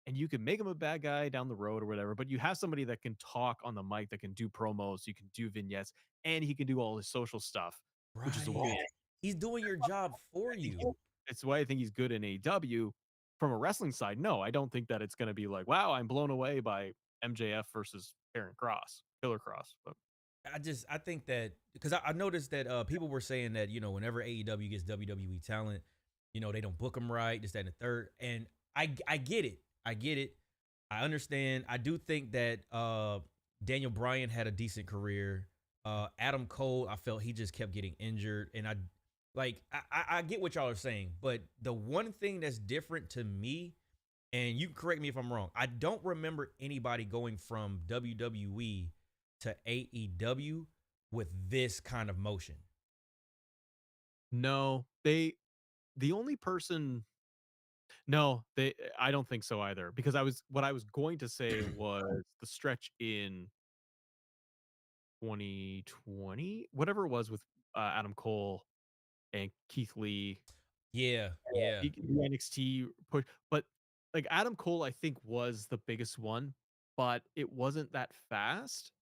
And you can make him a bad guy down the road or whatever, but you have somebody that can talk on the mic, that can do promos, you can do vignettes, and he can do all his social stuff, which is Right. He's doing your job for you. It's why I think he's good in AEW. From a wrestling side, no, I don't think that it's going to be like, wow, I'm blown away by MJF versus Killer Cross. But I think that because I noticed that people were saying that, you know, whenever AEW gets WWE talent, you know, they don't book them right, this, that, and the third. And I get it. I get it. I understand. I do think that Daniel Bryan had a decent career. Adam Cole, I felt he just kept getting injured. And I get what y'all are saying. But the one thing that's different to me, and you can correct me if I'm wrong, I don't remember anybody going from WWE to AEW with this kind of motion. no, the only person, no, I don't think so either. Because what I was going to say was the stretch in 2020, whatever it was, with Adam Cole and Keith Lee. Yeah. The NXT push, but like Adam Cole, I think was the biggest one, but it wasn't that fast,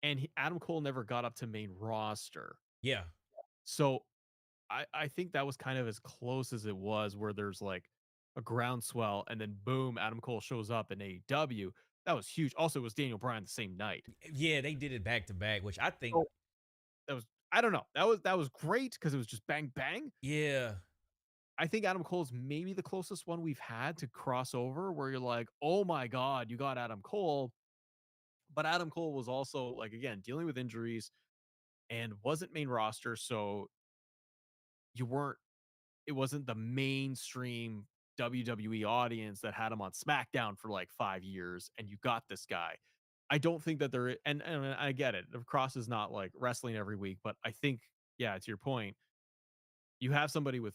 and Adam Cole never got up to main roster. Yeah. So I think that was kind of as close as it was, where there's like a groundswell, and then boom, Adam Cole shows up in AEW. That was huge. Also, it was Daniel Bryan the same night. Yeah, they did it back to back, which I think So that was, I don't know. That was great, because it was just bang bang. yeah. I think Adam Cole's maybe the closest one we've had to crossover, where you're like, oh my God, you got Adam Cole. But Adam Cole was also, like, again, dealing with injuries and wasn't main roster. So it wasn't the mainstream WWE audience that had him on SmackDown for like 5 years, and you got this guy. I don't think that and I get it. Cross is not like wrestling every week, but I think, yeah, to your point, you have somebody with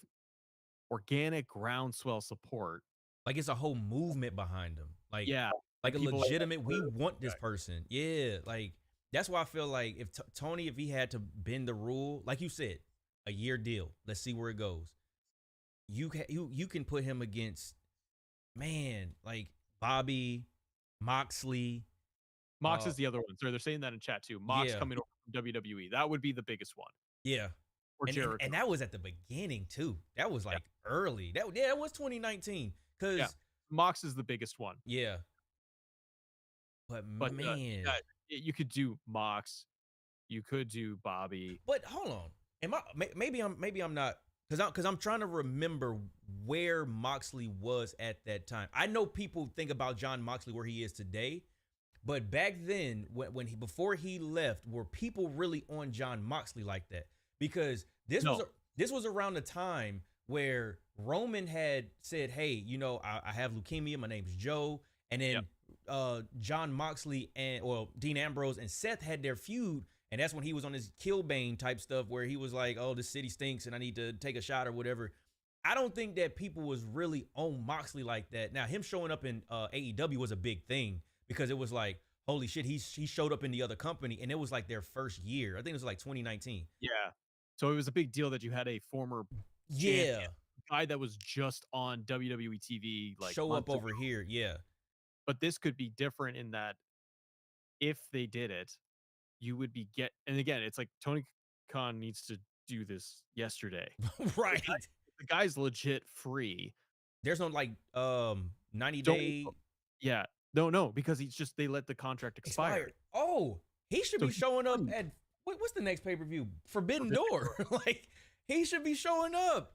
organic groundswell support. Like it's a whole movement behind them. Like, Yeah. like a People legitimate, we want this person. Yeah. Like, that's why I feel like if Tony, if he had to bend the rule, like you said, a year deal, let's see where it goes. You can put him against, man, like Bobby, Moxley. Mox is the other one. So they're saying that in chat too. Mox coming over from WWE. That would be the biggest one. Yeah. Or Jericho. And that was at the beginning too. That was like early. That was 2019. Because Mox is the biggest one. Yeah. But man, you could do Mox. You could do Bobby. But hold on. Maybe I'm not, because I'm trying to remember where Moxley was at that time. I know people think about John Moxley where he is today, but back then, before he left, were people really on John Moxley like that? Because this was around the time where Roman had said, "Hey, you know, I have leukemia. My name's Joe," and then John Moxley and Dean Ambrose and Seth had their feud. And that's when he was on his Killbane type stuff, where he was like, "Oh, this city stinks and I need to take a shot," or whatever. I don't think that people was really on Moxley like that. Now, him showing up in AEW was a big thing because it was like, holy shit, he showed up in the other company, and it was like their first year. I think it was like 2019. Yeah. So it was a big deal that you had a former Yeah, champion, guy that was just on WWE TV like show up months over ago. here. Yeah, But this could be different in that if they did it, you would be and again, it's like Tony Khan needs to do this yesterday. right. The guy's legit free. There's no like 90 Don't day Yeah. No, because they let the contract expire. expired. Oh, he should So be he's showing up free. at what's the next pay-per-view? Forbidden Door. Like he should be showing up.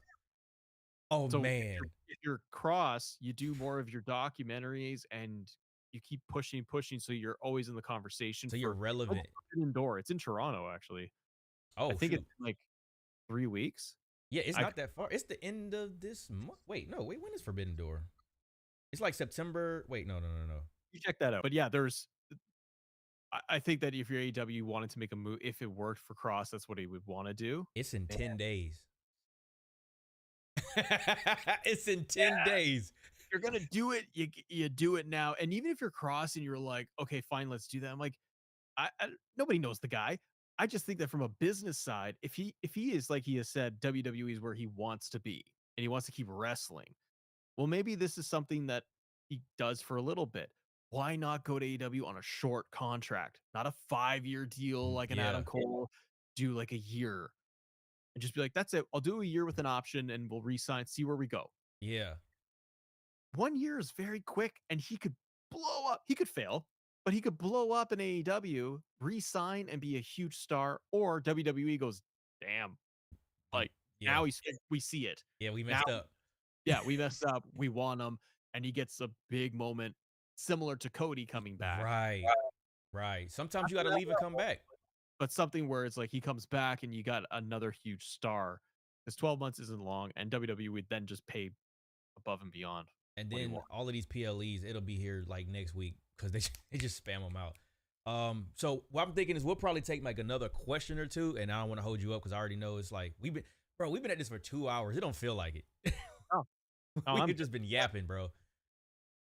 Oh So man. if you're Cross, you do more of your documentaries and you keep pushing, so you're always in the conversation. So you're relevant. Forbidden Door. It's in Toronto, actually. Oh, I think shoot. it's like 3 weeks. Yeah, it's not that far. It's the end of this month. Wait, when is Forbidden Door? It's like September. Wait, no. You check that out. But yeah, I think that if your AEW wanted to make a move, if it worked for Cross, that's what he would want to do. It's in 10 days. It's in 10 days. If you're gonna do it, you do it now. And even if you're Cross and you're like, okay, fine, let's do that. I'm like, I nobody knows the guy. I just think that from a business side, if he is like he has said, WWE is where he wants to be and he wants to keep wrestling. Well, maybe this is something that he does for a little bit. Why not go to AEW on a short contract, not a 5-year deal like an Adam Cole? Do like a year and just be like, that's it. I'll do a year with an option and we'll re-sign, see where we go. Yeah. 1 year is very quick and he could blow up. He could fail, but he could blow up in AEW, re-sign and be a huge star. Or WWE goes, damn, like now we see it. Yeah, we messed up. Yeah, we messed up. We want him, and he gets a big moment similar to Cody coming back. Right. Sometimes you got to leave and come back. But something where it's like he comes back and you got another huge star. Because 12 months isn't long, and WWE would then just pay above and beyond. And then all of these PLEs, it'll be here like next week because they just spam them out. So what I'm thinking is we'll probably take like another question or two, and I don't want to hold you up because I already know it's like we've been at this for 2 hours. It don't feel like it. We've just been yapping, bro.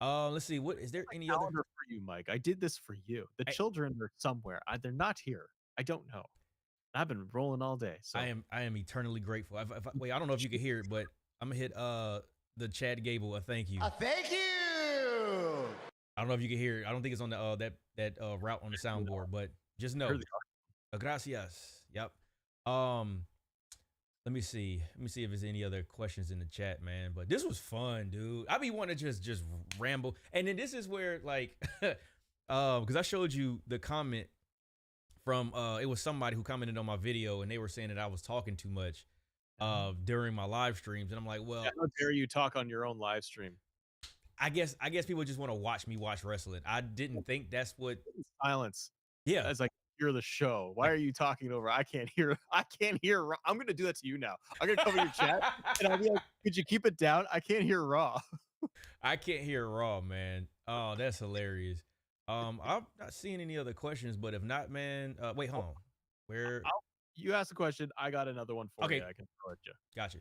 Let's see. What is there any other for you, Mike? I did this for you. The children are somewhere. They're not here. I don't know. I've been rolling all day. So I am eternally grateful. Wait, I don't know if you can hear it, but I'm gonna hit the Chad Gable a thank you. Thank you. I don't know if you can hear it. I don't think it's on the that route on the soundboard, but just know. Gracias. Yep. Let me see if there's any other questions in the chat, man. But this was fun, dude. I be wanting to just ramble. And then this is where like because I showed you the comment from it was somebody who commented on my video and they were saying that I was talking too much during my live streams. And I'm like, well, how dare you talk on your own live stream? I guess people just want to watch me watch wrestling. I didn't think that's what silence. Yeah. It's like you're the show. Why are you talking over? I can't hear. I'm gonna do that to you now. I'm gonna cover your chat and I'll be like, could you keep it down? I can't hear Raw. I can't hear Raw, man. Oh, that's hilarious. I'm not seeing any other questions, but if not, man, wait, hold on. Where you asked a question, I got another one for you. I can throw at you. Gotcha.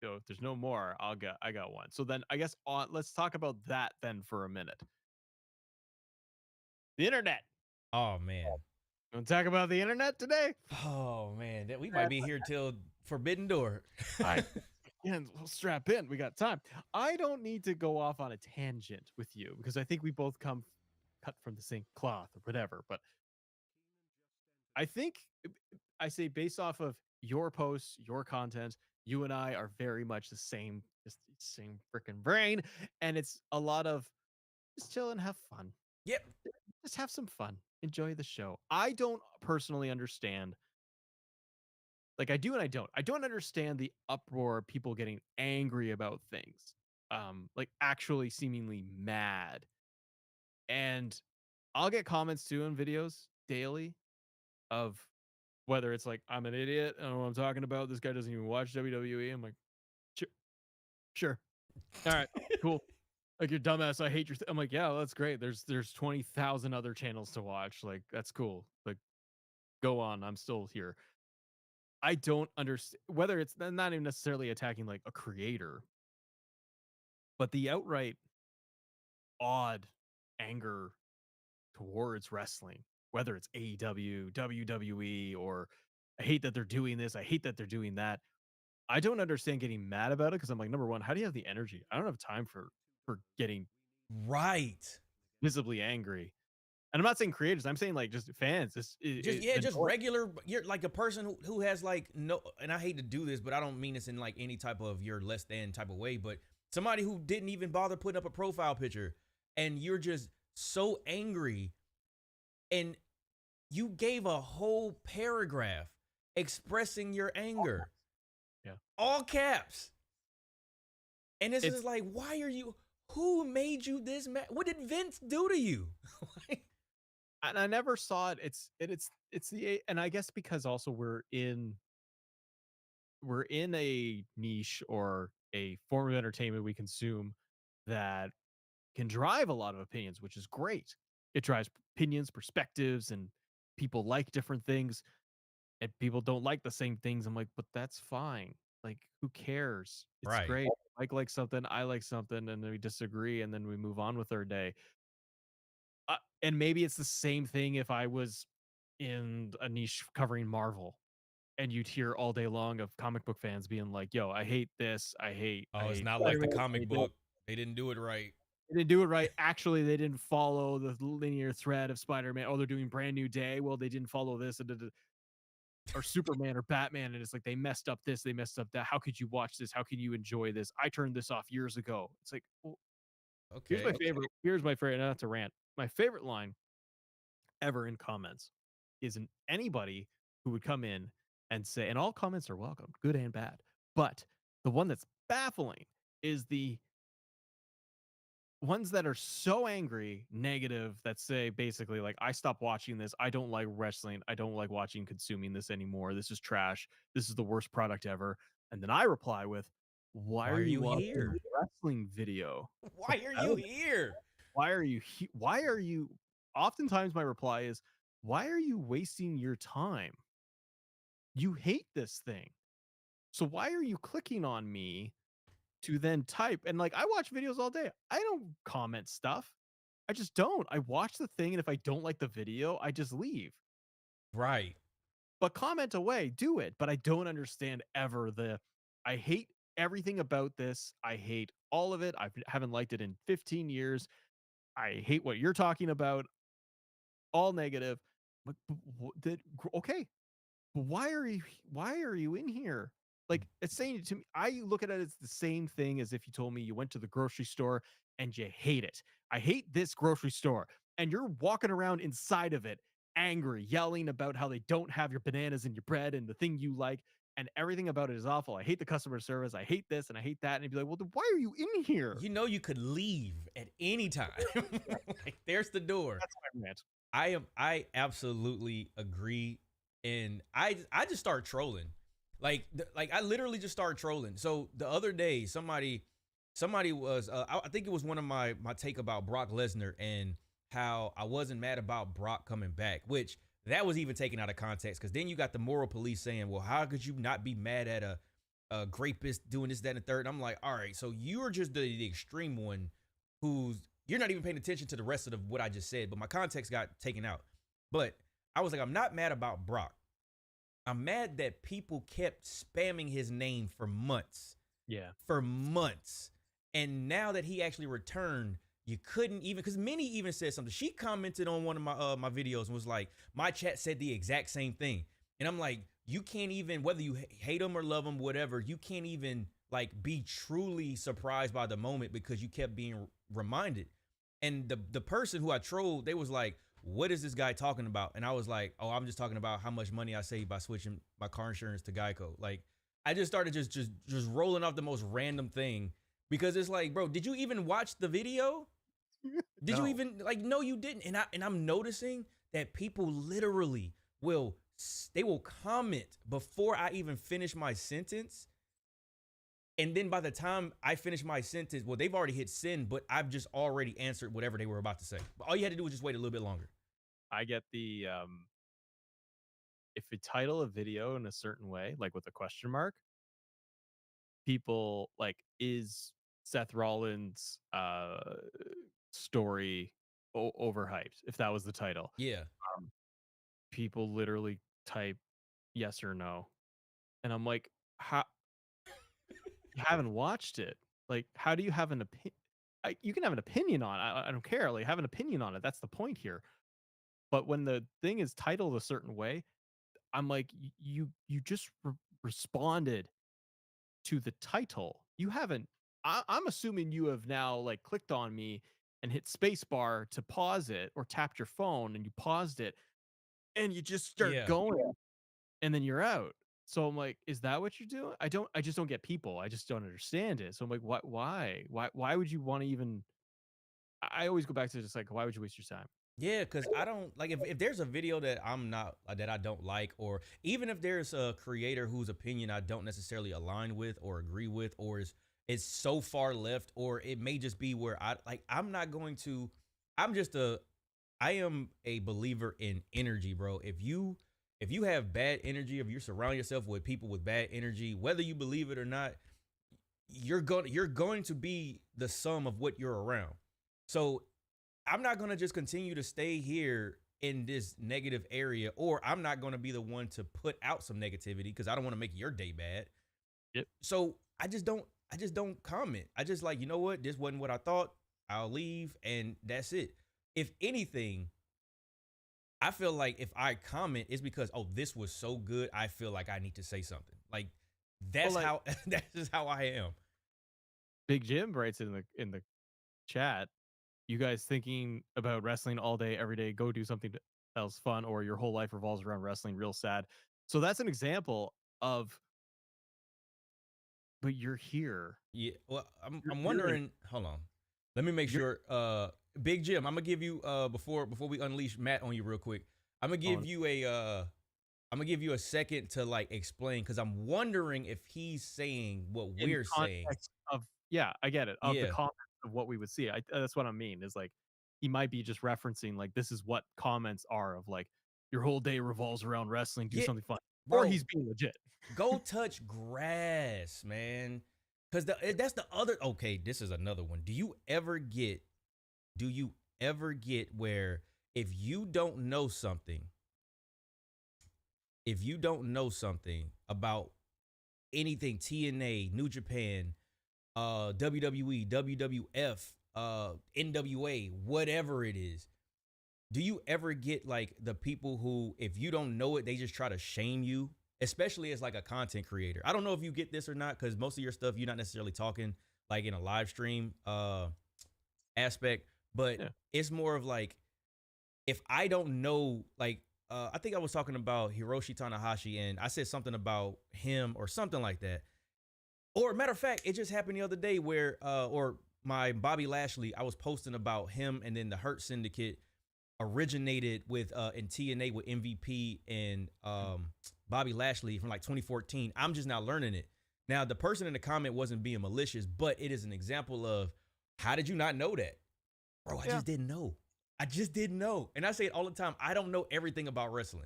So if there's no more, I got one. So then I guess let's talk about that then for a minute. The internet. Oh man. Want to talk about the internet today? Oh man, we might be here till Forbidden Door. Again, we'll strap in. We got time. I don't need to go off on a tangent with you because I think we both come cut from the same cloth or whatever. But I think I say based off of your posts, your content, you and I are very much the same freaking brain. And it's a lot of just chill and have fun. Yep. Just have some fun. Enjoy the show. I don't personally understand. Like I do and I don't. I don't understand the uproar, people getting angry about things. Like actually seemingly mad. And I'll get comments too in videos daily of whether it's like, I'm an idiot, I don't know what I'm talking about. This guy doesn't even watch WWE. I'm like, sure. All right, cool. Like, you're dumbass. I hate your I'm like, yeah, well, that's great. There's 20,000 other channels to watch. Like, that's cool. Like, go on. I'm still here. I don't understand whether it's not even necessarily attacking like a creator, but the outright odd anger towards wrestling, whether it's AEW, WWE, or I hate that they're doing this, I hate that they're doing that. I don't understand getting mad about it because I'm like, number one, how do you have the energy? I don't have time for getting Right. visibly angry. And I'm not saying creators, I'm saying like just fans. Just regular. You're like a person who has like no. And I hate to do this, but I don't mean this in like any type of you're less than type of way. But somebody who didn't even bother putting up a profile picture, and you're just so angry, and you gave a whole paragraph expressing your anger. Yeah. All caps. And it's just like, why are you? Who made you this mad? What did Vince do to you? And I never saw it. It's the and I guess because also we're in a niche or a form of entertainment we consume that can drive a lot of opinions, which is great. It drives opinions, perspectives, and people like different things, and people don't like the same things. I'm like, but that's fine. Like, who cares? It's Right. great. Mike likes something, I like something, and then we disagree, and then we move on with our day. And maybe it's the same thing if I was in a niche covering Marvel, and you'd hear all day long of comic book fans being like, "Yo, I hate this. I hate." Oh, I it's hate not like the Spider-Man, I comic hate book. They didn't do it right. They didn't do it right. Actually, they didn't follow the linear thread of Spider-Man. Oh, they're doing Brand New Day. Well, they didn't follow this. Or Superman or Batman, and it's like they messed up this, they messed up that. How could you watch this? How can you enjoy this? I turned this off years ago. It's like, well, here's my Okay. favorite. Here's my favorite. Not to rant. My favorite line ever in comments is anybody who would come in and say, and all comments are welcome, good and bad. But the one that's baffling is the ones that are so angry, negative, that say basically like, I stopped watching this. I don't like wrestling. I don't like watching, consuming this anymore. This is trash. This is the worst product ever. And then I reply with, why are you watching here? a wrestling video? Why are you here? Why are you why are you oftentimes my reply is, why are you wasting your time? You hate this thing. So why are you clicking on me to then type? And like, I watch videos all day. I don't comment stuff. I just don't. I watch the thing, and if I don't like the video, I just leave. Right. But comment away, do it. But I don't understand ever I hate everything about this. I hate all of it. I haven't liked it in 15 years. I hate what you're talking about. All negative. Okay. Why are you in here? Like, it's saying to me, I look at it as the same thing as if you told me you went to the grocery store and you hate it. I hate this grocery store, and you're walking around inside of it angry, yelling about how they don't have your bananas in your bread and the thing you like, and everything about it is awful. I hate the customer service. I hate this and I hate that. And you'd be like, well, then why are you in here? You know you could leave at any time. Like, there's the door. That's my rant. I absolutely agree. And I just start trolling. Like I literally just started trolling. So the other day, somebody was I think it was one of my take about Brock Lesnar and how I wasn't mad about Brock coming back, which that was even taken out of context, because then you got the moral police saying, well, how could you not be mad at a rapist doing this, that, and the third? And I'm like, all right, so you're just the extreme one you're not even paying attention to the rest of what I just said, but my context got taken out. But I was like, I'm not mad about Brock. I'm mad that people kept spamming his name for months. Yeah. For months. And now that he actually returned, you couldn't even, because Minnie even said something. She commented on one of my videos and was like, my chat said the exact same thing. And I'm like, you can't even, whether you hate him or love him, whatever, you can't even like be truly surprised by the moment because you kept being reminded. And the person who I trolled, they was like, what is this guy talking about? And I was like, oh, I'm just talking about how much money I save by switching my car insurance to Geico. Like, I just started just rolling off the most random thing, because it's like, bro, did you even watch the video? Did you even, like, no, you didn't. And I'm noticing that people literally will comment before I even finish my sentence. And then by the time I finish my sentence, well, they've already hit send, but I've just already answered whatever they were about to say. All you had to do was just wait a little bit longer. I get the if you title a video in a certain way, like with a question mark, people like, is Seth Rollins story overhyped? If that was the title, Yeah. um, people literally type yes or no, and I'm like, how you haven't watched it? Like, how do you have an opinion? You can have an opinion on it. I don't care. Like, have an opinion on it. That's the point here. But when the thing is titled a certain way, I'm like, you just responded to the title. You haven't. I'm assuming you have now like clicked on me and hit spacebar to pause it, or tapped your phone and you paused it, and you just start Yeah. going, and then you're out. So I'm like, is that what you're doing? I just don't get people. I just don't understand it. So I'm like, what? Why would you want to even? I always go back to just like, why would you waste your time? Yeah, because I don't like if there's a video that I'm not that I don't like, or even if there's a creator whose opinion I don't necessarily align with or agree with, or is so far left, or it may just be where I'm not going to. I'm just a I am a believer in energy, bro. If you have bad energy, if you surround yourself with people with bad energy, whether you believe it or not, you're going to be the sum of what you're around. So I'm not going to just continue to stay here in this negative area, or I'm not going to be the one to put out some negativity because I don't want to make your day bad. Yep. So I just don't comment. I just like, you know what? This wasn't what I thought. I'll leave, and that's it. If anything, I feel like if I comment, it's because, oh, this was so good. I feel like I need to say something. Like that's Well, like, how that's just how I am. Big Jim writes in the chat, you guys thinking about wrestling all day, every day, go do something else fun, or your whole life revolves around wrestling, real sad. So that's an example of, but you're here. Yeah. Well, I'm You're in- wondering. Hold on. Let me make You're- sure. Big Jim, I'm gonna give you before we unleash Matt on you real quick. I'm gonna give you a second to like explain, because I'm wondering if he's saying what in we're saying. context of, yeah, I get it. Of the Yeah. comments of what we would see. That's what I mean, is like, he might be just referencing like, this is what comments are of like, your whole day revolves around wrestling, do Yeah, something fun. bro. Or he's being legit. Go touch grass, man. Because that's the other. Okay, this is another one. Do you ever get where if you don't know something about anything, TNA, New Japan, WWE, WWF, NWA, whatever it is, do you ever get like the people who, if you don't know it, they just try to shame you, especially as like a content creator? I don't know if you get this or not, because most of your stuff, you're not necessarily talking like in a live stream aspect, but Yeah. it's more of like, if I don't know, like, I think I was talking about Hiroshi Tanahashi, and I said something about him or something like that. Or matter of fact, it just happened the other day where, or my Bobby Lashley, I was posting about him, and then the Hurt Syndicate originated with in TNA with MVP and Bobby Lashley from like 2014. I'm just now learning it. Now, the person in the comment wasn't being malicious, but it is an example of, how did you not know that? Bro, I just didn't know. I just didn't know. And I say it all the time. I don't know everything about wrestling.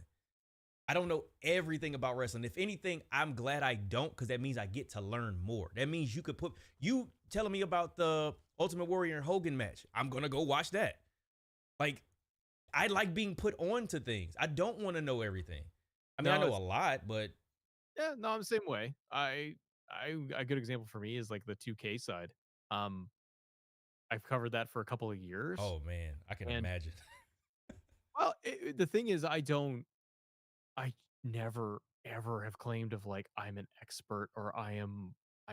I don't know everything about wrestling. If anything, I'm glad I don't, because that means I get to learn more. That means you telling me about the Ultimate Warrior and Hogan match. I'm going to go watch that. Like, I like being put on to things. I don't want to know everything. I mean, I know a lot, but yeah, no, I'm the same way. A good example for me is like the 2K side. I've covered that for a couple of years. oh man, I can And- imagine. Well, the thing is, I never ever have claimed of like, I'm an expert, or I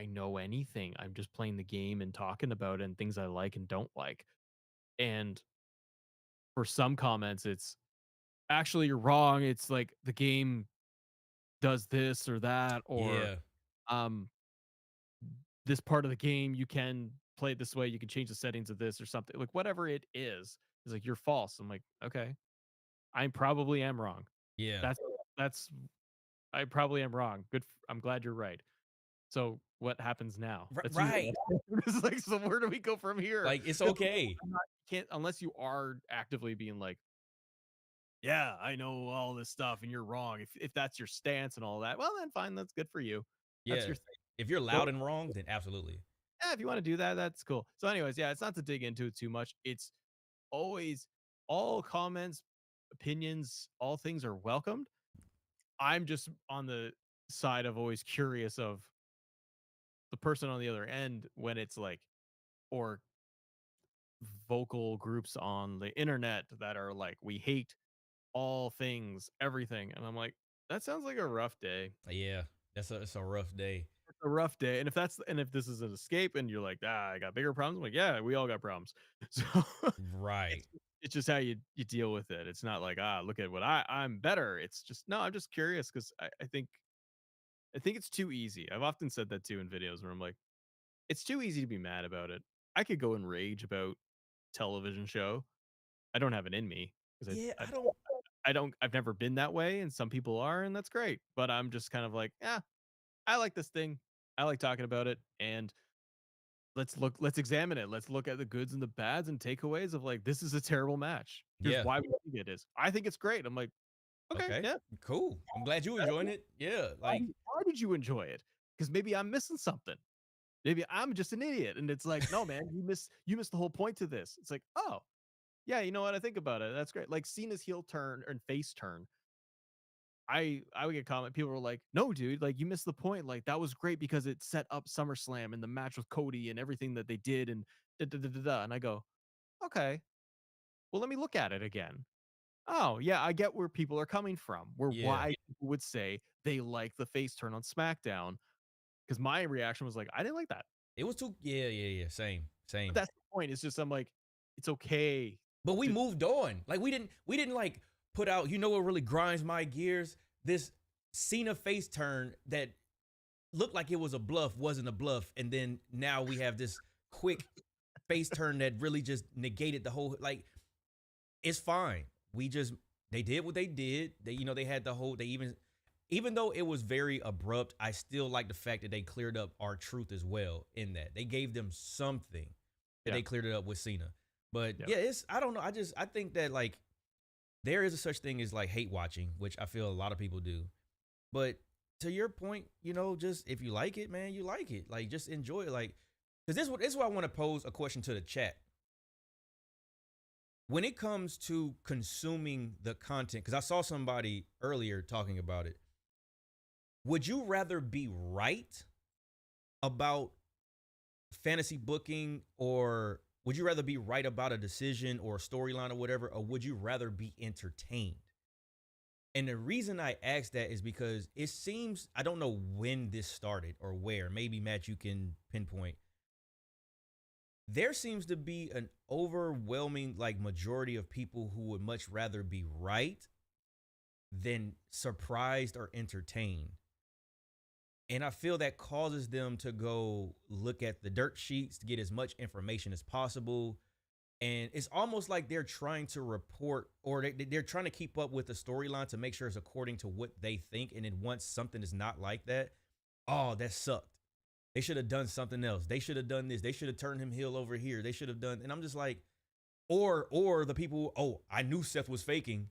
know anything. I'm just playing the game and talking about it and things I like and don't like. And for some comments, it's actually, you're wrong. It's like the game does this or that, or Yeah. this part of the game, you can play it this way, you can change the settings of this or something. Like, whatever it is like, you're false. I'm like, okay, I probably am wrong. Yeah. That's I probably am wrong. I'm glad you're right. So what happens now? That's Right. It's like, so where do we go from here? Like, it's okay. Can't, unless you are actively being like, yeah, I know all this stuff and you're wrong. If that's your stance and all that, well then fine, that's good for you. That's Yeah. your thing. If you're Go, loud and wrong, then absolutely. yeah, if you want to do that, that's cool. So, anyways, yeah, it's not to dig into it too much. It's always all comments, opinions, all things are welcomed. I'm just on the side of always curious of the person on the other end when it's like, or vocal groups on the internet that are like, we hate all things, everything. And I'm like, that sounds like a rough day. Yeah. It's a rough day. It's a rough day. And if this is an escape and you're like, I got bigger problems, I'm like, yeah, we all got problems. So Right. it's just how you deal with it. It's not like, look at what I'm better. It's just, no, I'm just curious because I think it's too easy. I've often said that too in videos where I'm like, it's too easy to be mad about it. I could go and rage about television show. I don't have it in me because Yeah, I don't. I've never been that way, and some people are, and that's great. But I'm just kind of like, yeah, I like this thing. I like talking about it, and let's examine it. Let's look at the goods and the bads and takeaways of like, this is a terrible match. Here's Yeah. why we think it is. I think it's great. I'm like, okay, Okay. yeah. Cool. I'm glad you enjoying it. Yeah. Why, Like, why did you enjoy it? Because maybe I'm missing something. Maybe I'm just an idiot. And it's like, no, man, you missed the whole point to this. It's like, oh, yeah, you know what? I think about it. That's great. Like Cena's heel turn and face turn. I would get comment. People were like, "No, dude, like you missed the point. Like that was great because it set up SummerSlam and the match with Cody and everything that they did and da da da da." Da. And I go, "Okay, well, let me look at it again." Oh, yeah, I get where people are coming from. Where yeah. why people would say they like the face turn on SmackDown because my reaction was like, I didn't like that. It was too. Yeah. Yeah. Yeah. Same. But Same. that's the point. It's just I'm like, it's okay. But we To, moved on. Like we didn't like put out. You know what really grinds my gears? This Cena face turn that looked like it was a bluff wasn't a bluff, and then now we have this quick face turn that really just negated the whole. Like it's fine. We just they did what they did. They had the whole. They even though it was very abrupt, I still like the fact that they cleared up our truth as well. In that they gave them something that yeah, they cleared it up with Cena. But yeah, yeah, it's I don't know. I think that like there is a such thing as like hate watching, which I feel a lot of people do. But to your point, just if you like it, man, you like it. Like just enjoy it. Like because this is what I want to pose a question to the chat. When it comes to consuming the content, because I saw somebody earlier talking about it, would you rather be right about fantasy booking, or would you rather be right about a decision or a storyline or whatever, or would you rather be entertained? And the reason I ask that is because it seems, I don't know when this started or where, maybe Matt, you can pinpoint. There seems to be an overwhelming like majority of people who would much rather be right than surprised or entertained. And I feel that causes them to go look at the dirt sheets to get as much information as possible. And it's almost like they're trying to report, or they're trying to keep up with the storyline to make sure it's according to what they think. And then once something is not like that, oh, that sucked. They should have done something else. They should have done this. They should have turned him heel over here. They should have done. And I'm just like, or the people, oh, I knew Seth was faking.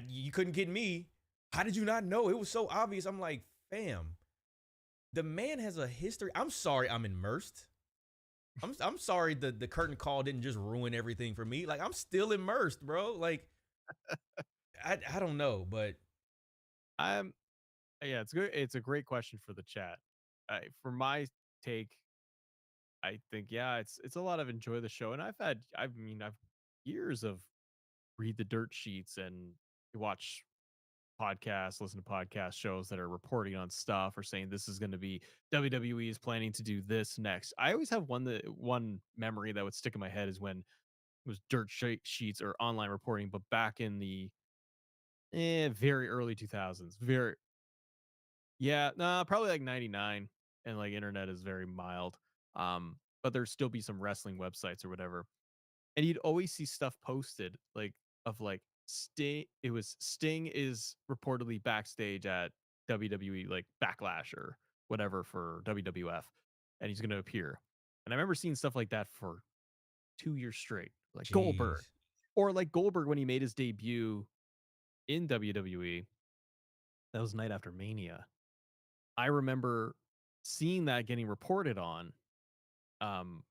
You couldn't get me. How did you not know? It was so obvious. I'm like, fam, the man has a history. I'm sorry I'm immersed. I'm sorry the curtain call didn't just ruin everything for me. Like I'm still immersed, bro. Like I don't know, but I'm yeah, it's good. It's a great question for the chat. For my take, I think yeah, it's a lot of enjoy the show, and I've years of read the dirt sheets and watch podcasts, listen to podcast shows that are reporting on stuff or saying this is going to be WWE is planning to do this next. I always have one memory that would stick in my head is when it was sheets or online reporting, but back in the very early 2000s, very yeah, no, probably like 99, and like internet is very mild. But there'd still be some wrestling websites or whatever. And you'd always see stuff posted like of like Sting. It was Sting is reportedly backstage at WWE like Backlash or whatever for WWF, and he's going to appear. And I remember seeing stuff like that for 2 years straight, like Goldberg, jeez. Or like Goldberg when he made his debut in WWE, that was night after Mania. I remember seeing that getting reported on. Um,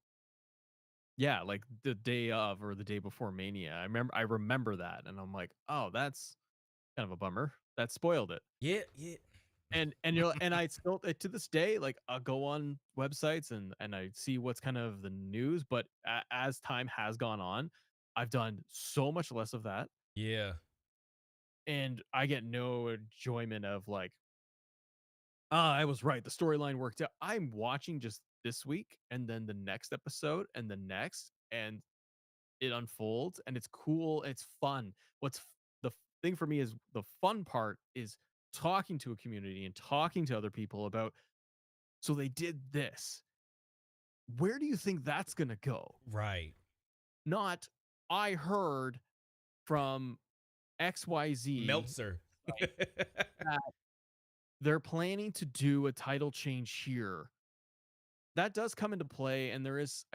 yeah, like the day of or the day before Mania. I remember that, and I'm like, oh, that's kind of a bummer. That spoiled it. Yeah, yeah. And I still to this day, like I'll go on websites and I see what's kind of the news, but as time has gone on, I've done so much less of that, Yeah. and I get no enjoyment of like, ah, I was right, the storyline worked out. I'm watching just this week and then the next episode and the next, and it unfolds and it's cool, it's fun. The thing for me is the fun part is talking to a community and talking to other people about, so they did this. Where do you think that's going to go? Right. Not, I heard from XYZ Meltzer. that they're planning to do a title change here. That does come into play, and there is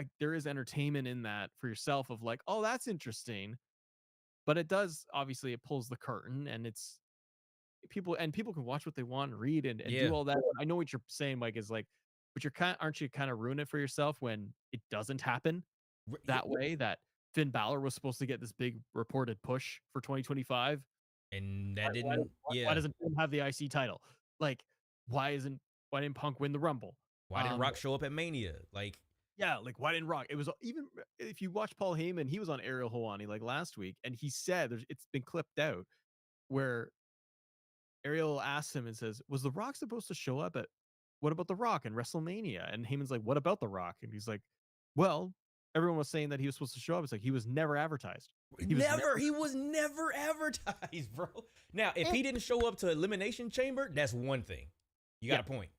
entertainment in that for yourself of like, oh, that's interesting. But it does, obviously, it pulls the curtain, and it's people can watch what they want and read and Yeah. do all that. I know what you're saying, Mike, is like, but aren't you kind of ruining it for yourself when it doesn't happen that way? That Finn Balor was supposed to get this big reported push for 2025, And that didn't. why doesn't Finn have the IC title? Like, why didn't Punk win the Rumble? Why didn't Rock show up at Mania? Like, yeah, like why didn't Rock? It was even if you watch Paul Heyman, he was on Ariel Helwani like last week, and he said it's been clipped out where Ariel asks him and says, "Was The Rock supposed to show up at? What about The Rock in WrestleMania?" And Heyman's like, "What about The Rock?" And he's like, "Well, everyone was saying that he was supposed to show up. It's like he was never advertised. he was never advertised, bro. Now, if he didn't show up to Elimination Chamber, that's one thing. You got a point.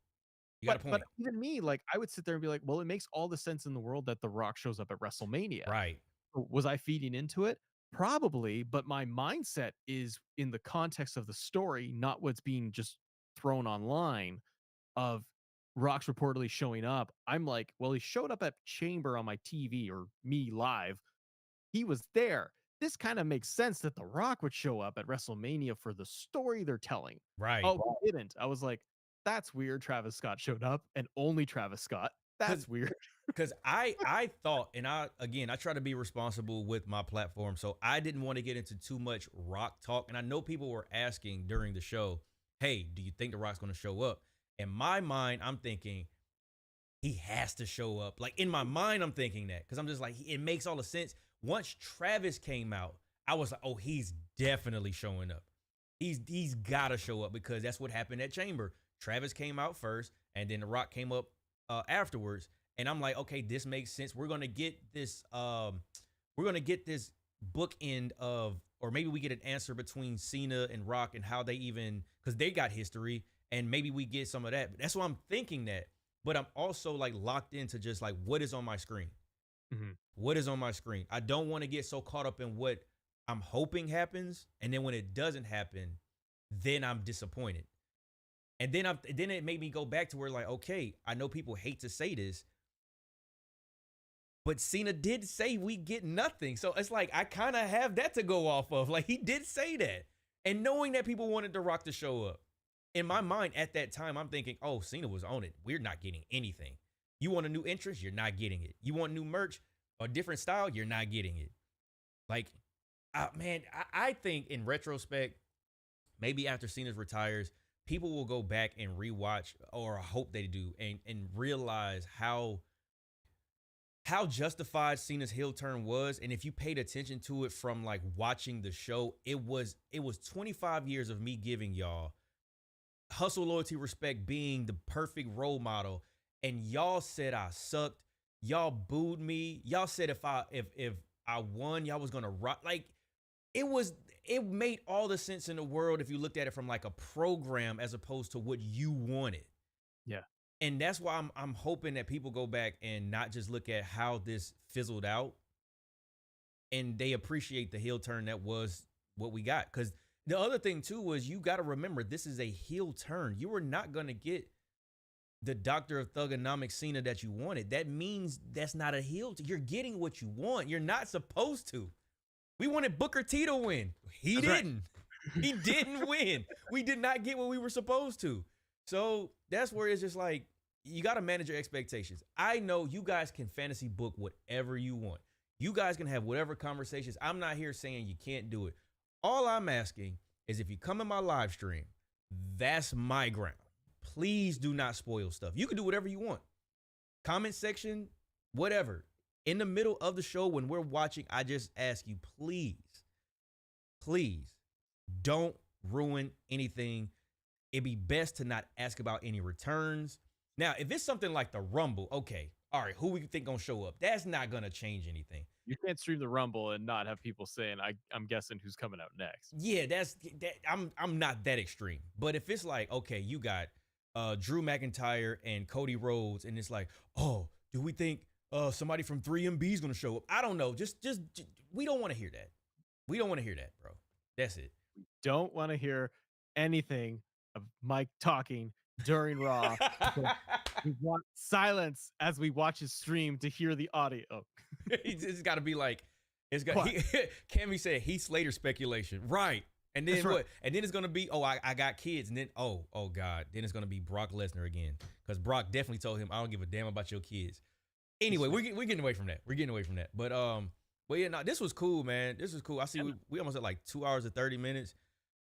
You got a point. But even me, like, I would sit there and be like, well, it makes all the sense in the world that The Rock shows up at WrestleMania. Right. Was I feeding into it? Probably, but my mindset is in the context of the story, not what's being just thrown online of Rock's reportedly showing up. I'm like, well, he showed up at Chamber on my TV or me live. He was there. This kind of makes sense that The Rock would show up at WrestleMania for the story they're telling. Right. Oh, he didn't. I was like, that's weird. Travis Scott showed up, and only Travis Scott. That's weird. Because I thought, and I try to be responsible with my platform, so I didn't want to get into too much Rock talk. And I know people were asking during the show, hey, do you think The Rock's going to show up? In my mind, I'm thinking he has to show up. Like, in my mind, I'm thinking that because I'm just like, it makes all the sense. Once Travis came out, I was like, oh, he's definitely showing up. He's got to show up because that's what happened at Chamber. Travis came out first, and then The Rock came up afterwards. And I'm like, okay, this makes sense. We're gonna get this. We're gonna get this bookend of, or maybe we get an answer between Cena and Rock and how they even, because they got history, and maybe we get some of that. But that's why I'm thinking that. But I'm also like locked into just like what is on my screen. Mm-hmm. What is on my screen? I don't want to get so caught up in what I'm hoping happens, and then when it doesn't happen, then I'm disappointed. And then it made me go back to where like, okay, I know people hate to say this, but Cena did say we get nothing. So it's like, I kind of have that to go off of. Like, he did say that. And knowing that people wanted The Rock to show up, in my mind at that time, I'm thinking, oh, Cena was on it. We're not getting anything. You want a new entrance? You're not getting it. You want new merch or different style? You're not getting it. Like, man, I think in retrospect, maybe after Cena retires, people will go back and rewatch, or I hope they do, and realize how justified Cena's heel turn was. And if you paid attention to it from like watching the show, it was 25 years of me giving y'all hustle, loyalty, respect, being the perfect role model. And y'all said I sucked. Y'all booed me. Y'all said if I won, y'all was gonna rock. Like, it made all the sense in the world if you looked at it from like a program as opposed to what you wanted. Yeah. And that's why I'm hoping that people go back and not just look at how this fizzled out, and they appreciate the heel turn that was what we got. Because the other thing too was, you got to remember, this is a heel turn. You were not going to get the Doctor of Thugonomics Cena that you wanted. That means that's not a heel. You're getting what you want. You're not supposed to. We wanted Booker T to win. He That's right. didn't. He didn't win. We did not get what we were supposed to. So that's where it's just like, you got to manage your expectations. I know you guys can fantasy book whatever you want. You guys can have whatever conversations. I'm not here saying you can't do it. All I'm asking is if you come in my live stream, that's my ground. Please do not spoil stuff. You can do whatever you want. Comment section, whatever. In the middle of the show when we're watching, I just ask you, please don't ruin anything. It'd be best to not ask about any returns. Now, if it's something like the Rumble, okay, all right, who we think gonna show up? That's not gonna change anything. You can't stream the Rumble and not have people saying, I'm guessing who's coming out next. Yeah, that. I'm not that extreme. But if it's like, okay, you got Drew McIntyre and Cody Rhodes, and it's like, oh, do we think somebody from 3MB is gonna show up? I don't know. Just we don't want to hear that. We don't want to hear that, bro. That's it. Don't want to hear anything of Mike talking during Raw. We want silence as we watch his stream to hear the audio. It's got to be like, it's got. Cammy said Heath Slater speculation, right? And then right. what? And then it's gonna be, oh, I got kids, and then oh God, then it's gonna be Brock Lesnar again, because Brock definitely told him, I don't give a damn about your kids. Anyway, we're getting away from that. We're getting away from that. But yeah, no, this was cool, man. This was cool. I see we almost at like 2 hours and 30 minutes.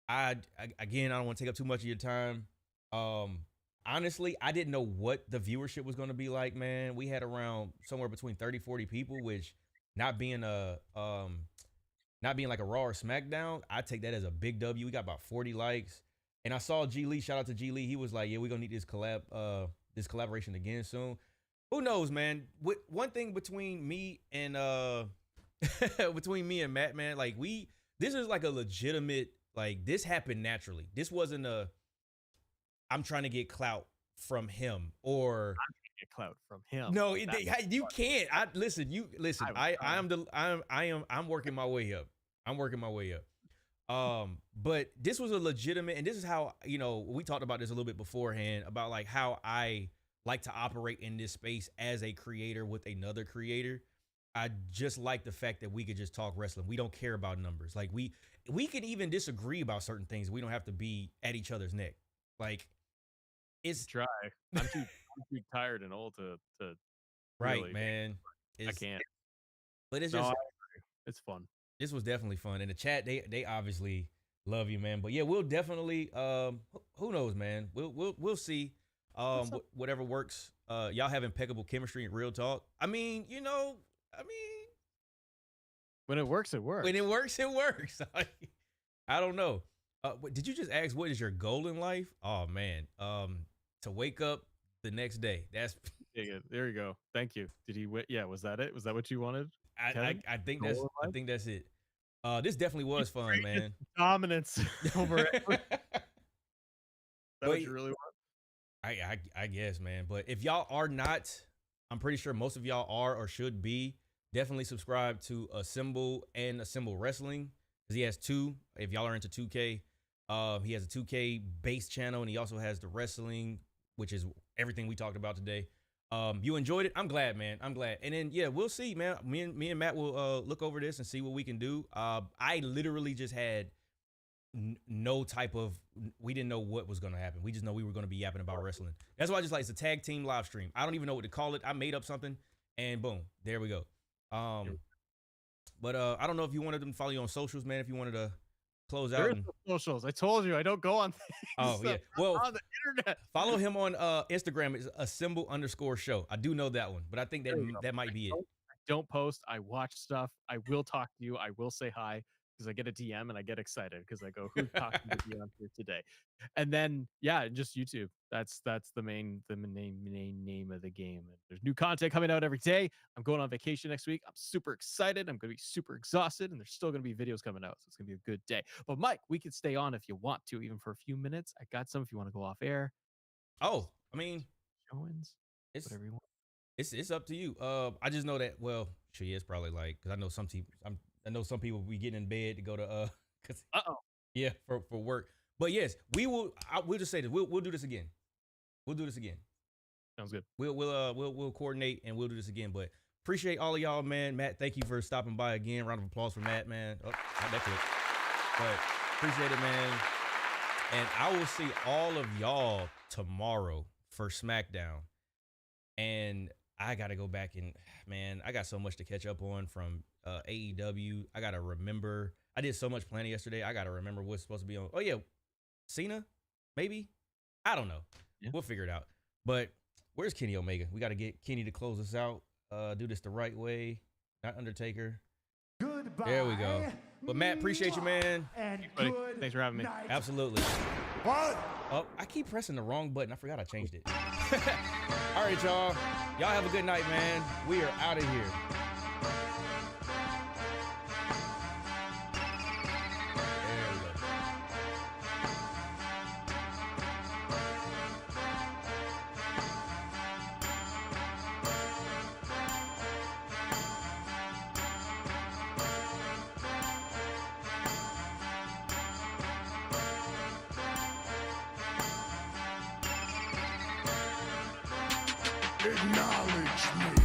Again, I don't want to take up too much of your time. Honestly, I didn't know what the viewership was going to be like, man. We had around somewhere between 30, 40 people, which not being like a Raw or SmackDown, I take that as a big W. We got about 40 likes. And I saw G Lee, shout out to G Lee. He was like, yeah, we're going to need this collaboration again soon. Who knows, man? One thing between me and Matt, man, like this is like a legitimate, like this happened naturally. This wasn't I'm trying to get clout from him, or I'm trying to get clout from him. No, you can't. I'm working my way up. But this was a legitimate, and this is how, we talked about this a little bit beforehand about like how I like to operate in this space as a creator with another creator. I just like the fact that we could just talk wrestling. We don't care about numbers. Like we can even disagree about certain things. We don't have to be at each other's neck. Like it's try. I'm too tired and old to right, really, man. I can't. But it's just it's fun. This was definitely fun. In the chat, they obviously love you, man. But yeah, we'll definitely who knows, man. We'll see. Whatever works. Y'all have impeccable chemistry and real talk. I mean, when it works, it works. When it works, it works. I don't know. Did you just ask what is your goal in life? Oh man, to wake up the next day. That's there you go. Thank you. Did he? Yeah, was that it? Was that what you wanted? I think that's it. This definitely was fun, man. Dominance over it. Is that what you really want? I guess, man. But if y'all are not, I'm pretty sure most of y'all are or should be. Definitely subscribe to Assemble and Assemble Wrestling, because he has two. If y'all are into 2K, he has a 2K base channel, and he also has the wrestling, which is everything we talked about today. You enjoyed it. I'm glad, man. I'm glad. And then yeah, we'll see, man. Me and Matt will look over this and see what we can do. I literally just had no type of, we didn't know what was going to happen. We just know we were going to be yapping about wrestling. That's why I just like, it's a tag team live stream. I don't even know what to call it. I made up something and boom, there we go. But I don't know if you wanted them to follow you on socials, man, if you wanted to close out. Socials. I told you I don't go on things. Oh yeah. Well, on the internet. Follow him on Instagram. It's assemble_show. I do know that one, but I think that might be it. I don't post. I watch stuff. I will talk to you. I will say hi, because I get a DM and I get excited because I go, who's talking to me on here today? And then yeah, just YouTube. That's the main name of the game. And there's new content coming out every day. I'm going on vacation next week. I'm super excited. I'm gonna be super exhausted, and there's still gonna be videos coming out, so it's gonna be a good day. But Mike, we can stay on if you want to, even for a few minutes. I got some if you want to go off air. Oh, I mean, showings, whatever you want. It's up to you. I just know that, well, she is probably like, because I know some people be getting in bed to go to yeah, for work. But yes, we'll just say this. We'll do this again. We'll do this again. Sounds good. We'll coordinate and we'll do this again. But appreciate all of y'all, man. Matt, thank you for stopping by again. Round of applause for Matt, man. Oh, not that quick. But appreciate it, man. And I will see all of y'all tomorrow for SmackDown. And I got to go back and, man, I got so much to catch up on from AEW. I got to remember. I did so much planning yesterday. I got to remember what's supposed to be on. Oh, yeah. Cena? Maybe? I don't know. Yeah. We'll figure it out. But where's Kenny Omega? We got to get Kenny to close us out. Do this the right way. Not Undertaker. Goodbye. There we go. But Matt, appreciate you, man. And Buddy, good thanks for having me. night. Absolutely. What? Oh, I keep pressing the wrong button. I forgot I changed it. All right, y'all. Y'all have a good night, man. We are out of here. There we go. Acknowledge me.